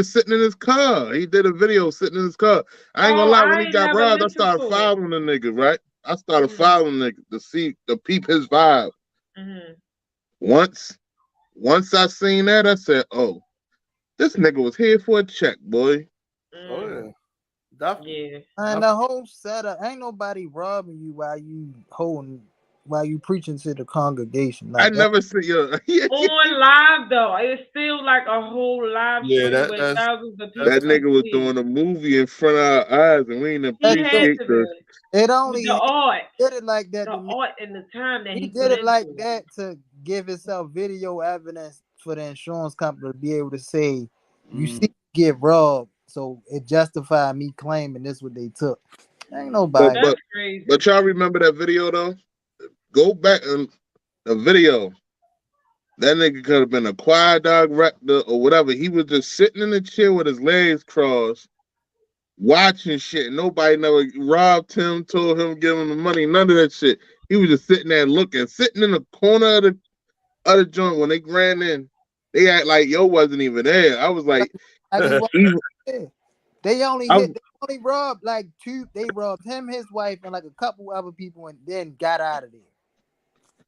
G: sitting in his car. He did a video sitting in his car. I ain't gonna lie, when he got robbed, I started following the nigga, right? I started following the nigga to peep his vibe.
B: Mm-hmm.
G: Once I seen that, I said, this nigga was here for a check, boy.
A: Oh yeah. Definitely.
B: Yeah.
C: And the whole setup, ain't nobody robbing you while you holding while you preaching to the congregation.
G: I
C: Like
G: never see you.
B: On live though, it's still like a whole live
A: Yeah,
B: stream with
A: that's
B: thousands of people.
G: That nigga was
B: see.
G: doing a movie in front of our eyes, and we didn't
B: He had
G: appreciate
B: to
G: the.
B: be.
C: it
B: With
C: only
B: the art,
C: did it like that.
B: the art and the time that
C: He
B: he
C: did
B: put
C: it like
B: into
C: that to give himself video evidence for the insurance company to be able to say, "You see, get robbed." So it justified me claiming this what they took. Ain't nobody.
B: That's crazy.
G: But y'all remember that video though? Go back and the video. That nigga could have been a choir director or whatever. He was just sitting in the chair with his legs crossed, watching shit. Nobody never robbed him, told him, give him the money, none of that shit. He was just sitting there looking, sitting in the corner of the other joint. When they ran in, they act like yo wasn't even there. I was like,
C: they only robbed like two. They robbed him, his wife, and like a couple other people, and then got out of there.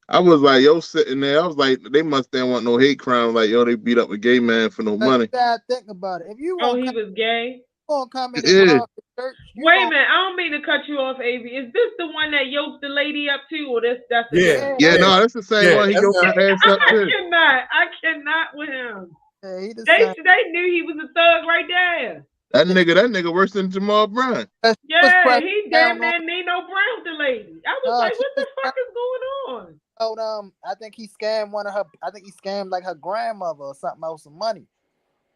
G: I was like, yo, sitting there. I was like, they must not want no hate crime. Like, yo, they beat up a gay man for no money.
C: You gotta think about it. If you
B: he was gay.
C: Gonna come in and rob the church.
B: Wait a minute, I don't mean to cut you off, Av. Is this the one that yoked the lady up too, or that's the
G: no, that's the same one. He yoked her ass up too.
B: I cannot with him.
C: Yeah,
B: they knew he was a thug right there.
G: That nigga worse than Jamal Brown.
B: Yeah, he damn near Nino Brown the lady. I was like, what the fuck is going on?
C: Oh, I think he scammed one of her. I think he scammed like her grandmother or something else some money.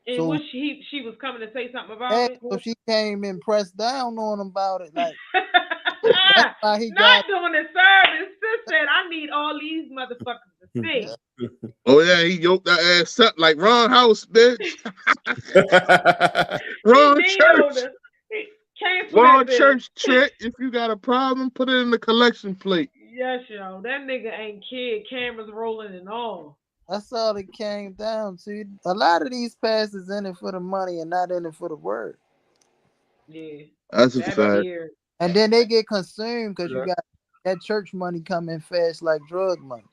B: And
C: so,
B: she was coming to say something about it.
C: So she came and pressed down on him about it. Like
B: that's why he not doing the service. Sis said, I need all these motherfuckers to see.
G: Oh yeah, he yoked that ass up like Ron House, bitch. Wrong church. Wrong church trick. If you got a problem, put it in the collection plate.
B: Yes, yo, that nigga ain't kid. Cameras rolling and all.
C: That's all it came down to. A lot of these pastors in it for the money and not in it for the word.
B: Yeah,
G: that's a fact.
C: And then they get consumed because you got that church money coming fast like drug money.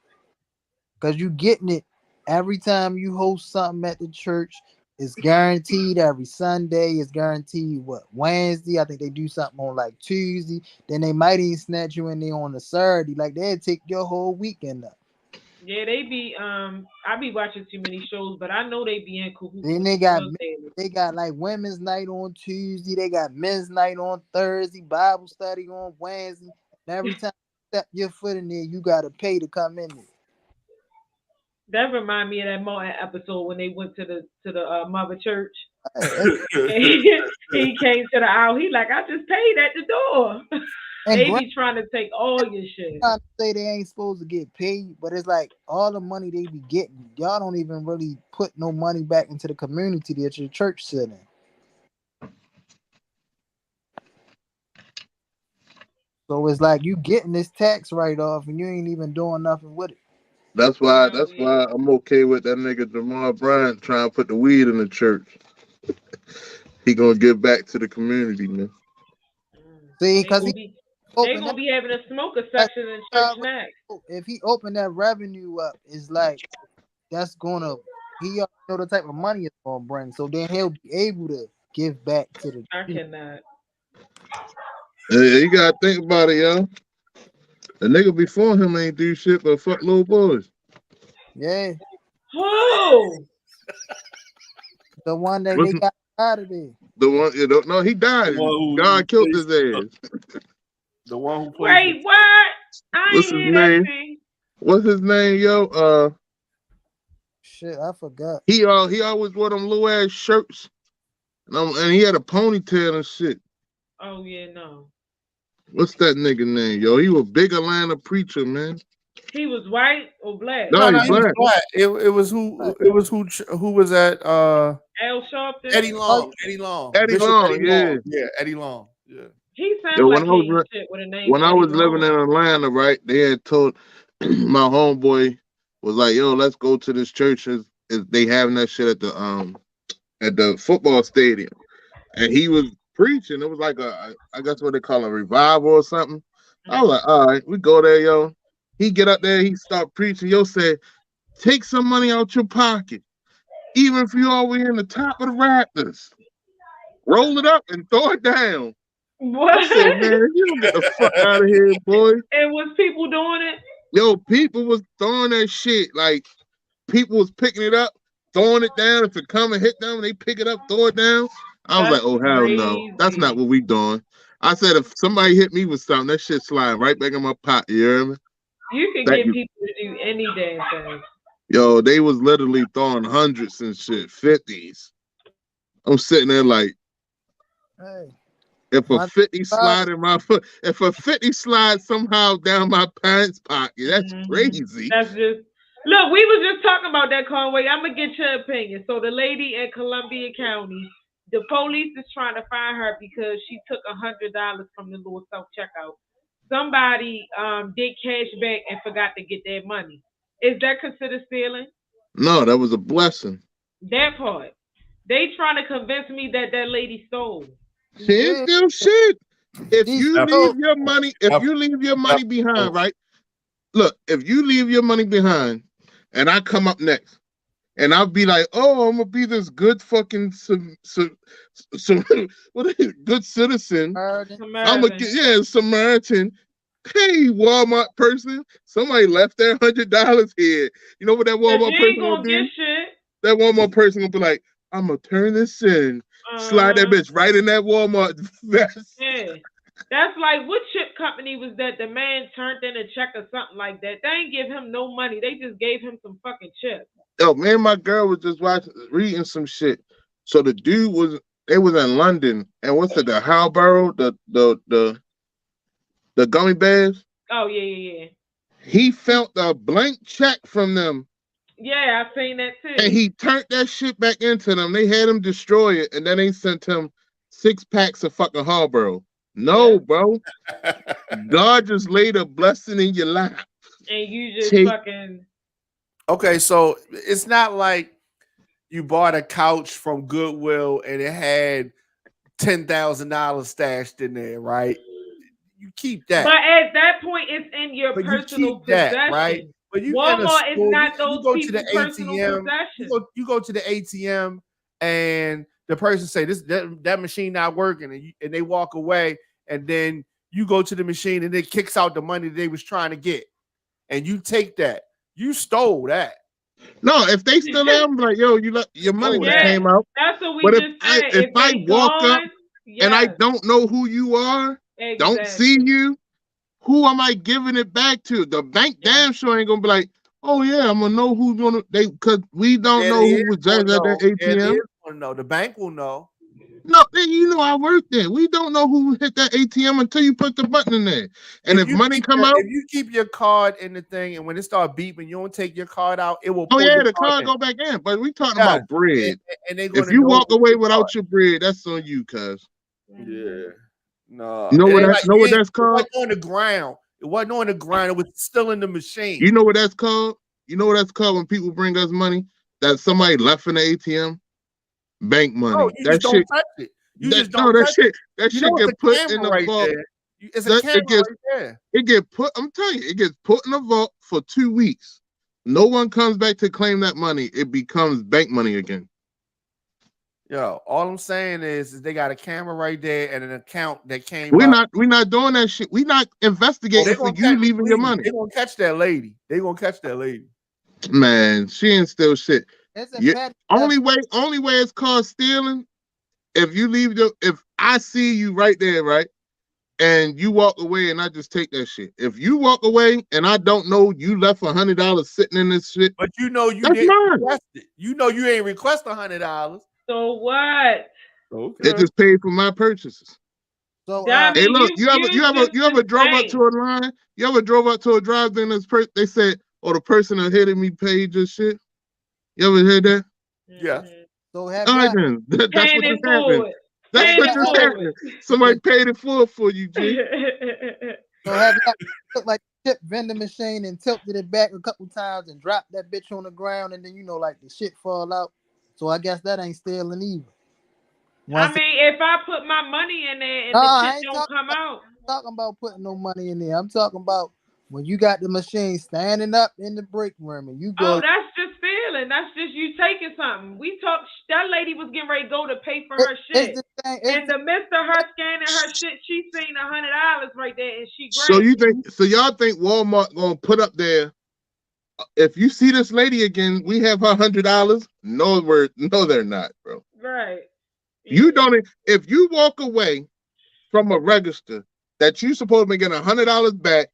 C: Because you getting it every time you host something at the church. It's guaranteed every Sunday. It's guaranteed Wednesday. I think they do something on like Tuesday. Then they might even snatch you in there on a Saturday. Like they'll take your whole weekend up.
B: Yeah, they be I be watching too many shows, but I know they be in cahoots.
C: Then they got like women's night on Tuesday. They got men's night on Thursday. Bible study on Wednesday. And every time you step your foot in there, you gotta pay to come in there.
B: That remind me of that Martin episode when they went to the mother church. he came to the aisle. He like, I just paid at the door. And they be trying to take all your shit.
C: I say they ain't supposed to get paid, but it's like all the money they be getting, y'all don't even really put no money back into the community that your church sit in. So it's like you getting this tax write-off and you ain't even doing nothing with it.
G: That's why I'm okay with that nigga Jamal Bryant trying to put the weed in the church. He gonna give back to the community, man.
C: See, because
B: they gonna be having a smoker section in church next.
C: If he open that revenue up, it's like that's gonna he know the type of money it's gonna bring. So then he'll be able to give back to the.
B: I cannot.
G: Hey, you gotta think about it, yo. The nigga before him ain't do shit but fuck little boys.
C: Yeah.
B: Who?
C: The one that they got out of there.
G: The one you don't know, he died. God killed his ass.
A: The one who
B: plays. Wait, what?
G: What's his name? What's his name, yo?
C: Shit, I forgot.
G: He always wore them little ass shirts, and he had a ponytail and shit.
B: Oh yeah, no.
G: What's that nigga name, yo? He was a big Atlanta preacher, man.
B: He was white or black?
G: No, he's black.
A: It was who was at
B: Al Sharpton?
A: Eddie Long. Eddie Long.
G: Eddie Long, yeah.
A: Yeah, Eddie Long. Yeah.
B: He sounded like shit with a name.
G: When I was living in Atlanta, right, they had told my homeboy was like, yo, let's go to this church. They having that shit at the football stadium. And he was preaching. It was like I guess what they call a revival or something. I was like, all right, we go there, yo. He get up there, he start preaching. Yo said, take some money out your pocket. Even if you always in the top of the rafters. Roll it up and throw it down.
B: What?
G: I said, man, you don't get the fuck out of here, boy.
B: And was people doing it?
G: Yo, people was throwing that shit. Like, people was picking it up, throwing it down. If it come and hit them, they pick it up, throw it down. I was
B: That's
G: like, oh, hell no. That's not
B: crazy.
G: what we doing. I said, if somebody hit me with something, that shit slide right back in my pocket. You hear me?
B: You can
G: Thank
B: get
G: you.
B: people to do any damn thing.
G: Yo, they was literally throwing hundreds and shit, 50s. I'm sitting there like,
C: Hey,
G: if a
C: my
G: 50 slide in my foot, if a 50 slide somehow down my pants pocket, that's crazy.
B: That's just look. We was just talking about that, Conway. I'm gonna get your opinion. So the lady in Columbia County, the police is trying to find her because she took $100 from the little self checkout. Somebody did cash back and forgot to get their money. Is that considered stealing?
G: No, that was a blessing.
B: That part. They trying to convince me that that lady stole.
G: She ain't still shit. If you
C: These-
G: leave your money, if you leave your money behind, right? Look, if you leave your money behind, and I come up next, and I'll be like, "Oh, I'm gonna be this good fucking good citizen. I'm gonna get Samaritan. Hey, Walmart person, somebody left their $100 here. You know what that Walmart person gonna do? That Walmart person gonna be like, I'm gonna turn this in, slide that bitch right in that Walmart vest.
B: Yeah. That's like, what chip company was that? The man turned in a check or something like that. They ain't give him no money. They just gave him some fucking chips.
G: Yo, me and my girl was just reading some shit. So the dude was in London, and what's it, the Howborough, the gummy bears?
B: Oh yeah.
G: He felt a blank check from them.
B: Yeah, I seen that too.
G: And he turned that shit back into them. They had him destroy it, and then they sent him 6 packs of fucking Harborough. No, bro. God just laid a blessing in your lap.
B: And you just fucking.
A: Okay, so it's not like you bought a couch from Goodwill and it had $10,000 stashed in there, right? You keep that.
B: But at that point, it's in your personal possession,
A: that, right? But you
B: Walmart is not those people's personal
A: ATM,
B: possession.
A: You go to the ATM and the person say that machine not working, and they walk away, and then you go to the machine and it kicks out the money they was trying to get, and you take that. You stole that.
G: No, if they still there, I'm like, yo, your money just came out.
B: That's what we
G: but
B: just said.
G: If I walk up and I don't know who you are, don't see you, who am I giving it back to? The bank damn sure ain't gonna be like, oh yeah, I'm gonna know who's gonna because we don't know who was just at that ATM.
A: No, the bank will know.
G: No, you know I work there. We don't know who hit that ATM until you put the button in there. And if money come out,
A: if you keep your card in the thing, and when it start beeping, you don't take your card out, it will.
G: Oh yeah, the card go back in. But we talking about bread.
A: And they
G: if you walk away without your bread, that's on you, cuz.
A: Yeah. No.
G: You know what that's called?
A: It wasn't on the ground. It wasn't on the ground. It was still in the machine.
G: You know what that's called? You know what that's called when people bring us money that somebody left in the ATM? Bank money.
A: Oh, you just don't touch it. You just don't touch it.
G: That shit get put in the vault.
A: It's a camera right there.
G: It get put. I'm telling you, it gets put in the vault for 2 weeks. No one comes back to claim that money. It becomes bank money again.
A: Yo, all I'm saying is they got a camera right there and an account that came.
G: We're not doing that shit. We're not investigating for you leaving your money.
A: They're gonna catch that lady.
G: Man, she ain't still shit.
C: It's
G: only way it's called stealing if you leave if I see you right there, right? And you walk away and I just take that shit. If you walk away and I don't know you left $100 sitting in this shit,
A: but you know you didn't request it. You know you ain't request $100.
B: So what?
A: Okay.
G: It just paid for my purchases.
C: So
G: hey, look, you ever drove up to a line? You ever drove up to a drive-in? They said, "Oh, the person that hit me paid your shit." You ever heard that?
A: Yeah.
C: So
G: that's what just happened. That's what just happened. Somebody paid it for you, G.
C: So have you took like a chip vending machine and tilted it back a couple times and dropped that bitch on the ground, and then like the shit fall out. So I guess that ain't stealing either.
B: I mean, if I put my money in there and the shit don't come out.
C: I'm talking about putting no money in there. I'm talking about when you got the machine standing up in the break room and you go.
B: Oh, that's just stealing. That's just you taking something. We talked. That lady was getting ready to go to pay for her shit. And the midst of her scanning her shit, she seen $100 right there, and she
G: So
B: grabbed
G: you
B: it.
G: think? So y'all think Walmart gonna put up there? If you see this lady again, we have her $100. No, no, they're not, bro.
B: Right.
G: You don't. If you walk away from a register that you supposed to be getting $100 back,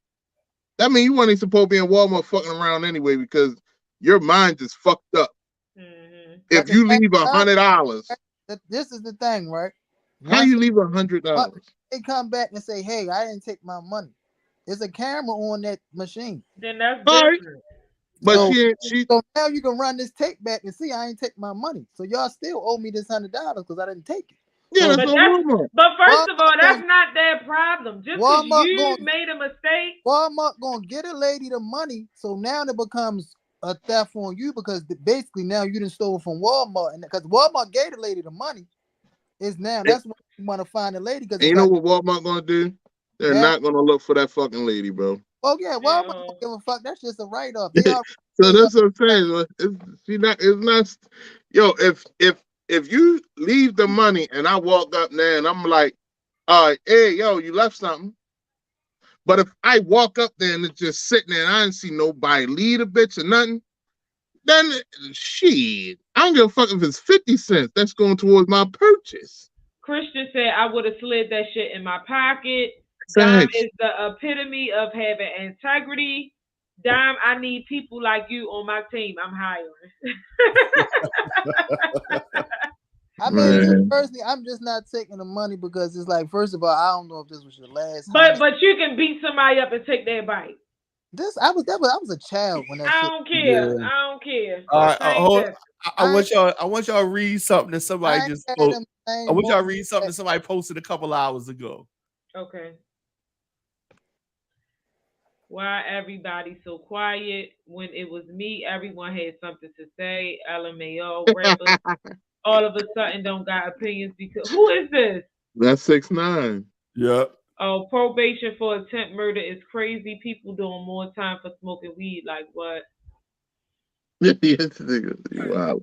G: that means you weren't supposed to be in Walmart fucking around anyway because your mind is fucked up.
B: Mm-hmm.
G: If you leave $100,
C: this is the thing, right?
G: How you leave $100?
C: They come back and say, "Hey, I didn't take my money." There's a camera on that machine.
B: Then that's
G: Right.
B: different.
G: But
C: So,
G: she.
C: So now you can run this tape back and see I ain't take my money. So y'all still owe me this $100 because I didn't take it.
G: Yeah,
C: So,
G: that's Walmart.
B: But first of all, that's not their problem. Just because you made a mistake.
C: Walmart gonna get a lady the money, so now it becomes a theft on you because basically now you done stole from Walmart, and because Walmart gave the lady the money, is now that's what you want to find a lady because
G: you know what Walmart gonna do? They're not gonna look for that fucking lady, bro.
C: Oh yeah, Walmart don't give a fuck. That's just a write off.
G: So that's what I'm saying. It's not. Yo, if you leave the money and I walk up there and I'm like, all right, hey, yo, you left something. But if I walk up there and it's just sitting there and I didn't see nobody leave a bitch or nothing, then shit, I don't give a fuck if it's 50 cents. That's going towards my purchase.
B: Christian said I would have slid that shit in my pocket. Dime is the epitome of having integrity. Dime, I need people like you on my team. I'm hiring.
C: I mean, personally, I'm just not taking the money because it's like, first of all, I don't know if this was your last.
B: But you can beat somebody up and take their bite.
C: I was a child when that.
B: I don't care. Yeah. I don't care.
A: All right, I want y'all to read something that somebody just posted. I want y'all to read something that somebody posted a couple hours ago.
B: Okay. Why everybody so quiet? When it was me, everyone had something to say. LMAO, rappers, all of a sudden don't got opinions because who is this?
G: That's 6ix9ine.
A: Yep.
B: Oh, probation for attempt murder is crazy. People doing more time for smoking weed. Like what?
G: Wow.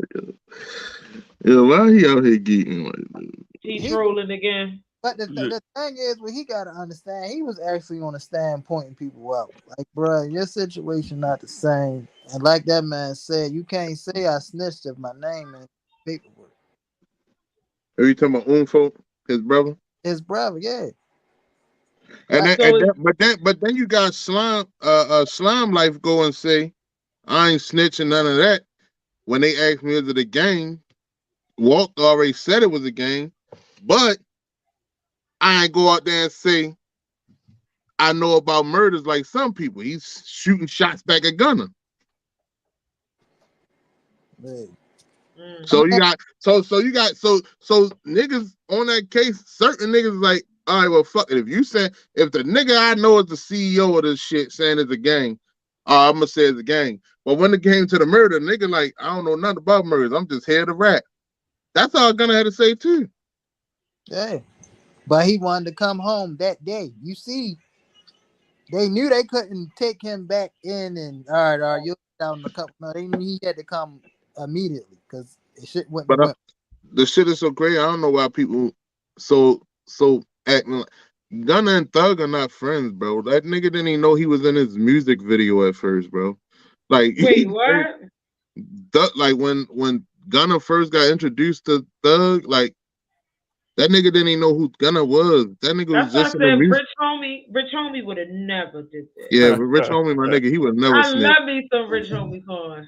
G: Yo, why he out here geeking like this?
B: He trolling again.
C: But the thing is, what he got to understand, he was actually on a stand pointing people out. Like, bro, your situation not the same. And like that man said, you can't say I snitched if my name in paperwork.
G: Are you talking about Unfo, his brother?
C: His brother, yeah.
G: And but then you got Slime Life go and say, I ain't snitching none of that. When they asked me, is it a gang? Walt already said it was a gang, but I ain't go out there and say I know about murders like some people. He's shooting shots back at Gunner. So you got so niggas on that case, certain niggas like, all right, well, fuck it. If the nigga I know is the CEO of this shit saying it's a gang, I'm gonna say it's a gang. But when it came to the murder, nigga like, I don't know nothing about murders. I'm just here to rap. That's all Gunner had to say too.
C: Yeah. But he wanted to come home that day. You see, they knew they couldn't take him back in and all right, you'll down the couple. No, they knew he had to come immediately because shit went.
G: But the shit is so great. I don't know why people so acting like Gunna and Thug are not friends, bro. That nigga didn't even know he was in his music video at first, bro. Like,
B: wait, what?
G: Like when Gunna first got introduced to Thug, like that nigga didn't even know who Gunna was. That nigga was just in the music.
B: Rich Homie would have never did that.
G: Yeah, but Rich Homie, my nigga, he would never.
B: I love me some Rich Homie songs.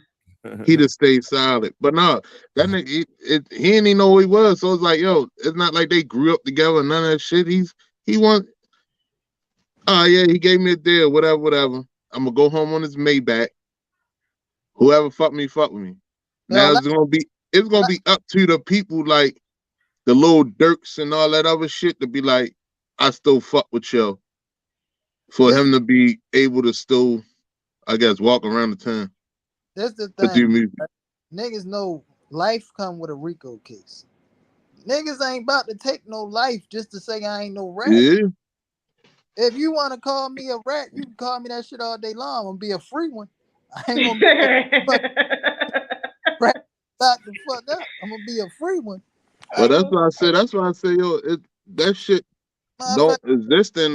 G: He just stayed silent. But no, that nigga, he didn't even know who he was. So it's like, yo, it's not like they grew up together. None of that shit. He wants. Oh yeah, he gave me a deal. Whatever. I'm gonna go home on his Maybach. Whoever fuck me, fuck with me. Now it's gonna be up to the people like the little Dirks and all that other shit to be like, I still fuck with you. For him to be able to still, I guess, walk around the town.
C: That's the thing. Niggas know life come with a RICO case. Niggas ain't about to take no life just to say I ain't no rat.
G: Yeah.
C: If you want to call me a rat, you can call me that shit all day long. I'm gonna be a free one. I ain't gonna be rat the fuck up. I'm gonna be a free one.
G: Well, that's why I say, yo, that shit. don't exist in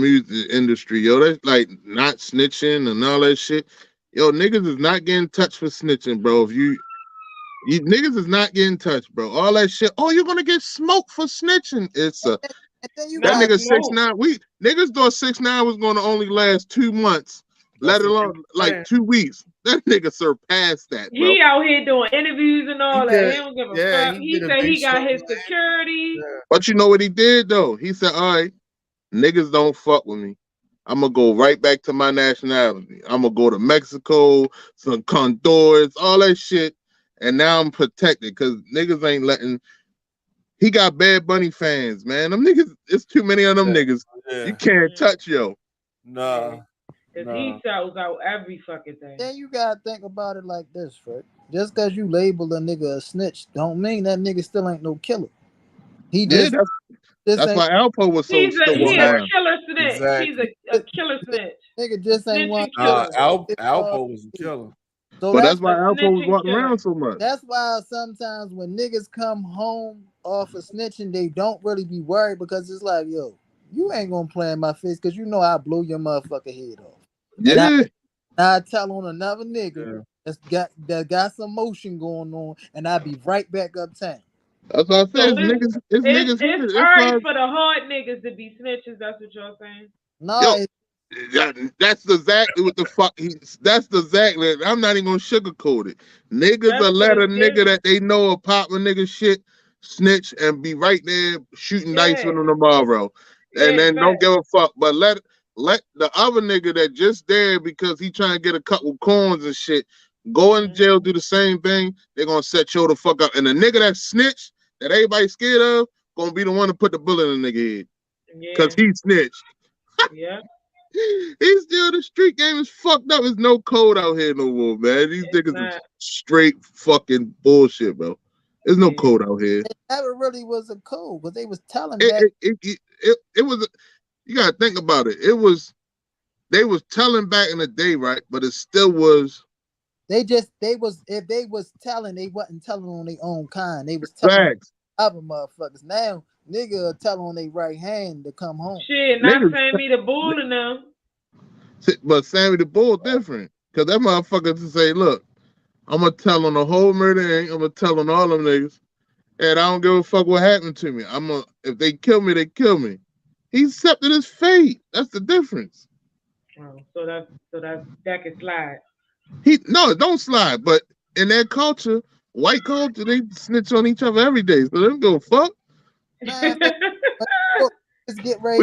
G: music industry, yo. That's like not snitching and all that shit. Yo, niggas is not getting touched for snitching, bro. If you niggas is not getting touched, bro. All that shit. Oh, you're gonna get smoked for snitching. It's a that nigga 6ix9ine. Niggas thought 6ix9ine was gonna only last 2 months, let alone like 2 weeks. That nigga surpassed that, bro.
B: He out here doing interviews and all that. He don't give a fuck. He said he got his security.
G: But you know what he did though? He said, all right, niggas don't fuck with me. I'm gonna go right back to my nationality. I'm gonna go to Mexico, some condors, all that shit. And now I'm protected because niggas ain't letting. He got Bad Bunny fans, man. Them niggas, it's too many of them niggas. Yeah. You can't touch, yo.
A: Nah.
B: Because he sells out every fucking thing.
C: Then you gotta think about it like this, Fred. Just because you label a nigga a snitch, don't mean that nigga still ain't no killer. He just.
G: That's why Alpo was so.
B: He's a killer snitch. Exactly. He's a killer snitch.
C: Nigga just ain't one.
A: Alpo was a killer.
C: So
G: but that's why Alpo was walking around so much.
C: That's why sometimes when niggas come home off of snitching, they don't really be worried because it's like, yo, you ain't gonna play in my face because you know I'll blow your motherfucking head off.
G: Yeah.
C: I tell on another nigga that got some motion going on, and I'll be right back uptown.
G: That's what I said. So
B: it's hard for the hard niggas to be snitches. That's what y'all saying?
C: No.
G: That's exactly what the fuck. That's exactly. I'm not even gonna sugarcoat it. Niggas will let a nigga that they know a pop a nigga shit snitch and be right there shooting dice with him tomorrow, and then don't give a fuck. But let the other nigga that just there because he trying to get a couple coins and shit go in jail, do the same thing. They're gonna set you the fuck up. And the nigga that snitched that everybody's scared of gonna be the one to put the bullet in the nigga head because he snitched.
B: Yeah.
G: He's still the street game is fucked up. There's no code out here no more, man. These niggas are straight fucking bullshit, bro. There's no code out here.
C: It never really was a code, but they was telling
G: it was. You gotta think about it. They was telling back in the day, right? But it still was.
C: If they was telling, they wasn't telling on their own kind. They was telling other motherfuckers. Now nigga tell on their right hand to come home.
B: Shit, not Sammy the Bull enough.
G: But Sammy the Bull different. Cause that motherfucker to say, look, I'm gonna tell on the whole murder, I'm gonna tell on all them niggas. And I don't give a fuck what happened to me. If they kill me, they kill me. He accepted his fate. That's the difference.
B: Oh, so that can slide.
G: Don't slide. But in that culture, white culture, they snitch on each other every day. So they don't give a fuck. We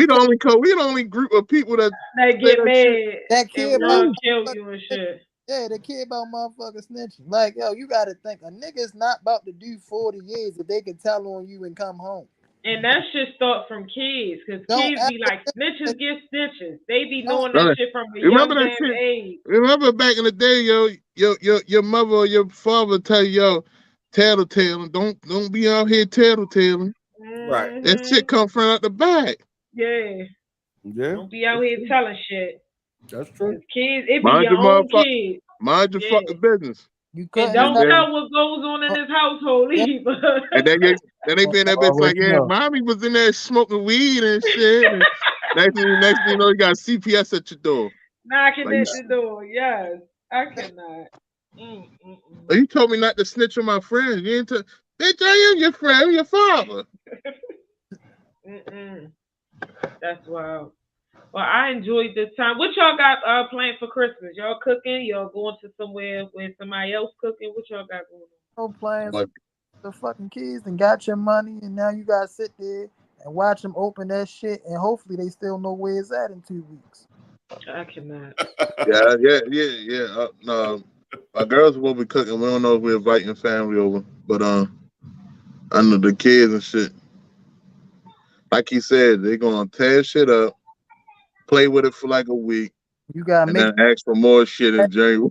G: the only group of people that
B: get mad,
C: that care about
B: kill you and shit.
C: Yeah, they care about motherfuckers snitching. Like, yo, you gotta think a nigga's not about to do 40 years if they can tell on you and come home.
B: And that shit start from kids, because kids be like, snitches get stitches. They be knowing that shit from a young damn age.
G: Remember back in the day, your mother or your father tell you, yo, tattletailing. Don't be out here tattletaling. Right. That shit come from out the back.
B: Yeah. Don't be out here telling shit.
A: That's true.
B: Kids, it be your own kids.
G: Mind your fucking business.
B: You don't know what goes on in this household either.
G: And then they be in that bitch like, yeah, mommy was in there smoking weed and shit. And next thing you know, you got CPS at your door.
B: Knocking at your door, yes. I cannot.
G: You told me not to snitch on my friends. You ain't bitch, I am your friend, I'm your father.
B: That's wild. Well, I enjoyed this time. What y'all got planned for Christmas? Y'all cooking? Y'all going to somewhere where somebody else cooking? What y'all got going on?
C: No plans. The fucking kids and got your money, and now you gotta sit there and watch them open that shit, and hopefully they still know where it's at in 2 weeks.
B: I cannot.
G: Yeah. No, our girls will be cooking. We don't know if we're inviting family over, but I know the kids and shit. Like he said, they're gonna tear shit up. Play with it for like a week.
C: You gotta
G: then ask for more shit in January.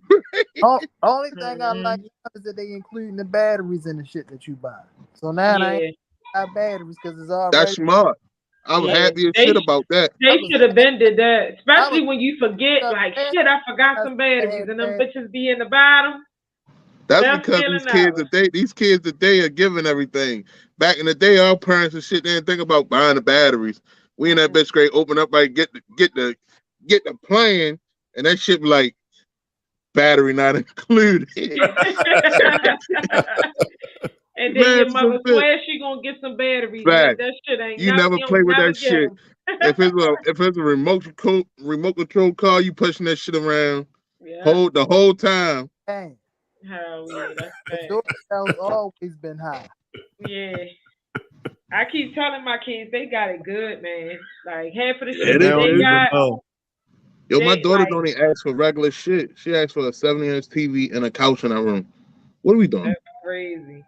C: Only thing I like is that they including the batteries in the shit that you buy. So now I ain't got batteries because it's already.
G: That's smart. I was happy as shit about that.
B: They should have been did that, especially when you forget. Like shit, I forgot some batteries, and them bitches be in the bottom.
G: That's
B: Best
G: because
B: feeling
G: these kids today are giving everything. Back in the day, our parents and shit didn't think about buying the batteries. We in that bitch straight open up, like get the plan, and that shit be like battery not included.
B: And then your
G: Man,
B: mother swears she gonna get some batteries.
G: Fact.
B: That shit ain't
G: You never
B: you
G: play
B: don't
G: with
B: never
G: that shit. If it's a remote control car, you pushing that shit around
B: Yeah.
G: the whole time.
C: Dang.
B: Hell yeah, that's
C: The
B: fact.
C: doorbell's always been high.
B: Yeah. I keep telling my kids they got it good, man. Like half of the
G: Yeah,
B: shit
G: they
B: that
G: don't
B: they
G: even
B: got.
G: know. Yo, my
B: They
G: daughter
B: like
G: don't even ask for regular shit. She asked for a 70-inch TV and a couch in her room. What are we doing?
B: that's crazy.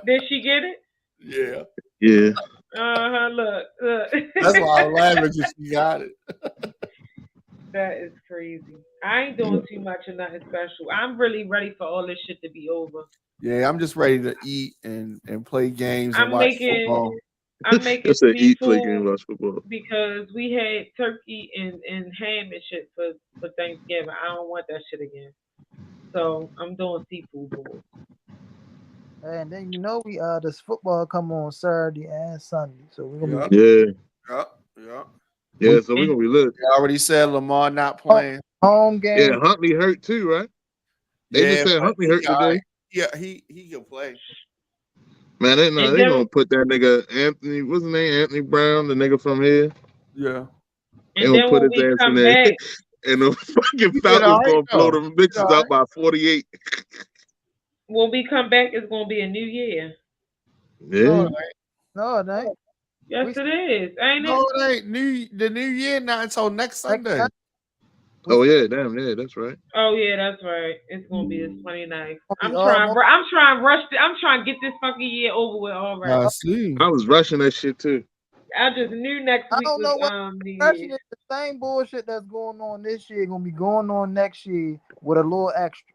B: Did she get it?
A: Yeah.
G: Yeah.
B: Look.
A: That's why I was laughing because she got it.
B: That is crazy. I ain't doing too much of nothing special. I'm really ready for all this shit to be over.
A: Yeah, I'm just ready to eat and play games and
B: I'm
A: watch
B: making
A: football.
G: Just an eat, play
B: seafood
G: game, watch football.
B: because we had turkey and ham and shit for Thanksgiving. I don't want that shit again. So I'm doing seafood bowl.
C: And then we this football come on Saturday and Sunday, so we're gonna
G: Yeah, so we're gonna be lit.
A: They already said Lamar not playing.
C: home game.
G: Yeah, Huntley hurt too, right? They just said
A: but
G: Huntley hurt today.
A: right. Yeah, he can play.
G: Man, they gonna put that nigga Anthony, what's his name? Anthony Brown, the nigga from here.
A: Yeah.
G: They gonna put his ass in there.
B: Back,
G: And the fucking Falcons gonna blow them bitches out by 48.
B: when we come back, it's gonna be a new year.
G: Yeah.
C: No, it ain't.
B: Yes, it is. Ain't
A: No,
B: it?
A: it ain't. The new year not until next Sunday.
G: Oh yeah, damn, yeah, that's right.
B: Oh yeah, that's right. It's gonna be the 29th. I'm
C: almost-
B: trying to rush. I'm trying to get this fucking year over with already.
A: I see.
G: I was rushing that shit too.
B: I just knew next
C: I
B: week
C: don't know what
B: was New
C: Russian
B: Year's.
C: is the same bullshit that's going on this year gonna be going on next year with a little extra.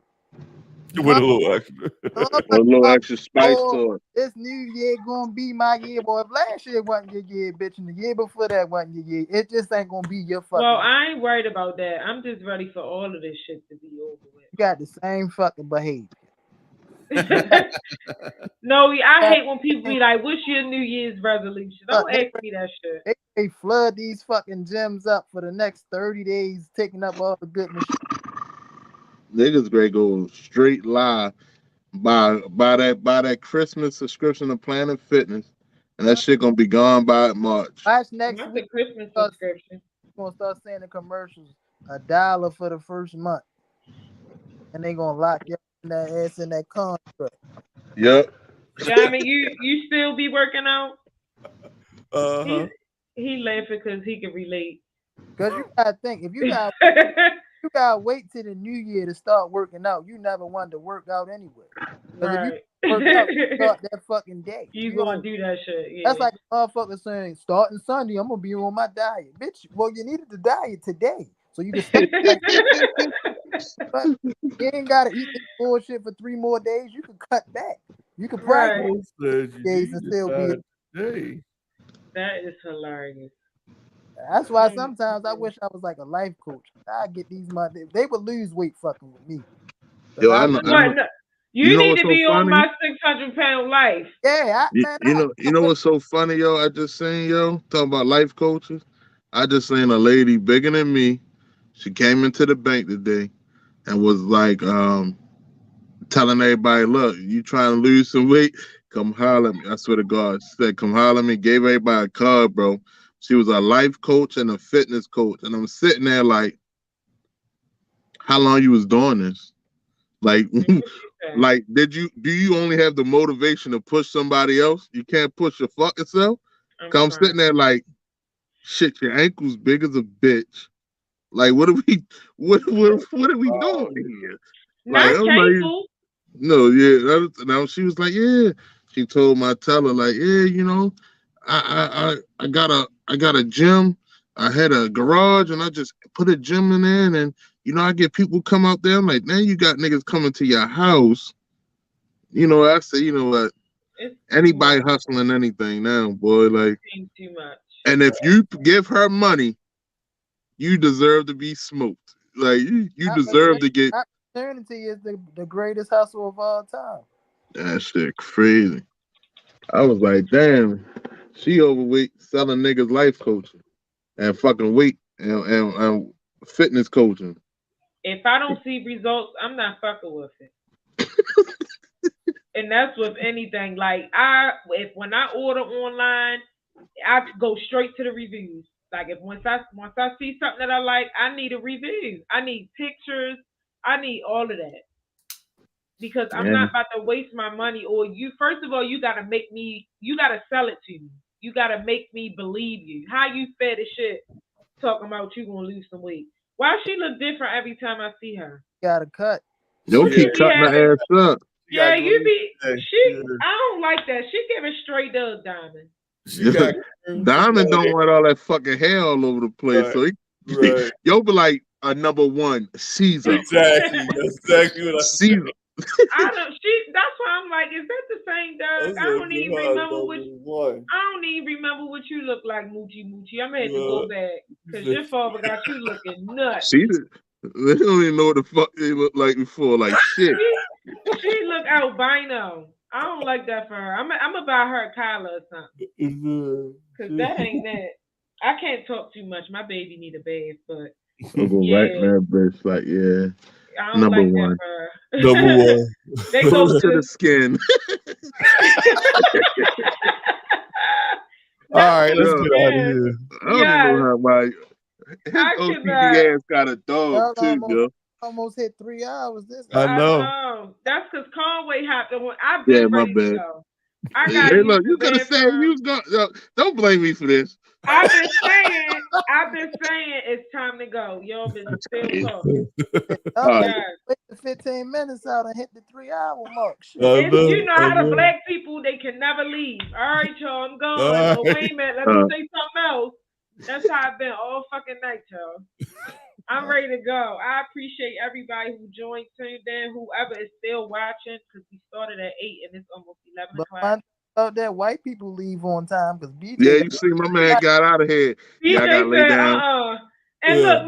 D: With a little extra.
G: A little extra spice to it.
C: This new year gonna be my year, boy. If last year wasn't your year, bitch, and the year before that wasn't your year, it just ain't gonna be your fucking.
B: Well, I ain't worried about that. I'm just ready for all of this shit to be over with.
C: You got the same fucking behavior.
B: No, I hate when people be like, "What's your New Year's resolution?" Don't ask me that shit.
C: They flood these fucking gyms up for the next 30 days, taking up all the goodness.
G: Niggas great go straight live by that Christmas subscription to Planet Fitness, and that shit gonna be gone by March.
C: Watch next
B: Not
C: week.
B: the Christmas subscription.
C: Gonna start saying the commercials $1 for the first month, and they gonna lock your ass in that contract.
G: Yep.
B: Diamond, you still be working out? He laughing because he can relate.
C: Cause you gotta think, if you gotta wait till the new year to start working out, you never wanted to work out anyway.
B: Right.
C: If you work out, you start that fucking day.
B: You gonna do that shit? Yeah.
C: That's like a motherfucker saying, starting Sunday, I'm gonna be on my diet, bitch. Well, you needed to diet today, so you can start. But you ain't gotta eat this bullshit for 3 more days. You can cut back. You can practice days and still be.
A: Hey.
B: That is hilarious.
C: That's why sometimes I wish I was like a life coach. I get these money. They would lose weight fucking with me.
G: Yo, I know.
B: You
G: know
B: need
G: what's
B: to
G: so
B: be on
G: funny?
B: my 600-pound life.
C: Yeah,
G: you know what's so funny, yo? I just seen, yo, talking about life coaches. I just seen a lady bigger than me. She came into the bank today and was like, telling everybody, look, you trying to lose some weight? Come holler at me. I swear to God. She said, come holler at me. Gave everybody a card, bro. She was a life coach and a fitness coach. And I'm sitting there like, how long you was doing this? Like, like, do you only have the motivation to push somebody else? You can't push your fucking self? I'm sitting there like, shit, your ankle's big as a bitch. Like, what are we doing here?
B: Not
G: like,
B: painful.
G: No, yeah. Now she was like, yeah. She told my teller, like, yeah, you know, I got a gym. I had a garage, and I just put a gym in there, and you know, I get people come out there. I'm like, now you got niggas coming to your house. You know, I say, you know what? Anybody hustling anything now, boy. Like,
B: too much.
G: And if you give her money, you deserve to be smoked. Like, you deserve to get
C: Eternity is the greatest hustle of all time.
G: That shit crazy. I was like, damn, she overweight selling niggas life coaching and fucking weight and fitness coaching.
B: If I don't see results, I'm not fucking with it. And that's with anything. Like when I order online, I go straight to the reviews. Like once I see something that I like, I need a review. I need pictures. I need all of that. Because I'm not about to waste my money. Or first of all, you gotta sell it to me. You gotta make me believe you. How you fed as shit talking about you gonna lose some weight. Why she look different every time I see her?
C: Got a cut.
G: Yo, keep cutting her ass up.
B: Yeah, I don't like that. She giving straight up Diamond.
G: Diamond don't want all that fucking hair all over the place. Right. So yo be like a number one Caesar.
D: Exactly. That's exactly what I said.
B: That's why I'm like, is that the same Doug? I don't even remember what you look like, Moochie. I'm gonna have to go back because your father got you looking nuts.
G: They don't even know what the fuck they look like before, like shit.
B: She look albino. I don't like that for her. I'm gonna buy her a collar or something. Cause that ain't that. I can't talk too much. My baby need a bath, but
G: I'll go right there, bitch. Like
B: I don't
G: number
B: like
G: one.
B: That for her.
A: Number one.
B: They go
G: close to the skin.
A: All right, let's get out of here.
G: I don't even know why. His OCD ass got a dog too, yo.
C: Almost hit 3 hours.
A: I know.
B: That's because Conway happened when I've been ready to go.
G: Hey, look, you could have said you was going. Don't blame me for this.
B: I've been saying it's time to go. Y'all been still talking.
C: Wait the 15 minutes out and hit the 3 hour mark.
B: You know how the black people, they can never leave. All right, y'all, I'm going. Oh, wait a minute, let me say something else. That's how I've been all fucking night, y'all. I'm ready to go. I appreciate everybody who joined, tuned in, whoever is still watching, because we started at 8 and it's almost 11 o'clock.
C: Thought that white people leave on time because BJ.
G: Yeah, you see, my man got out of here.
B: BJ
G: I got laid down.
B: And look,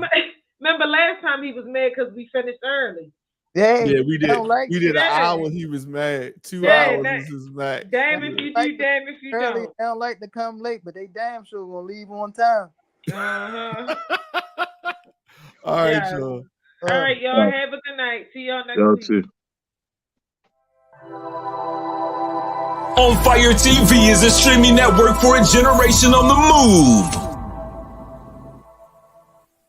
B: remember last time he was mad because we finished early.
A: Yeah, we did. We did an hour. He was mad. 2 hours. This is mad.
B: Damn if you do, damn if you
C: early,
B: don't.
C: They don't like to come late, but they damn sure gonna leave on time.
A: All right, y'all.
B: All right, y'all. Have a good night. See y'all next week.
G: Too.
J: ONFIRE-TV is a streaming network for a generation on the move.